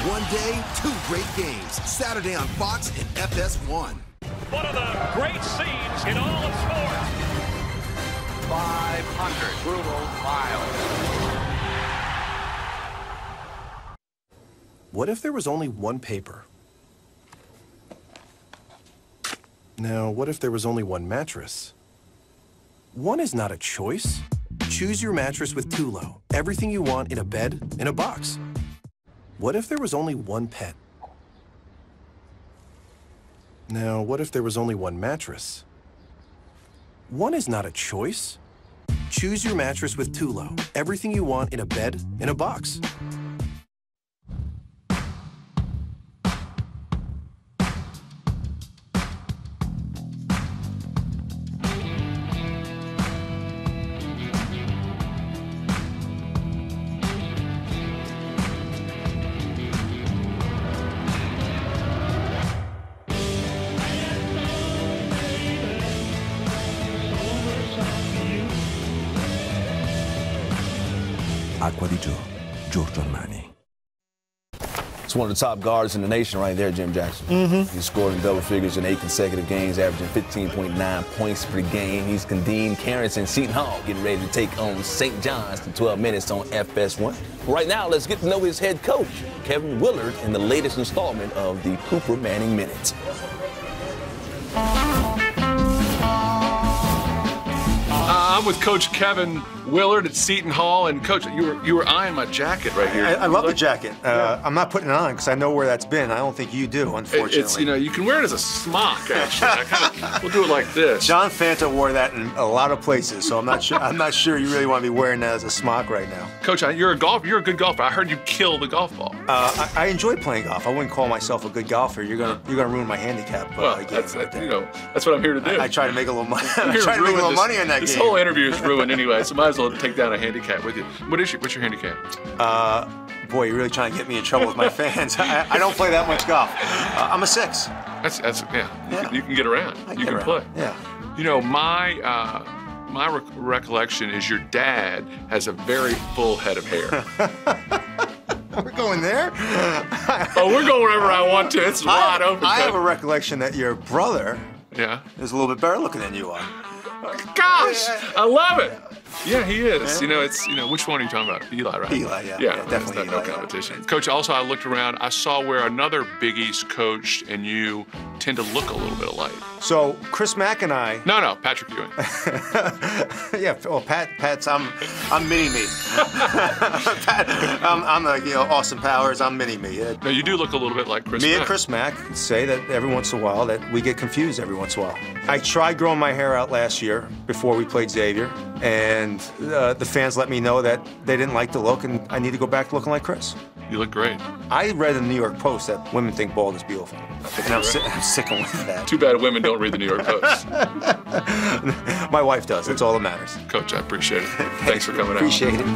One day, 2 great games. Saturday on Fox and FS1. One of the great scenes in all of sports. 500 brutal miles. What if there was only one paper? Now, what if there was only one mattress? One is not a choice. Choose your mattress with Tulo. Everything you want in a bed, in a box. What if there was only one pet? Now, what if there was only one mattress? One is not a choice. Choose your mattress with Tulo. Everything you want in a bed, in a box. Acqua di Gio, Giorgio Armani. It's one of the top guards in the nation right there, Jim Jackson. He scored in double figures in 8 consecutive games, averaging 15.9 points per game. He's convened Karen's and Seton Hall, getting ready to take on St. John's in 12 minutes on FS1. Right now, let's get to know his head coach, Kevin Willard, in the latest installment of the Cooper Manning Minutes. I'm with Coach Kevin Willard at Seton Hall, and Coach, you were eyeing my jacket right here. I love the jacket. I'm not putting it on because I know where that's been. I don't think you do, unfortunately. It's, you can wear it as a smock, actually. We'll do it like this. John Fanta wore that in a lot of places, so I'm not sure you really want to be wearing that as a smock right now. Coach, you're a golfer. You're a good golfer. I heard you kill the golf ball. I enjoy playing golf. I wouldn't call myself a good golfer. You're gonna ruin my handicap. Well, that's what I'm here to do. I try to make a little money. I try to make a little money on that game. This whole interview is ruined anyway, so might as well take down a handicap with you. What's your handicap? Boy, you're really trying to get me in trouble with my fans. I don't play that much golf. I'm a 6. That's yeah. You can get around. You can play. Yeah. My recollection is your dad has a very full head of hair. We're going there? We're going wherever I want to. It's wide open. I have a recollection that your brother is a little bit better looking than you are. Gosh, I love it. Yeah, he is. Yeah. Which one are you talking about? Eli, right? Eli, yeah definitely. No competition. Coach, also I looked around. I saw where another Big East coach and you tend to look a little bit alike. So Chris Mack and I. No, Patrick Ewing. Yeah, well, Pat's. I'm mini me. I'm like Austin Powers. I'm mini me. No, you do look a little bit like Chris. Me and Chris Mack say that every once in a while that we get confused every once in a while. I tried growing my hair out last year before we played Xavier, and the fans let me know that they didn't like the look, and I need to go back to looking like Chris. You look great. I read in the New York Post that women think bald is beautiful, and I'm sticking with that. Too bad women don't read the New York Post. My wife does. That's all that matters. Coach, I appreciate it. Thanks for coming out. Appreciate it.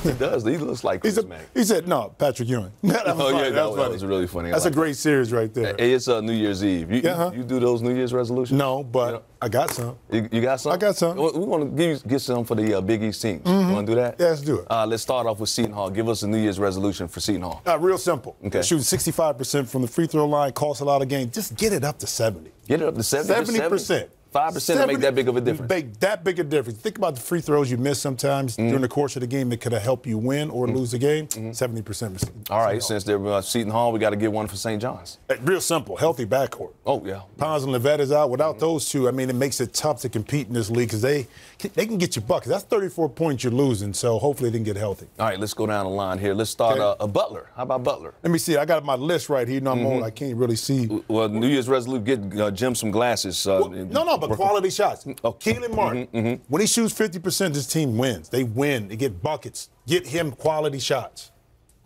He does. He looks like Chris Mack. He said, no, Patrick Ewing. That was really funny. That's a great series right there. It's New Year's Eve. You do those New Year's resolutions? No, but I got some. You got some? I got some. We want to get some for the Big East teams. You want to do that? Yeah, let's do it. Let's start off with Seton Hall. Give us a New Year's resolution for Seton Hall. Real simple. Okay. Shoot 65% from the free throw line, costs a lot of games. Just get it up to 70. Get it up to 70? 70%. 5% to make that big of a difference. Make that big a difference. Think about the free throws you miss sometimes during the course of the game that could have helped you win or lose the game. 70%. All right, since they're Seton Hall, we got to get one for St. John's. Real simple, healthy backcourt. Oh, yeah. Pons and Levette is out. Without those two, I mean, it makes it tough to compete in this league because they can get you buckets. That's 34 points you're losing, so hopefully they can get healthy. All right, let's go down the line here. Let's start a Butler. How about Butler? Let me see. I got my list right here. I'm old. I can't really see. Well, New Year's resolution, get Jim some glasses. But quality shots. Keelan Martin, when he shoots 50%, this team wins. They win. They get buckets. Get him quality shots.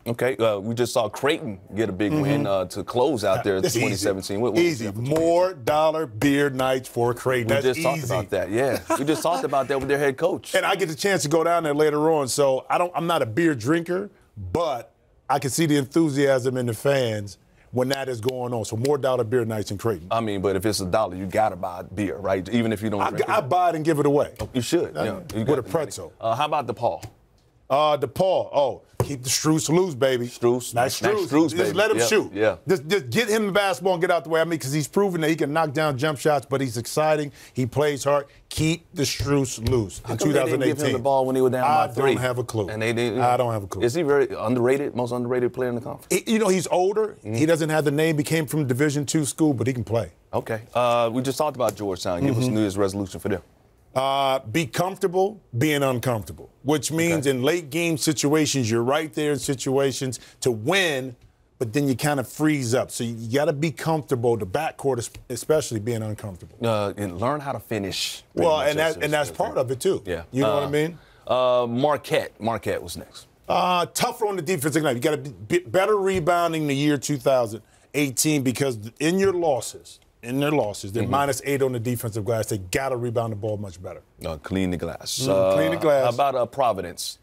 Okay, we just saw Creighton get a big win to close out their 2017. Easy. More dollar beer nights for Creighton. We just talked about that. Yeah, we just talked about that with their head coach. And I get the chance to go down there later on. So I'm not a beer drinker, but I can see the enthusiasm in the fans when that is going on. So more dollar beer nights in Creighton. I mean, but if it's $1, you got to buy beer, right? Even if you don't drink it. I buy it and give it away. You should. With a pretzel. How about DePaul? Keep the Strus loose, baby. Strus. Nice Strus. Just baby. Let him shoot. Yeah. Just get him the basketball and get out the way. I mean, because he's proven that he can knock down jump shots, but he's exciting. He plays hard. Keep the Strus loose. In 2018. They didn't give him the ball when they were down by 3? I don't have a clue. And they didn't. I don't have a clue. Is he very underrated? Most underrated player in the conference? He's older. He doesn't have the name. He came from Division II school, but he can play. Okay. We just talked about Georgetown. Give us a New Year's resolution for them. Be comfortable being uncomfortable, which means in late game situations, you're right there in situations to win, but then you kind of freeze up. So you got to be comfortable, the backcourt especially being uncomfortable. And learn how to finish. Well, and that's part of it, too. Yeah. You know what I mean? Marquette was next. Tougher on the defensive line. You got to be better rebounding the year 2018 because in their losses, they're -8 on the defensive glass. They got to rebound the ball much better. Clean the glass. Clean the glass. How about Providence?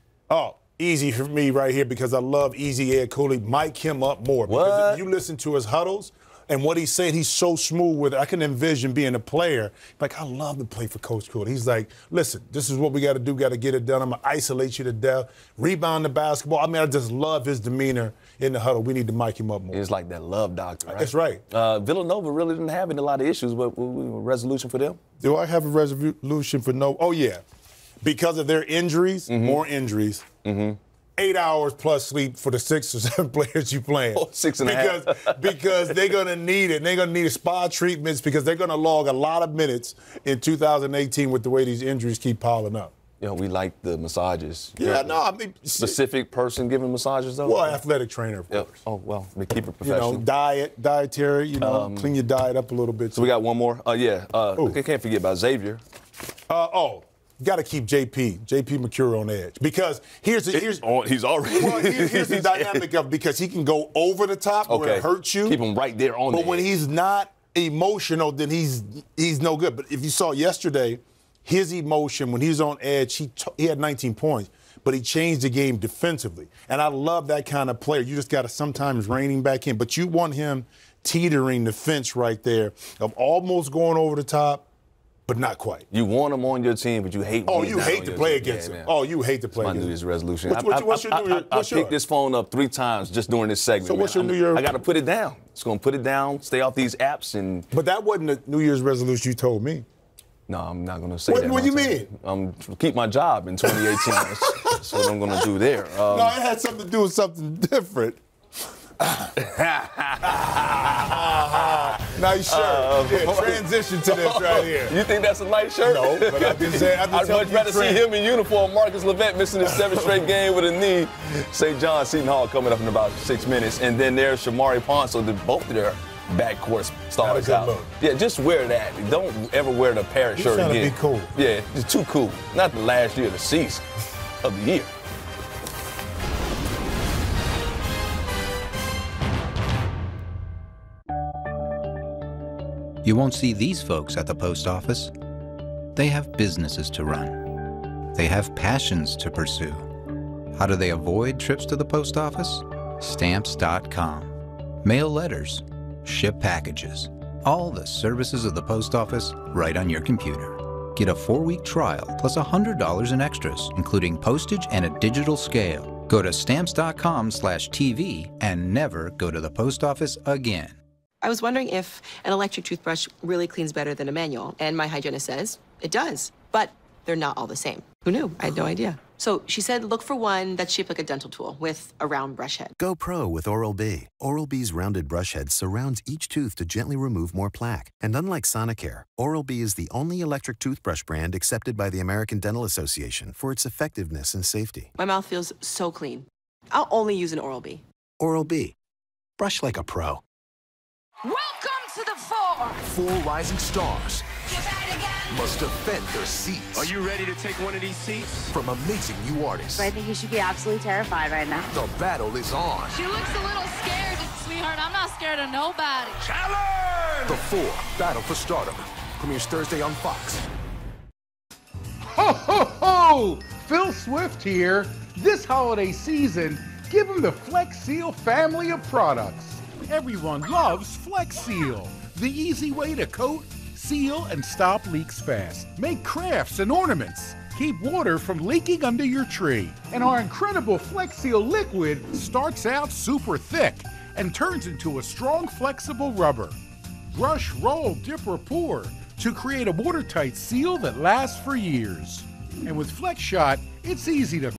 Easy for me right here because I love Easy Ed Cooley. Mic him up more. Because if you listen to his huddles, And what he's saying, he's so smooth with it. I can envision being a player. Like, I love to play for Coach Creighton. He's like, listen, this is what we got to do. Got to get it done. I'm going to isolate you to death. Rebound the basketball. I mean, I just love his demeanor in the huddle. We need to mic him up more. It's like that love doctor, right? That's right. Villanova really didn't have a lot of issues, but resolution for them? Do I have a resolution for no? Oh, yeah. Because of their injuries, more injuries. 8 hours plus sleep for the 6 or 7 players you playing. 6.5. Because they're going to need it. And they're going to need spa treatments because they're going to log a lot of minutes in 2018 with the way these injuries keep piling up. You know, we like the massages. Yeah, no, I mean. Specific person giving massages, though? Well, athletic trainer, of course. Oh, well, they keep it professional. You know, dietary, clean your diet up a little bit. So we got one more. I can't forget about Xavier. Got to keep JP McCure on edge because here's he's already. Well, here's the dynamic of because he can go over the top where it hurts you. Keep him right there on. But when he's not emotional, then he's no good. But if you saw yesterday, his emotion when he's on edge, he had 19 points, but he changed the game defensively. And I love that kind of player. You just got to sometimes rein him back in, but you want him teetering the fence right there of almost going over the top. But not quite. You want him on your team, but you hate. Oh, you hate to play against him. Oh, you hate to play against him. My New Year's resolution. What's your New Year's? I picked this phone up 3 times just during this segment. So what's your New Year's? I got to put it down. It's going to put it down. Stay off these apps and. But that wasn't the New Year's resolution you told me. No, I'm not going to say that. What do you mean? Keep my job in 2018. That's what I'm going to do there. No, it had something to do with something different. Nice shirt. Transition to this right here. You think that's a nice shirt? No, but I just said. I'd much rather see him in uniform. Marcus Levette missing his 7th straight game with a knee. St. John Seton Hall coming up in about 6 minutes, and then there's Shamari Ponce. Both of their backcourt stars out. Look. Yeah, just wear that. Don't ever wear the parrot shirt again. Be cool. Yeah, it's too cool. Not the last year of the season of the year. You won't see these folks at the post office. They have businesses to run. They have passions to pursue. How do they avoid trips to the post office? Stamps.com. Mail letters, ship packages, all the services of the post office right on your computer. Get a 4-week trial plus $100 in extras, including postage and a digital scale. Go to stamps.com/TV and never go to the post office again. I was wondering if an electric toothbrush really cleans better than a manual, and my hygienist says it does, but they're not all the same. Who knew? I had no idea. So she said look for one that's shaped like a dental tool with a round brush head. Go pro with Oral-B. Oral-B's rounded brush head surrounds each tooth to gently remove more plaque. And unlike Sonicare, Oral-B is the only electric toothbrush brand accepted by the American Dental Association for its effectiveness and safety. My mouth feels so clean. I'll only use an Oral-B. Oral-B. Brush like a pro. Welcome to the 4. 4 rising stars must defend their seats. Are you ready to take one of these seats? From amazing new artists. I think you should be absolutely terrified right now. The battle is on. She looks a little scared, sweetheart. I'm not scared of nobody. Challenge! The 4 Battle for Stardom premieres Thursday on Fox. Ho, ho, ho! Phil Swift here. This holiday season, give them the Flex Seal family of products. Everyone loves Flex Seal, the easy way to coat, seal, and stop leaks fast. Make crafts and ornaments. Keep water from leaking under your tree. And our incredible Flex Seal liquid starts out super thick and turns into a strong, flexible rubber. Brush, roll, dip, or pour to create a watertight seal that lasts for years. And with Flex Shot, it's easy to